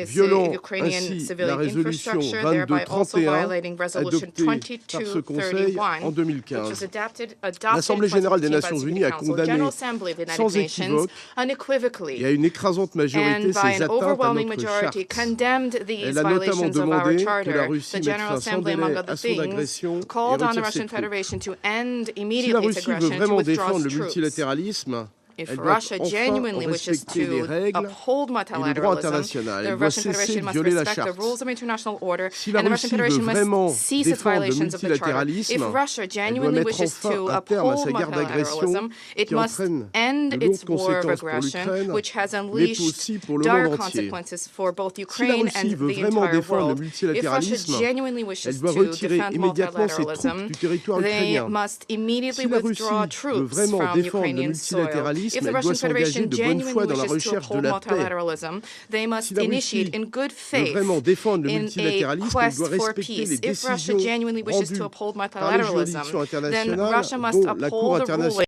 violant Ukrainian ainsi la civilian résolution infrastructure, thereby also 2231 violating resolution adoptée par ce Conseil en 2231, which 2015. was adopted L'Assemblée générale des 2015 by the Nations Security Unies a Council. condamné General Assembly of the United sans Nations équivoque unequivocally et à une écrasante majorité and by ces an atteintes à overwhelming notre majority charte. condemned these Elle a notamment violations of our demandé que charter. la The Russie mette General fin sans Assembly, among délai other à son things, agression et called on the retire ses Russian troupes. Federation to end Si la immediately its Russie veut aggression, to vraiment withdraw défendre le its troops. multilatéralisme, If elle doit Russia enfin genuinely wishes respecter les to règles uphold et le droit multilateralism, international. the Elle doit Russian cesser Federation de must violer la respect the charte. rules of international order, Si la and the Russian Russie veut Federation vraiment must cease its défendre le violations of the charter. multilatéralisme, If Russia elle doit genuinely mettre wishes enfin to un terme à uphold sa guerre d'agression multilateralism, it qui must entraîne end de lourdes its war of conséquences pour aggression, l'Ukraine, which has mais unleashed aussi pour le dire monde entier. consequences for both Si la Ukraine Russie and veut the vraiment entire défendre le world. If Russia multilatéralisme, genuinely wishes elle doit to retirer defend immédiatement ses troupes multilateralism, du territoire they ukrainien. must immediately Si la withdraw Russie veut troops vraiment from défendre le Ukrainian soil. multilatéralisme, If the elle doit Russian s'engager Federation de bonne genuinely foi dans la wishes to recherche de uphold la paix. multilateralism, they must Si la initiate Russie in good veut faith vraiment défendre le in a multilatéralisme, elle quest doit for respecter les peace. If Russia décisions genuinely wishes rendues to uphold par les multilateralism, juridictions then internationales, Russia must dont la Cour uphold the ruling internationale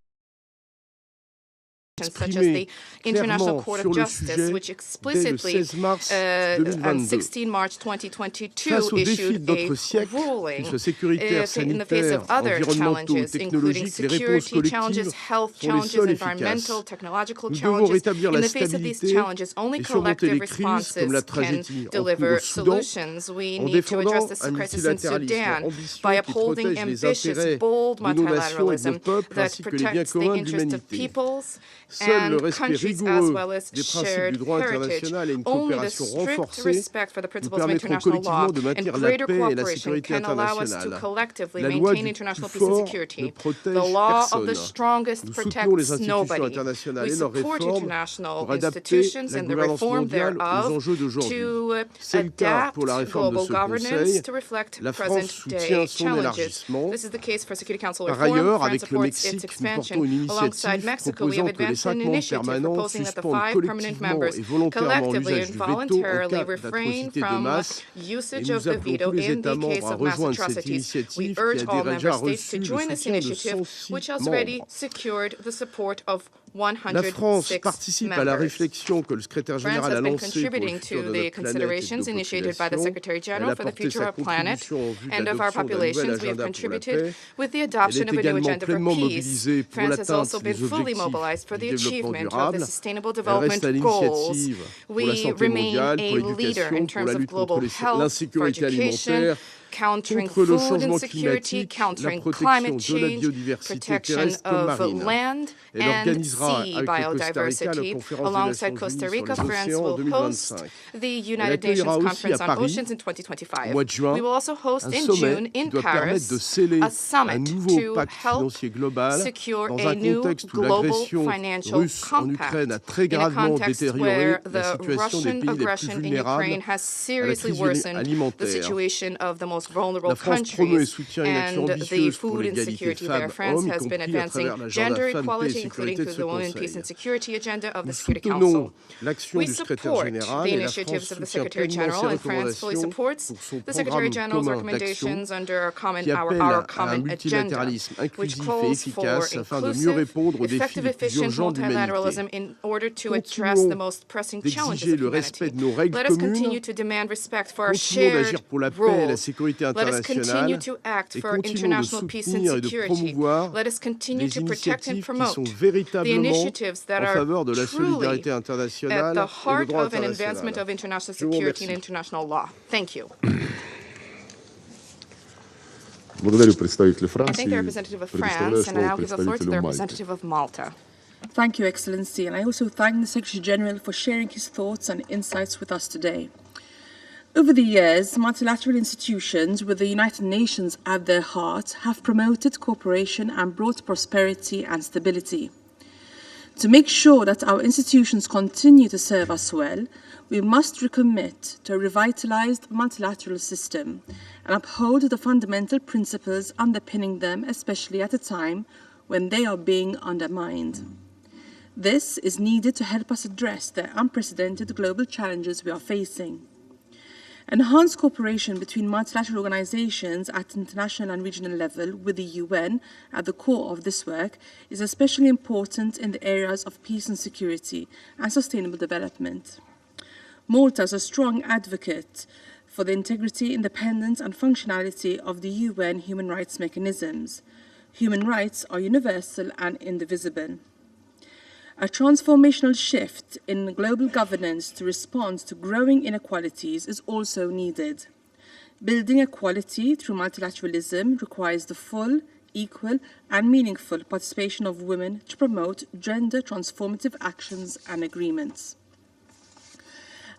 such such as the International Court of Justice, which explicitly on 16 March 2022 issued a ruling in the face of other challenges, including security challenges, health challenges, environmental, technological challenges. In the face of these challenges, only collective responses can deliver solutions. We need to address this crisis in Sudan by upholding ambitious, bold multilateralism that protects the interests of peoples and countries as well as shared heritage. Only the strict respect for the principles of international law and greater cooperation can allow us to collectively maintain international peace and security. The law of the strongest protects nobody. We support international institutions and the reform thereof to adapt global governance to reflect present-day challenges. This is the case for Security Council reform. France supports its expansion. Alongside Mexico, we have advanced an initiative proposing that the 5 permanent members collectively and voluntarily refrain from usage of the veto in the case of mass atrocities. We urge all member states to join this initiative, which has already secured the support of 106 members. France has been contributing to the considerations initiated by the Secretary General for the future of our planet and of our populations. We have contributed with the adoption of a new agenda for peace. France has also been fully mobilized for the achievement of the Sustainable Development Goals. We remain a leader in terms of global health, for education, countering food insecurity, countering climate change, protection of land and sea biodiversity. Alongside Costa Rica, France will host the United Nations Conference on Oceans in 2025. We will also host in June in Paris a summit to help secure a new global financial compact in a context where the Russian aggression in Ukraine has seriously worsened the situation of the most vulnerable countries and the food insecurity there. France has been advancing gender equality, including through the Women, Peace and Security agenda of the Security Council. We support the initiatives of the Secretary General, and France fully supports the Secretary General's recommendations under our common agenda, which calls for inclusive, effective, efficient multilateralism in order to address the most pressing challenges of humanity. Let us continue to demand respect for our shared rules. Let us continue to act for international peace and security. Let us continue to protect and promote the initiatives that are truly at the heart of an advancement of international security and international law. Thank you. I thank the representative of France, and I now give the floor to the representative of Malta. Thank you, Excellency, and I also thank the Secretary General for sharing his thoughts and insights with us today. Over the years, multilateral institutions with the United Nations at their heart have promoted cooperation and brought prosperity and stability. To make sure that our institutions continue to serve us well, we must recommit to a revitalized multilateral system and uphold the fundamental principles underpinning them, especially at a time when they are being undermined. This is needed to help us address the unprecedented global challenges we are facing. Enhanced cooperation between multilateral organizations at international and regional level, with the UN at the core of this work, is especially important in the areas of peace and security and sustainable development. Malta is a strong advocate for the integrity, independence, and functionality of the UN human rights mechanisms. Human rights are universal and indivisible. A transformational shift in global governance to respond to growing inequalities is also needed. Building equality through multilateralism requires the full, equal, and meaningful participation of women to promote gender transformative actions and agreements.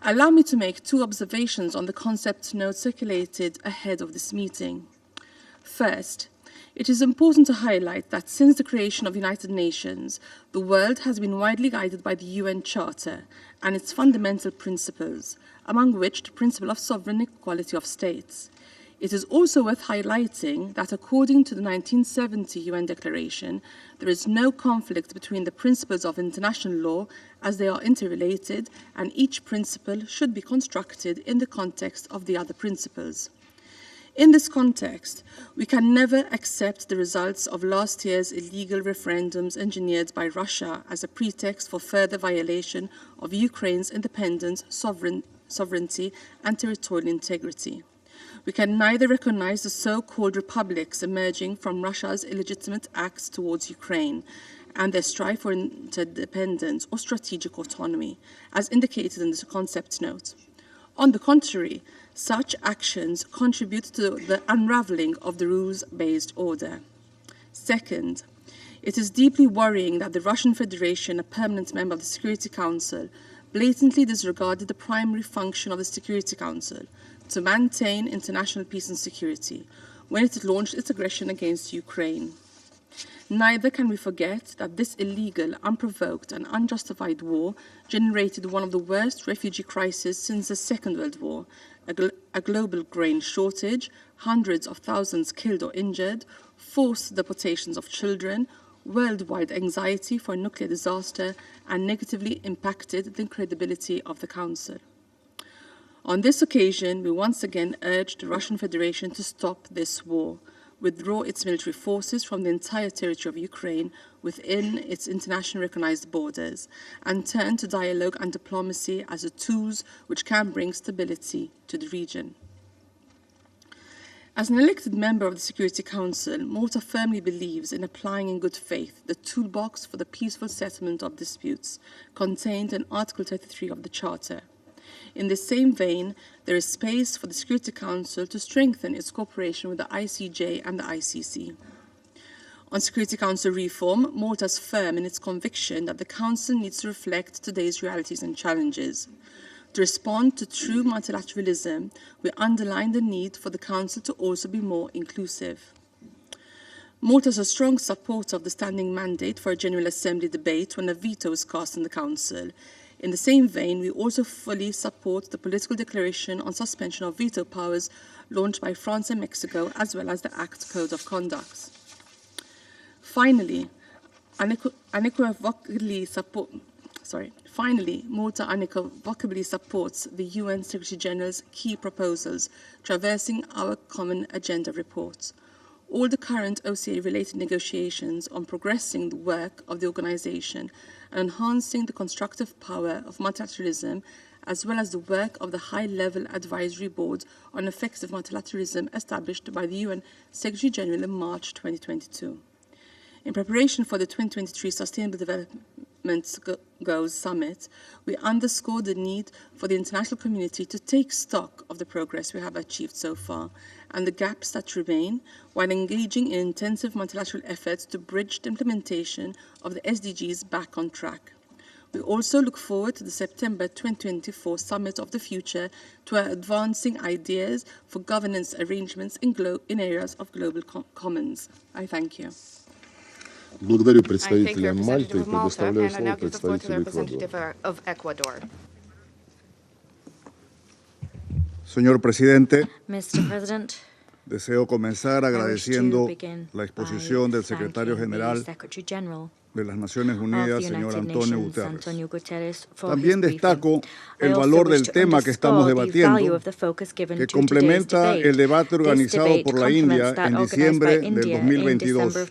Allow me to make 2 observations on the concept note circulated ahead of this meeting. First, it is important to highlight that since the creation of the United Nations, the world has been widely guided by the UN Charter and its fundamental principles, among which the principle of sovereign equality of states. It is also worth highlighting that according to the 1970 UN Declaration, there is no conflict between the principles of international law as they are interrelated, and each principle should be constructed in the context of the other principles. In this context, we can never accept the results of last year's illegal referendums engineered by Russia as a pretext for further violation of Ukraine's independence, sovereignty, and territorial integrity. We can neither recognize the so-called republics emerging from Russia's illegitimate acts towards Ukraine and their strive for interdependence or strategic autonomy, as indicated in the concept note. On the contrary, such actions contribute to the unraveling of the rules-based order. Second, it is deeply worrying that the Russian Federation, a permanent member of the Security Council, blatantly disregarded the primary function of the Security Council, to maintain international peace and security, when it launched its aggression against Ukraine. Neither can we forget that this illegal, unprovoked, and unjustified war generated one of the worst refugee crises since the Second World War, a global grain shortage, hundreds of thousands killed or injured, forced deportations of children, worldwide anxiety for a nuclear disaster, and negatively impacted the credibility of the Council. On this occasion, we once again urged the Russian Federation to stop this war, withdraw its military forces from the entire territory of Ukraine within its internationally recognized borders, and turn to dialogue and diplomacy as the tools which can bring stability to the region. As an elected member of the Security Council, Malta firmly believes in applying in good faith the toolbox for the peaceful settlement of disputes contained in Article 33 of the Charter. In the same vein, there is space for the Security Council to strengthen its cooperation with the ICJ and the ICC. On Security Council reform, Malta is firm in its conviction that the Council needs to reflect today's realities and challenges. To respond to true multilateralism, we underline the need for the Council to also be more inclusive. Malta is a strong supporter of the standing mandate for a General Assembly debate when a veto is cast in the Council. In the same vein, we also fully support the political declaration on suspension of veto powers launched by France and Mexico, as well as the Act Code of Conduct. Finally, Malta unequivocally supports the UN Secretary General's key proposals traversing our common agenda report. All the current OCA-related negotiations on progressing the work of the organization and enhancing the constructive power of multilateralism, as well as the work of the High-Level Advisory Board on Effective Multilateralism established by the UN Secretary General in March 2022. In preparation for the 2023 Sustainable Development Goals Summit, we underscore the need for the international community to take stock of the progress we have achieved so far and the gaps that remain, while engaging in intensive multilateral efforts to bridge the implementation of the SDGs back on track. We also look forward to the September 2024 Summit of the Future to advancing ideas for governance arrangements in areas of global commons. I thank you. Благодарю представителя Мальты и предоставляю слово представителю Эквадора. Señor presidente, Mr. President, deseo comenzar agradeciendo la exposición del secretario general de las Naciones Unidas, señor Antonio Guterres. También destaco el valor del tema que estamos debatiendo, que complementa el debate organizado por la India en diciembre del 2022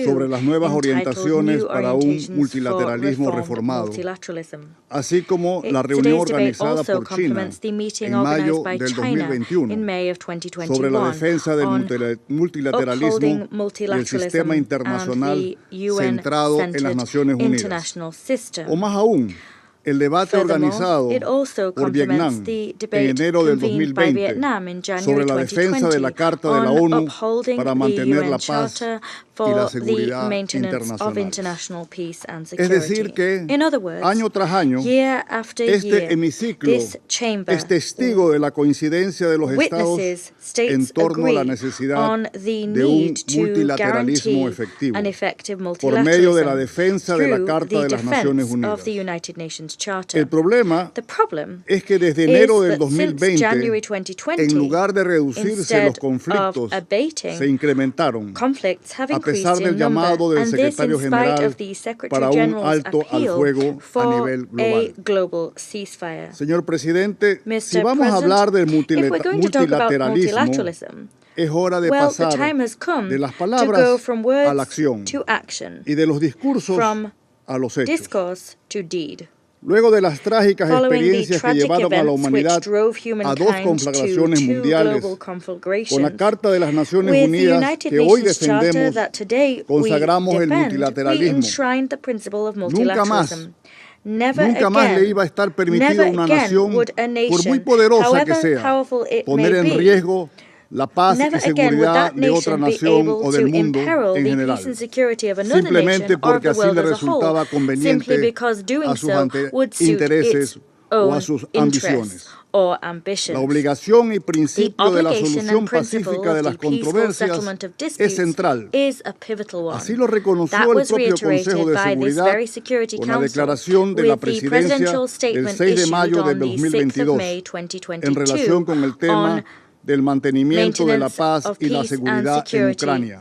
sobre las nuevas orientaciones para un multilateralismo reformado, así como la reunión organizada por China en mayo del 2021 sobre la defensa del multilateralismo y el sistema internacional centrado en las Naciones Unidas. O más aún, el debate organizado por Vietnam en enero del 2020 sobre la defensa de la Carta de la ONU para mantener la paz y la seguridad internacional. Es decir que, año tras año, este hemiciclo es testigo de la coincidencia de los Estados en torno a la necesidad de un multilateralismo efectivo por medio de la defensa de la Carta de las Naciones Unidas. El problema es que desde enero del 2020, en lugar de reducirse los conflictos, se incrementaron, pesar del llamado del secretario general para un alto al fuego a nivel global. Señor presidente, si vamos a hablar del multilateralismo, es hora de pasar de las palabras a la acción y de los discursos a los hechos. Luego de las trágicas experiencias que llevaron a la humanidad a dos conflagraciones mundiales, con la Carta de las Naciones Unidas que hoy defendemos, consagramos el multilateralismo. Nunca más le iba a estar permitido a una nación, por muy poderosa que sea, poner en riesgo la paz y seguridad de otra nación o del mundo en general, simplemente porque así le resultaba conveniente a sus intereses o a sus ambiciones. La obligación y principio de la solución pacífica de las controversias es central. Así lo reconoció el propio Consejo de Seguridad con la declaración de la Presidencia el 6 de mayo de 2022 en relación con el tema del mantenimiento de la paz y la seguridad en Ucrania.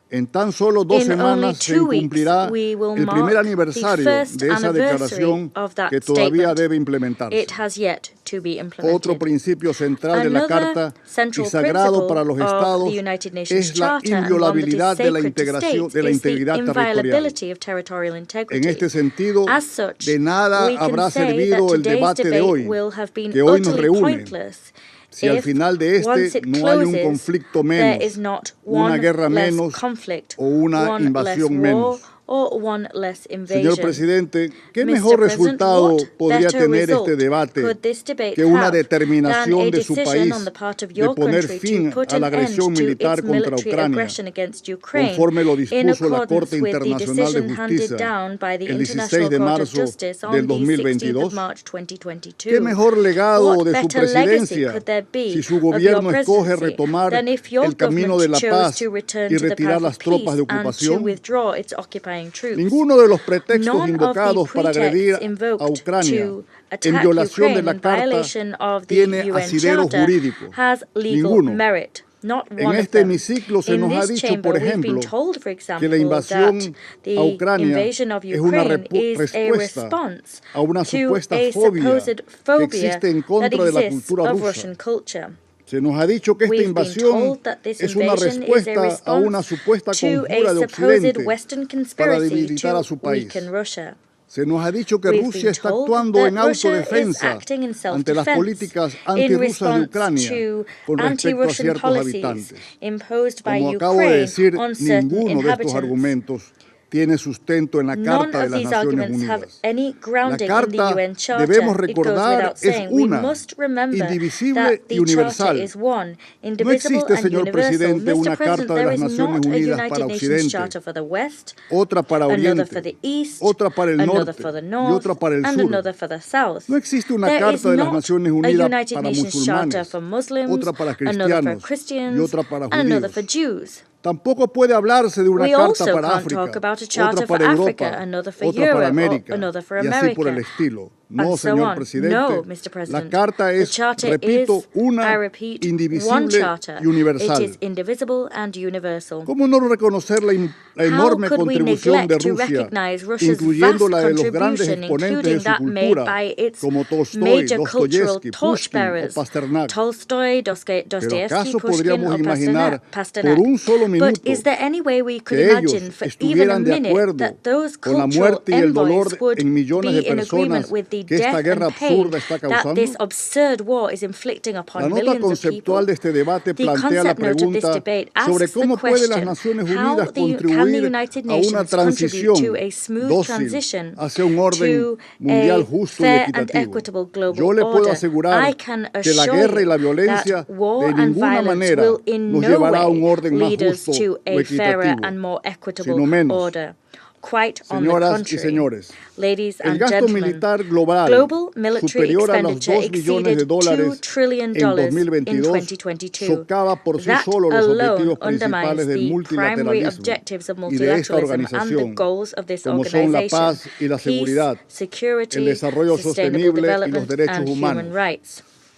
En tan solo 2 semanas se cumplirá el primer aniversario de esa declaración que todavía debe implementarse. Otro principio central de la Carta y sagrado para los Estados es la inviolabilidad de la integridad territorial. En este sentido, de nada habrá servido el debate de hoy, que hoy nos reúne, si al final de no hay un conflicto menos, una guerra menos o una invasión menos. Señor presidente, ¿qué mejor resultado podría tener este debate que una determinación de su país de poner fin a la agresión militar contra Ucrania, conforme lo dispuso la Corte Internacional de Justicia el 16 de marzo del 2022? ¿Qué mejor legado de su presidencia si su gobierno escoge retomar el camino de la paz y retirar las tropas de ocupación? Ninguno de los pretextos invocados para agredir a Ucrania en violación de la Carta tiene asidero jurídico. Ninguno. En este hemiciclo se nos ha dicho, por ejemplo, que la invasión a Ucrania es una respuesta a una supuesta fobia que existe en contra de la cultura rusa. Se nos ha dicho que esta invasión es una respuesta a una supuesta conjura de Occidente para debilitar a su país. Se nos ha dicho que Rusia está actuando en autodefensa ante las políticas antirrusas de Ucrania con respecto a ciertos habitantes. Como acabo de decir, ninguno de estos argumentos tiene sustento en la Carta de las Naciones Unidas. La Carta, debemos recordar, es una, indivisible y universal. No existe, señor presidente, una Carta de las Naciones Unidas para Occidente, otra para Oriente, otra para el norte y otra para el sur. No existe una Carta de las Naciones Unidas para musulmanes, otra para cristianos y otra para judíos. Tampoco puede hablarse de una carta para África, otra para Europa, otra para América, y así por el estilo. No, señor presidente, la carta es, repito, una, indivisible y universal. ¿Cómo no reconocer la enorme contribución de Rusia, incluyendo la de los grandes exponentes de su cultura, como Tolstoy, Dostoyevsky, Pushkin o Pasternak? ¿Pero acaso podríamos imaginar por un solo minuto que ellos estuvieran de acuerdo con la muerte y el dolor en millones de personas que esta guerra absurda está causando? La nota conceptual de este debate plantea la pregunta sobre cómo pueden las Naciones Unidas contribuir a una transición dócil hacia un orden mundial justo y equitativo. Yo le puedo asegurar que la guerra y la violencia de ninguna manera nos llevará a un orden más justo o equitativo, sino menos. Señoras y señores, el gasto militar global superior a los $2 billones en 2022 socava por sí solo los objetivos principales del multilateralismo y de esta organización, como son la paz y la seguridad, el desarrollo sostenible y los derechos humanos.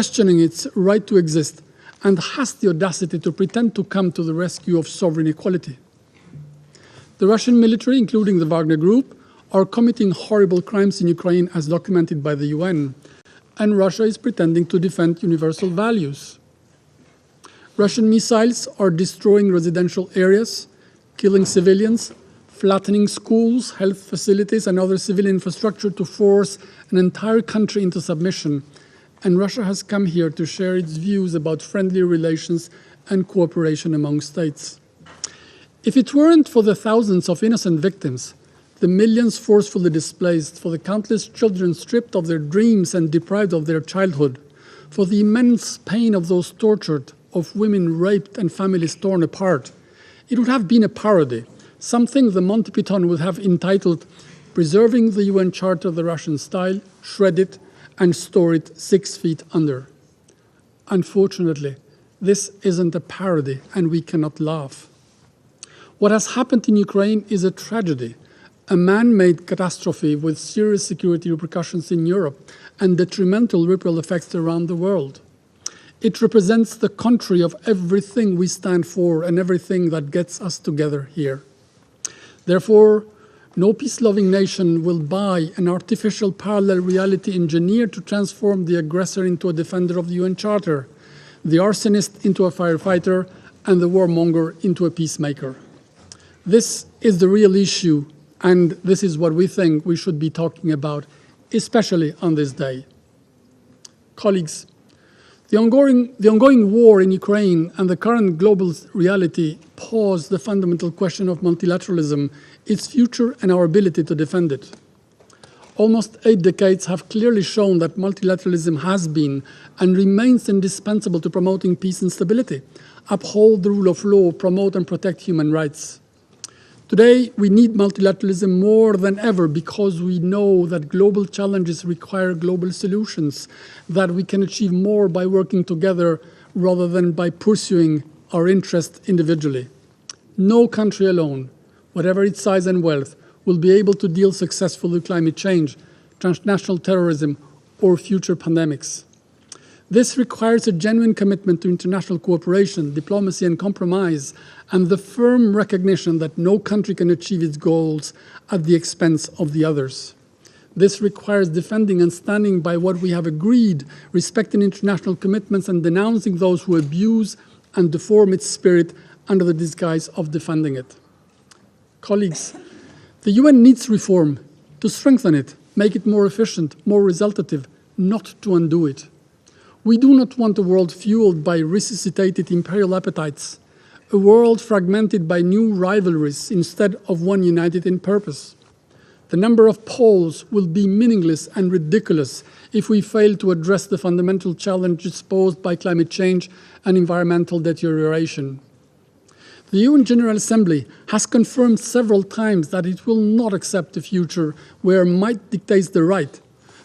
questioning its right to exist, and has the audacity to pretend to come to the rescue of sovereign equality. The Russian military, including the Wagner Group, are committing horrible crimes in Ukraine as documented by the UN, and Russia is pretending to defend universal values. Russian missiles are destroying residential areas, killing civilians, flattening schools, health facilities, and other civil infrastructure to force an entire country into submission, and Russia has come here to share its views about friendly relations and cooperation among states. If it weren't for the thousands of innocent victims, the millions forcefully displaced, for the countless children stripped of their dreams and deprived of their childhood, for the immense pain of those tortured, of women raped and families torn apart, it would have been a parody, something the Monty Python would have entitled Preserving the UN Charter the Russian Style, Shred It, and Store It 6 feet under. Unfortunately, this isn't a parody, and we cannot laugh. What has happened in Ukraine is a tragedy, a man-made catastrophe with serious security repercussions in Europe and detrimental ripple effects around the world. It represents the contrary of everything we stand for and everything that gets us together here. Therefore, no peace-loving nation will buy an artificial parallel reality engineered to transform the aggressor into a defender of the UN Charter, the arsonist into a firefighter, and the warmonger into a peacemaker. This is the real issue, and this is what we think we should be talking about, especially on this day. Colleagues, the ongoing war in Ukraine and the current global reality pose the fundamental question of multilateralism, its future and our ability to defend it. Almost 8 decades have clearly shown that multilateralism has been and remains indispensable to promoting peace and stability, uphold the rule of law, promote and protect human rights. Today, we need multilateralism more than ever because we know that global challenges require global solutions, that we can achieve more by working together rather than by pursuing our interests individually. No country alone, whatever its size and wealth, will be able to deal successfully with climate change, transnational terrorism, or future pandemics. This requires a genuine commitment to international cooperation, diplomacy, and compromise, and the firm recognition that no country can achieve its goals at the expense of the others. This requires defending and standing by what we have agreed, respecting international commitments, and denouncing those who abuse and deform its spirit under the disguise of defending it. Colleagues, the UN needs reform to strengthen it, make it more efficient, more resultative, not to undo it. We do not want a world fueled by resuscitated imperial appetites, a world fragmented by new rivalries instead of one united in purpose. The number of poles will be meaningless and ridiculous if we fail to address the fundamental challenges posed by climate change and environmental deterioration. The UN General Assembly has confirmed several times that it will not accept a future where might dictates the right,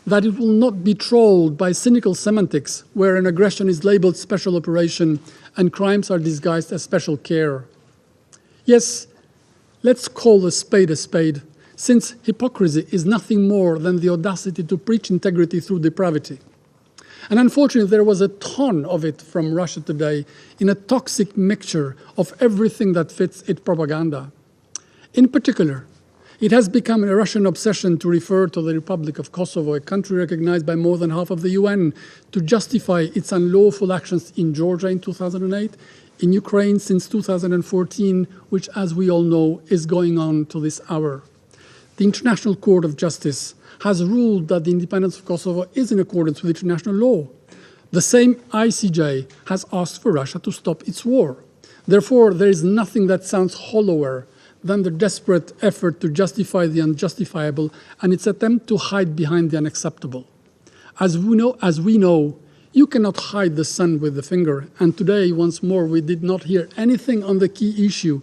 that it will not be trolled by cynical semantics where an aggression is labeled special operation and crimes are disguised as special care. Yes, let's call a spade, since hypocrisy is nothing more than the audacity to preach integrity through depravity. And unfortunately, there was a ton of it from Russia today in a toxic mixture of everything that fits its propaganda. In particular, it has become a Russian obsession to refer to the Republic of Kosovo, a country recognized by more than half of the UN, to justify its unlawful actions in Georgia in 2008, in Ukraine since 2014, which, as we all know, is going on to this hour. The International Court of Justice has ruled that the independence of Kosovo is in accordance with international law. The same ICJ has asked for Russia to stop its war. Therefore, there is nothing that sounds hollower than the desperate effort to justify the unjustifiable and its attempt to hide behind the unacceptable. As we know, you cannot hide the sun with the finger, and today, once more, we did not hear anything on the key issue.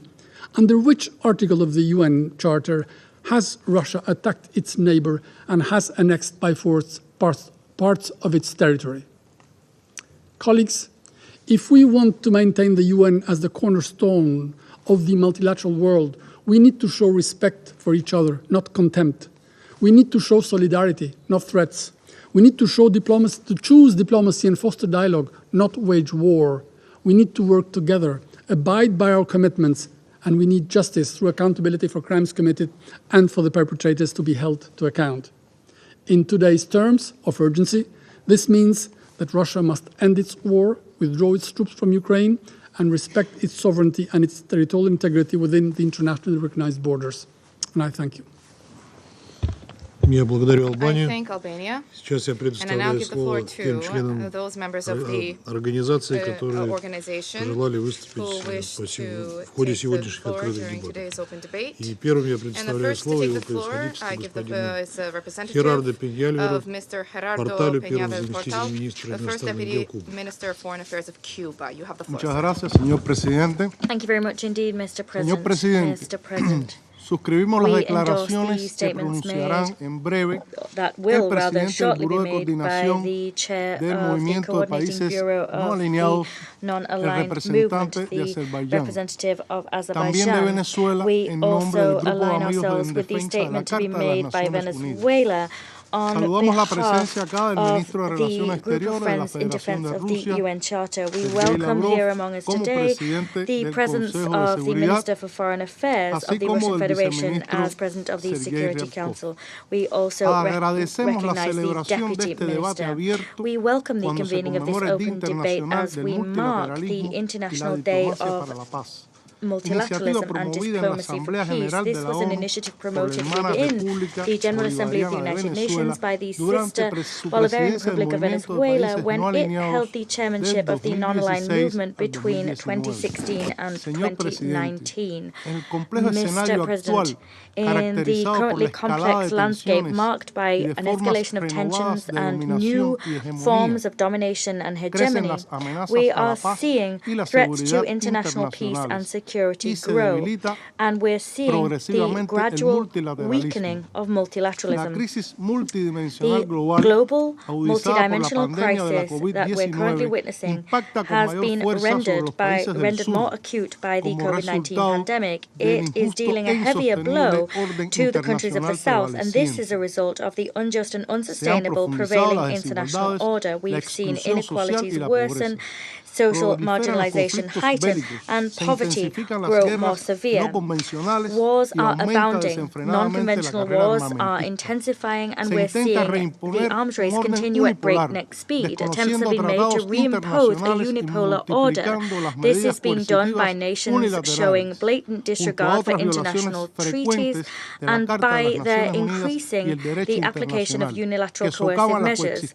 Under which article of the UN Charter has Russia attacked its neighbor and has annexed by force parts of its territory? Colleagues, if we want to maintain the UN as the cornerstone of the multilateral world, we need to show respect for each other, not contempt. We need to show solidarity, not threats. We need to show diplomacy, to choose diplomacy and foster dialogue, not wage war. We need to work together, abide by our commitments, and we need justice through accountability for crimes committed and for the perpetrators to be held to account. In today's terms of urgency, this means that Russia must end its war, withdraw its troops from Ukraine, and respect its sovereignty and its territorial integrity within the internationally recognized borders. And I thank you. Я благодарю Албанию. I thank Albania. Сейчас я предоставляю слово тем членам организации, которые пожелали выступить в ходе сегодняшних открытых дебатов. И первым я предоставляю слово его превосходительству господину Херардо Пеньялверу, порталю первого заместителя министра иностранных дел Кубы. Muchas gracias, señor presidente. Thank you very much indeed, Mr. Señor President. presidente, suscribimos las declaraciones que pronunciarán en breve el presidente del Buró de Coordinación del Movimiento de Países No Alineados, el representante de Azerbaiyán, también de Venezuela, en nombre del Grupo de Amigos en Defensa de la Carta de las Naciones Unidas. Saludamos la presencia acá del ministro de Relaciones Exteriores de la Federación de Rusia, We welcome here among us today the presence of the Minister for Foreign Affairs of the Russian Federation as President of the Security Council. We also recognize the Deputy Minister. We welcome the convening of this open debate as we mark the International Day of Multilateralism and Diplomacy for Peace. This was an initiative promoted within the General Assembly of the United Nations by the sister Bolivarian Republic of Venezuela when it held the chairmanship of the non-aligned movement between 2016 and 2019. Mr. President, in the currently complex landscape marked by an escalation of tensions and new forms of domination and hegemony, we are seeing threats to international peace and security grow, and we're seeing the gradual weakening of multilateralism. The global multidimensional crisis that we're currently witnessing has been rendered more acute by the COVID-19 pandemic. It is dealing a heavier blow to the countries of the South, and this is a result of the unjust and unsustainable prevailing international order. We've seen inequalities worsen, social marginalization heighten, and poverty grow more severe. Wars are abounding, non-conventional wars are intensifying, and we're seeing the arms race continue at breakneck speed. Attempts have been made to reimpose a unipolar order. This is being done by nations showing blatant disregard for international treaties and by their increasing the application of unilateral coercive measures.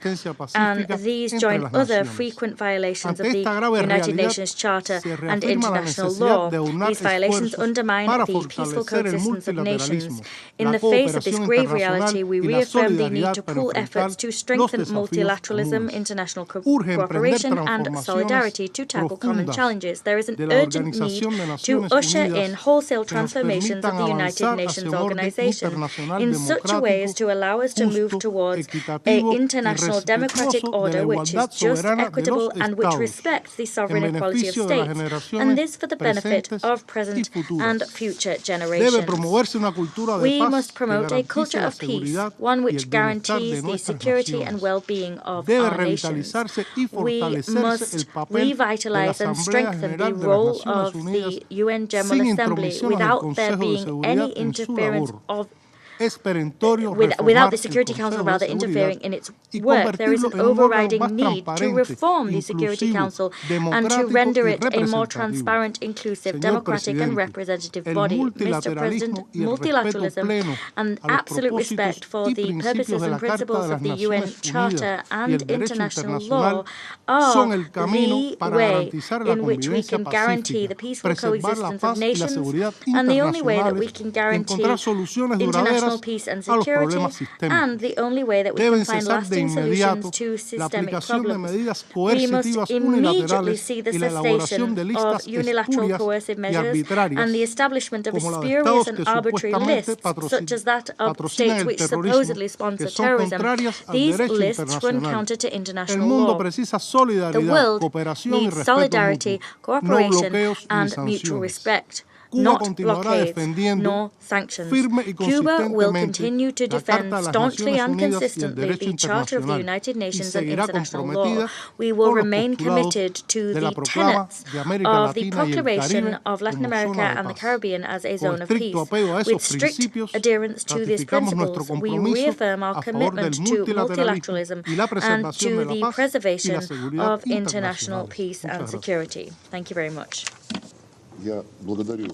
And these join other frequent violations of the United Nations Charter and international law. These violations undermine the peaceful coexistence of nations. In the face of this grave reality, we reaffirm the need to pool efforts to strengthen multilateralism, international cooperation, and solidarity to tackle common challenges. There is an urgent need to usher in wholesale transformations of the United Nations organization in such a way as to allow us to move towards an international democratic order which is just, equitable, and which respects the sovereign equality of states, and this for the benefit of present and future generations. We must promote a culture of peace, one which guarantees the security and well-being of our nations. We must revitalize and strengthen the role of the UN General Assembly without there being any interference of without the Security Council rather interfering in its work. There is an overriding need to reform the Security Council and to render it a more transparent, inclusive, democratic and representative body. Mr. President, multilateralism and absolute respect for the purposes and principles of the UN Charter and international law are the way in which we can guarantee the peaceful coexistence of nations and the only way that we can guarantee international peace and security, and the only way that we can find lasting solutions to systemic problems. We must immediately see the cessation of unilateral coercive measures and the establishment of spurious and arbitrary lists, such as that of states which supposedly sponsor terrorism. These lists run counter to international law. The world needs solidarity, cooperation, and mutual respect. Not blockades, nor sanctions. Cuba will continue to defend staunchly and consistently the Charter of the United Nations and international law. We will remain committed to the tenets of the proclamation of Latin America and the Caribbean as a zone of peace. With strict adherence to these principles, we reaffirm our commitment to multilateralism and to the preservation of international peace and security. Thank you very much. Я благодарю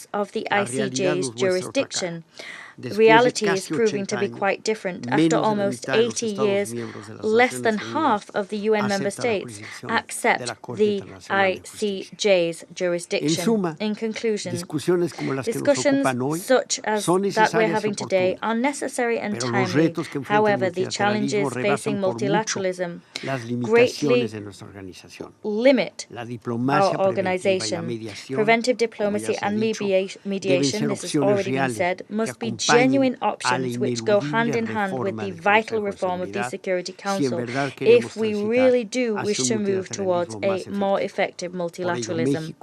limits of the ICJ's jurisdiction. Reality is proving to be quite different. After almost 80 years, less than half of the UN member states accept the ICJ's jurisdiction. In conclusion, discussions such as that we're having today are necessary and timely. However, the challenges facing multilateralism greatly limit our organization. Preventive diplomacy and mediation, this has already been said, must be genuine options which go hand in hand with the vital reform of the Security Council if we really do wish to move towards a more effective multilateralism.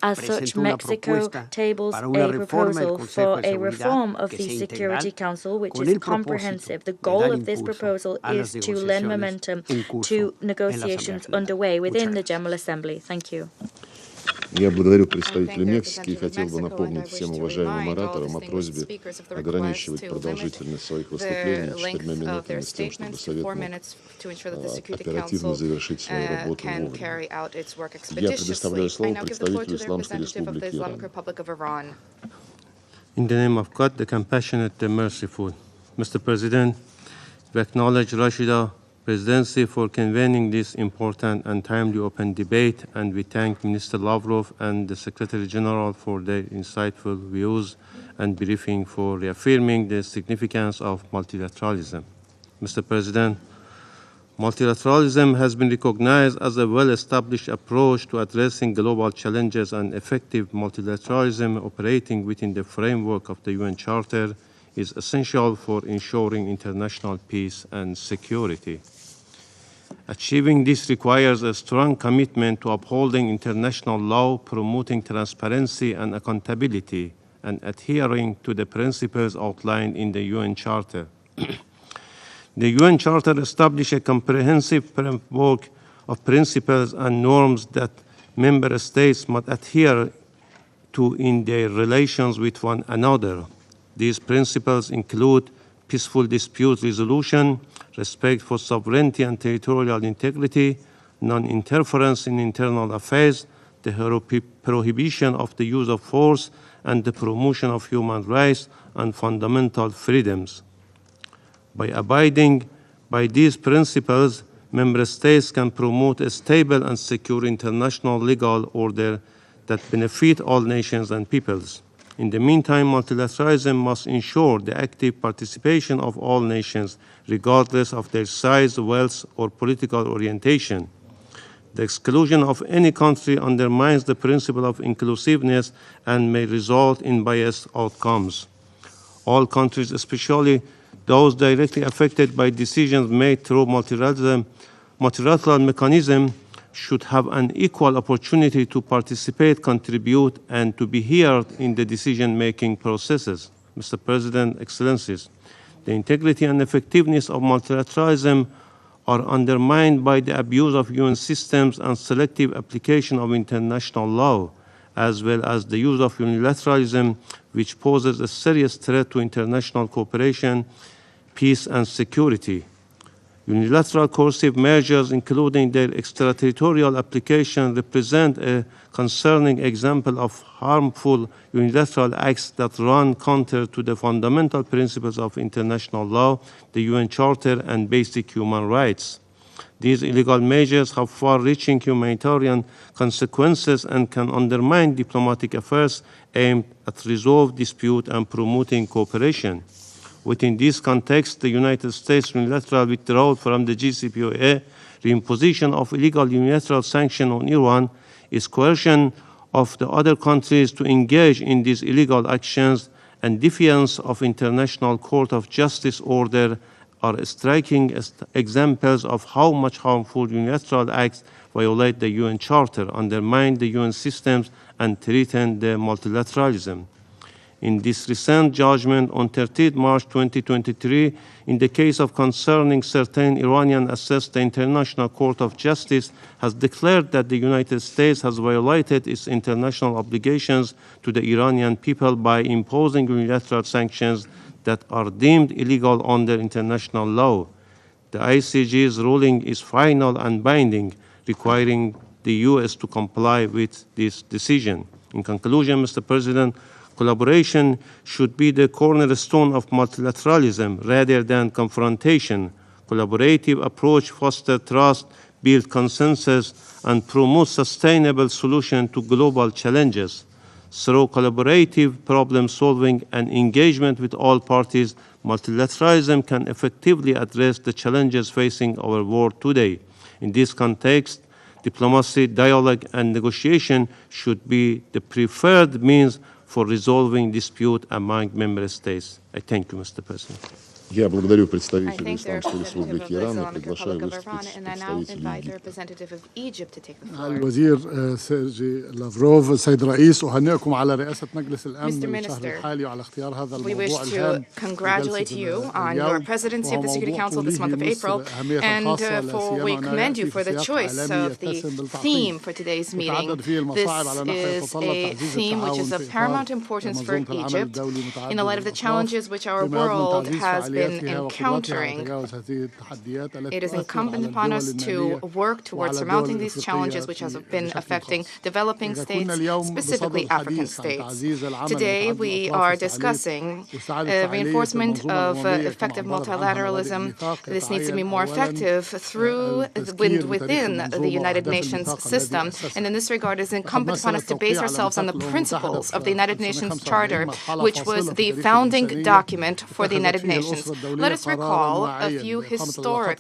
As such, Mexico tables a proposal for a reform of the Security Council which is comprehensive. The goal of this proposal is to lend momentum to negotiations underway within the General Assembly. Thank you. Я благодарю представителя Мексики и хотел бы напомнить всем уважаемым ораторам о просьбе ограничивать продолжительность своих выступлений 4 минутами с тем, чтобы Совет мог оперативно завершить свою работу вовремя. Я предоставляю слово представителю Исламской Республики Иран. In the name of God, the compassionate, the merciful. Mr. President, we acknowledge Rashida Presidency for convening this important and timely open debate, and we thank Minister Lavrov and the Secretary General for their insightful views and briefing for reaffirming the significance of multilateralism. Mr. President, multilateralism has been recognized as a well-established approach to addressing global challenges, and effective multilateralism operating within the framework of the UN Charter is essential for ensuring international peace and security. Achieving this requires a strong commitment to upholding international law, promoting transparency and accountability, and adhering to the principles outlined in the UN Charter. The UN Charter establishes a comprehensive framework of principles and norms that member states must adhere to in their relations with one another. These principles include peaceful dispute resolution, respect for sovereignty and territorial integrity, non-interference in internal affairs, the prohibition of the use of force, and the promotion of human rights and fundamental freedoms. By abiding by these principles, member states can promote a stable and secure international legal order that benefit all nations and peoples. In the meantime, multilateralism must ensure the active participation of all nations, regardless of their size, wealth, or political orientation. The exclusion of any country undermines the principle of inclusiveness and may result in biased outcomes. All countries, especially those directly affected by decisions made through multilateral mechanism, should have an equal opportunity to participate, contribute, and to be heard in the decision-making processes. Mr. President, Excellencies, the integrity and effectiveness of multilateralism are undermined by the abuse of UN systems and selective application of international law, as well as the use of unilateralism, which poses a serious threat to international cooperation, peace, and security. Unilateral coercive measures, including their extraterritorial application, represent a concerning example of harmful unilateral acts that run counter to the fundamental principles of international law, the UN Charter, and basic human rights. These illegal measures have far-reaching humanitarian consequences and can undermine diplomatic efforts aimed at resolving dispute and promoting cooperation. Within this context, the United States' unilateral withdrawal from the JCPOA, reimposition of illegal unilateral sanctions on Iran, is coercion of the other countries to engage in these illegal actions, and defiance of International Court of Justice order are striking examples of how much harmful unilateral acts violate the UN Charter, undermine the UN systems, and threaten the multilateralism. In this recent judgment on 13 March 2023, in the case of concerning certain Iranian assets, the International Court of Justice has declared that the United States has violated its international obligations to the Iranian people by imposing unilateral sanctions that are deemed illegal under international law. The ICJ's ruling is final and binding, requiring the U.S. to comply with this decision. In conclusion, Mr. President, collaboration should be the cornerstone of multilateralism rather than confrontation. Collaborative approach fosters trust, builds consensus, and promotes sustainable solutions to global challenges. Through collaborative problem solving and engagement with all parties, multilateralism can effectively address the challenges facing our world today. In this context, diplomacy, dialogue, and negotiation should be the preferred means for resolving dispute among member states. I thank you, Mr. President. Я благодарю представителя Исламской Республики Иран и приглашаю выступить представителя Египта. الوزير سيرجي لافروف السيد الرئيس أهنئكم على رئاسة مجلس الأمن الشهر الحالي وعلى اختيار هذا الموضوع الهام. We wish to congratulate you on your presidency of the Security Council this month of April, and we commend you for the choice of the theme for today's meeting. This is a theme which is of paramount importance for Egypt in the light of the challenges which our world has been encountering. It is incumbent upon us to work towards surmounting these challenges which have been affecting developing states, specifically African states. Today we are discussing reinforcement of effective multilateralism. This needs to be more effective through within the United Nations system, and in this regard it is incumbent upon us to base ourselves on the principles of the United Nations Charter, which was the founding document for the United Nations. Let us recall a few historic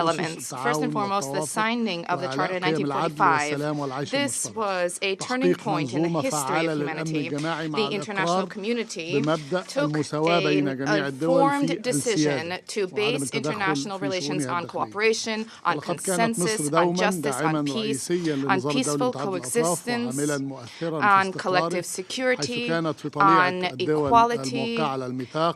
elements. First and foremost, the signing of the Charter in 1945. This was a turning point in the history of humanity. The international community took an informed decision to base international relations on cooperation, on consensus, on justice, on peace, on peaceful coexistence, on collective security, on equality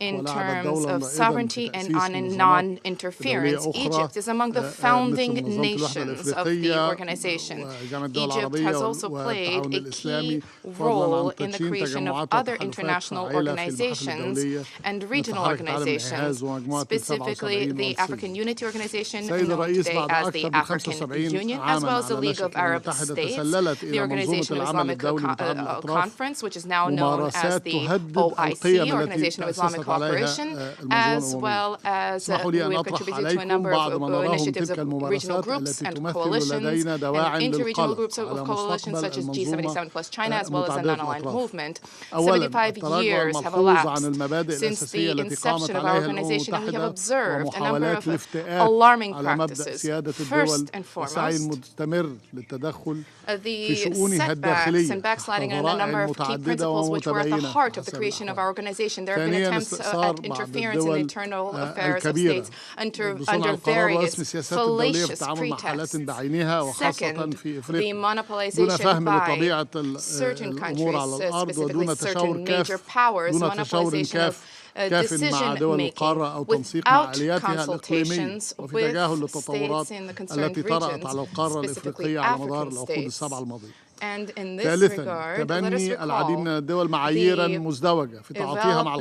in terms of sovereignty and on non-interference. Egypt is among the founding nations of the organization. Egypt has also played a key role in the creation of other international organizations and regional organizations, specifically the African Unity Organization, known today as the African Union, as well as the League of Arab States, the Organization of Islamic Conference, which is now known as the OIC, Organization of Islamic Cooperation, as well as we have contributed to a number of initiatives of regional groups and coalitions and interregional groups of coalitions such as G77 plus China, as well as the non-aligned movement. 75 years have elapsed since the inception of our organization, and we have observed a number of alarming practices. First and foremost, the setbacks and backsliding on a number of key principles which were at the heart of the creation of our organization. There have been attempts at interference in the internal affairs of states under various fallacious pretexts. Second, the monopolization by certain countries, specifically certain major powers, monopolization of decision-making without consultations with states in the concerned regions, specifically African states. And in this regard, let us recall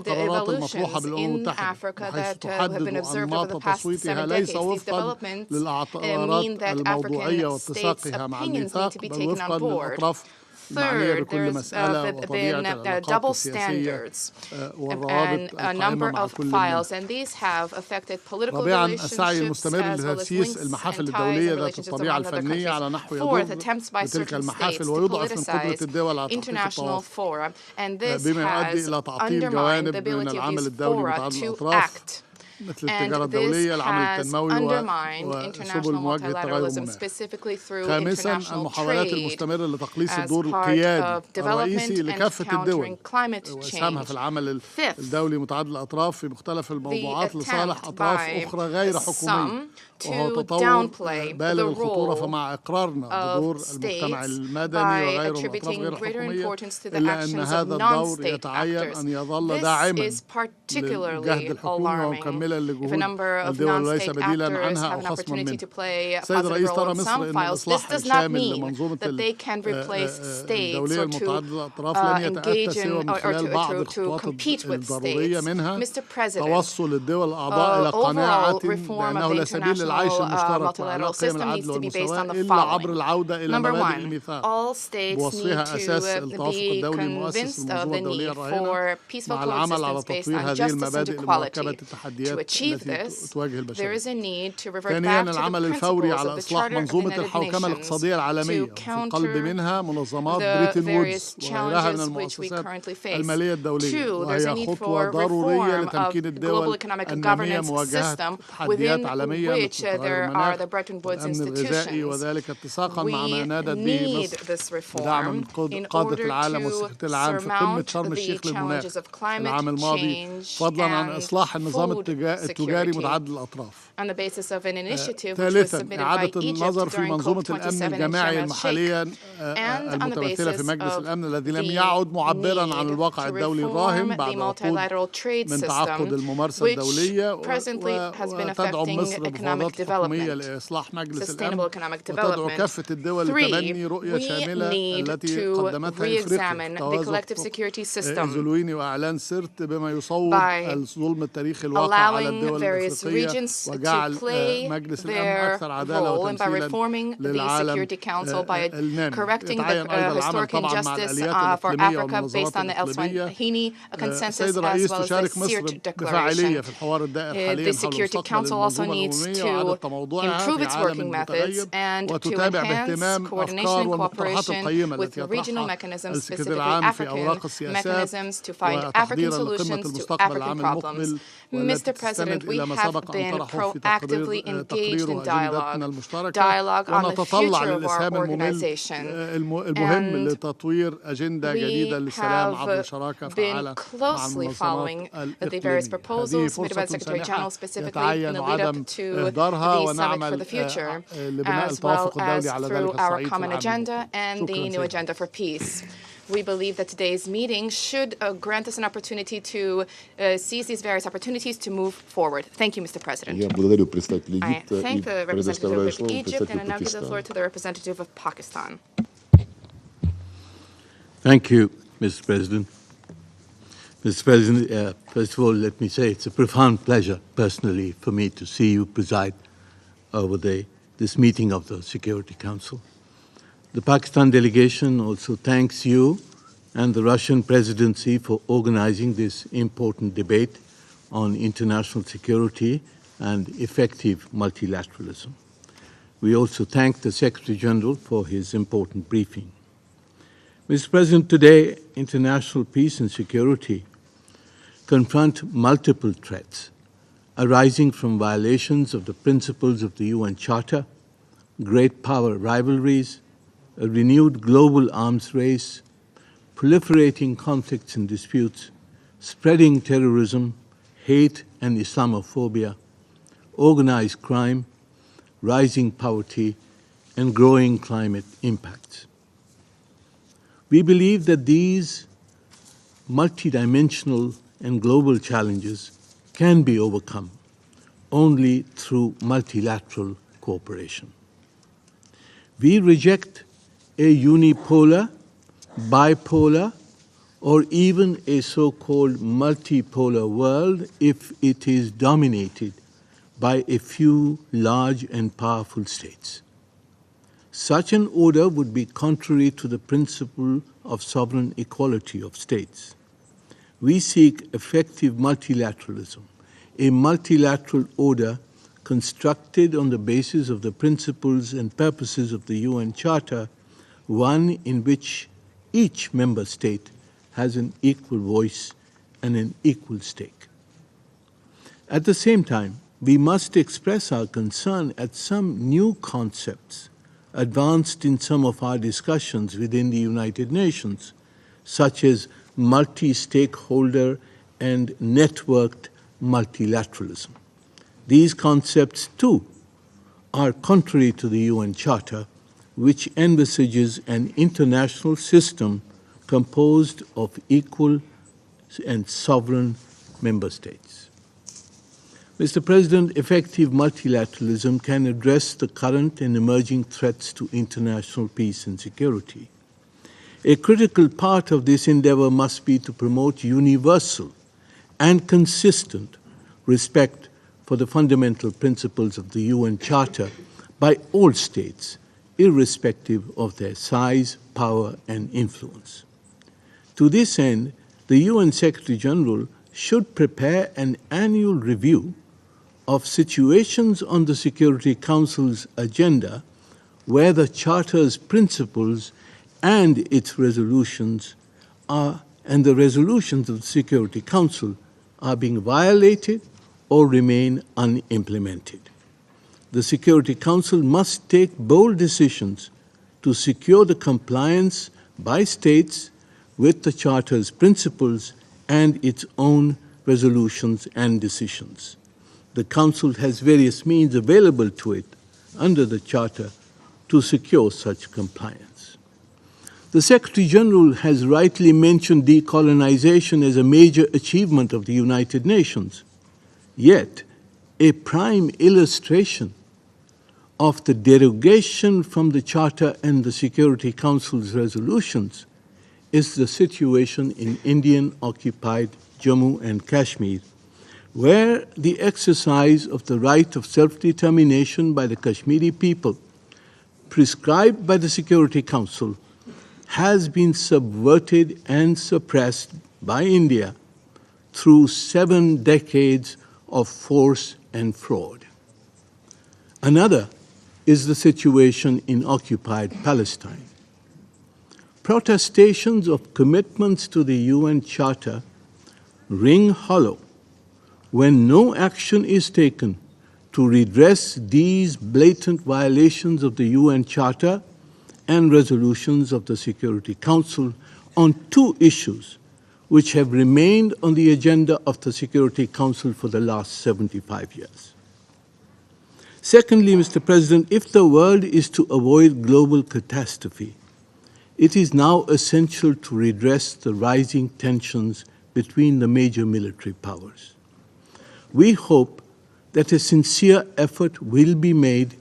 the evolutions in Africa that have been observed over the past 7 decades. These developments mean that African states' opinions need to be taken on board. Third, there's been double standards and a number of files, and these have affected political relationships as well as links and ties and relationships among other countries. Fourth, attempts by certain states to politicize international fora, and this has undermined the ability of these fora to act. And this has undermined international multilateralism, specifically through international trade as part of development and countering climate change. Fifth, the attempt by some to downplay the role of states by attributing greater importance to the actions of non-state actors. This is particularly alarming. If a number of non-state actors have an opportunity to play a positive role in some files, this does not mean that they can replace states or to engage in or to compete with states. Mr. President, overall reform of the international multilateral system needs to be based on the following. Number one, all states need to be convinced of the need for peaceful coexistence based on justice and equality. التحديات التي تواجه البشرية. ثانيا العمل الفوري على إصلاح منظومة الحوكمة الاقتصادية العالمية في القلب منها منظمات بريتن وودز وغيرها من المؤسسات المالية الدولية، وهي خطوة ضرورية لتمكين الدول النامية مواجهة تحديات عالمية مثل تغير المناخ والأمن الغذائي، وذلك اتساقا مع ما نادت به مصر بدعم من قادة العالم والسكرتير العام في قمة شرم الشيخ للمناخ العام الماضي، فضلا عن إصلاح النظام التجاري متعدد الأطراف. ثالثا إعادة النظر في منظومة الأمن الجماعي المحلية المتمثلة في مجلس الأمن الذي لم يعد معبرا عن الواقع الدولي الراهن بعد عقود من تعقد الممارسة الدولية، وتدعو مصر بمفاوضات حكومية لإصلاح مجلس الأمن، وتدعو كافة الدول لتبني رؤية شاملة التي قدمتها إفريقيا إيزولويني وإعلان سرت بما يصوب الظلم التاريخي الواقع على الدول الأفريقية وجعل مجلس الأمن أكثر عدالة وتمثيلا للعالم النامي. يتعين أيضا العمل طبعا مع الآليات الإقليمية والمنظمات الإقليمية. السيد الرئيس تشارك مصر بفاعلية في الحوار الدائر حاليا حول مستقبل المنظومة الأممية وإعادة تموضعها في عالم متغير، وتتابع باهتمام أفكار والمقترحات القيمة التي يطرحها السكرتير العام في أوراق السياسات وتحضيرا لقمة المستقبل العام المقبل، والتي تستند إلى ما سبق أن طرحه في تقريره أجندتنا المشتركة، ونتطلع للإسهام المهم لتطوير أجندة جديدة للسلام عبر شراكة فعالة مع المنظمات الإقليمية. هذه فرصة سانحة يتعين عدم إهدارها، ونعمل لبناء التوافق الدولي على ذلك الصعيد في العام. We believe that today's meeting should grant us an opportunity to seize these various opportunities to move forward. Thank you, Mr. President. I thank the representative of Egypt, and I now give the floor to the representative of Pakistan. Thank you, Mr. President. Mr. President, first of all, let me say it's a profound pleasure, personally, for me to see you preside over this meeting of the Security Council. The Pakistan delegation also thanks you and the Russian presidency for organizing this important debate on international security and effective multilateralism. We also thank the Secretary General for his important briefing. Mr. President, today, international peace and security confront multiple threats arising from violations of the principles of the UN Charter, great power rivalries, a renewed global arms race, proliferating conflicts and disputes, spreading terrorism, hate and Islamophobia, organized crime, rising poverty, and growing climate impacts. We believe that these multidimensional and global challenges can be overcome only through multilateral cooperation. We reject a unipolar, bipolar, or even a so-called multipolar world if it is dominated by a few large and powerful states. Such an order would be contrary to the principle of sovereign equality of states. We seek effective multilateralism, a multilateral order constructed on the basis of the principles and purposes of the UN Charter, one in which each member state has an equal voice and an equal stake. At the same time, we must express our concern at some new concepts advanced in some of our discussions within the United Nations, such as multi-stakeholder and networked multilateralism. These concepts, too, are contrary to the UN Charter, which envisages an international system composed of equal and sovereign member states. Mr. President, effective multilateralism can address the current and emerging threats to international peace and security. A critical part of this endeavor must be to promote universal and consistent respect for the fundamental principles of the UN Charter by all states, irrespective of their size, power, and influence. To this end, the UN Secretary General should prepare an annual review of situations on the Security Council's agenda where the Charter's principles and its resolutions and the resolutions of the Security Council are being violated or remain unimplemented. The Security Council must take bold decisions to secure the compliance by states with the Charter's principles and its own resolutions and decisions. The Council has various means available to it under the Charter to secure such compliance. The Secretary General has rightly mentioned decolonization as a major achievement of the United Nations. Yet, a prime illustration of the derogation from the Charter and the Security Council's resolutions is the situation in Indian-occupied Jammu and Kashmir, where the exercise of the right of self-determination by the Kashmiri people, prescribed by the Security Council, has been subverted and suppressed by India through 7 decades of force and fraud. Another is the situation in occupied Palestine. Protestations of commitments to the UN Charter ring hollow when no action is taken to redress these blatant violations of the UN Charter and resolutions of the Security Council on 2 issues which have remained on the agenda of the Security Council for the last 75 years. Secondly, Mr. President, if the world is to avoid global catastrophe, it is now essential to redress the rising tensions between the major military powers. We hope that a sincere effort will be made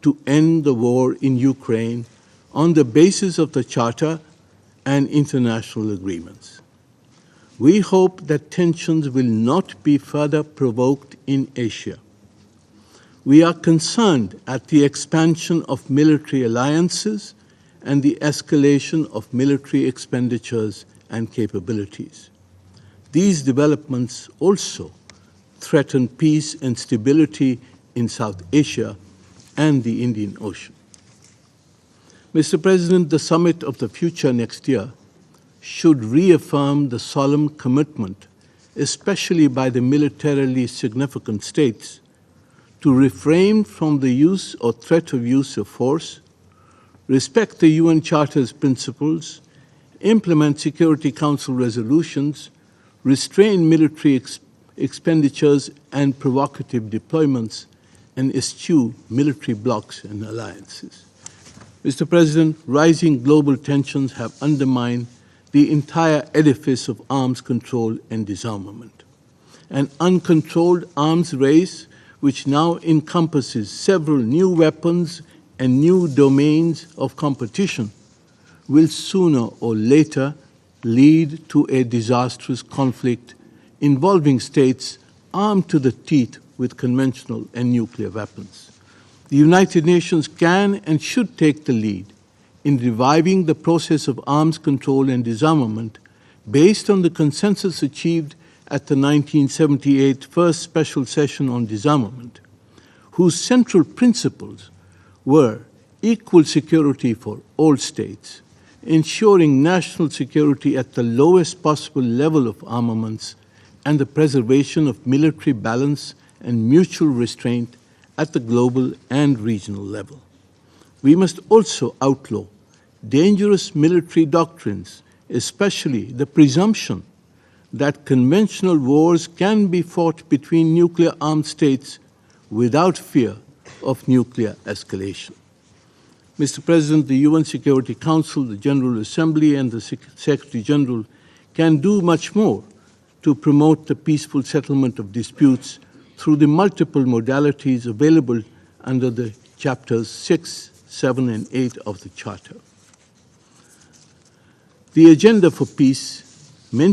to end the war in Ukraine on the basis of the Charter and international agreements. We hope that tensions will not be further provoked in Asia. We are concerned at the expansion of military alliances and the escalation of military expenditures and capabilities. These developments also threaten peace and stability in South Asia and the Indian Ocean. Mr. President, the summit of the future next year should reaffirm the solemn commitment, especially by the militarily significant states, to refrain from the use or threat of use of force, respect the UN Charter's principles, implement Security Council resolutions, restrain military expenditures and provocative deployments, and eschew military blocs and alliances. Mr. President, rising global tensions have undermined the entire edifice of arms control and disarmament. An uncontrolled arms race, which now encompasses several new weapons and new domains of competition, will sooner or later lead to a disastrous conflict involving states armed to the teeth with conventional and nuclear weapons. The United Nations can and should take the lead in reviving the process of arms control and disarmament based on the consensus achieved at the 1978 First Special Session on Disarmament, whose central principles were equal security for all states, ensuring national security at the lowest possible level of armaments, and the preservation of military balance and mutual restraint at the global and regional level. We must also outlaw dangerous military doctrines, especially the presumption that conventional wars can be fought between nuclear-armed states without fear of nuclear escalation. Mr. President, the UN Security Council, the General Assembly, and the Secretary General can do much more to promote the peaceful settlement of disputes through the multiple modalities available under the Chapters 6, 7, and 8 of the Charter. The agenda for peace mentions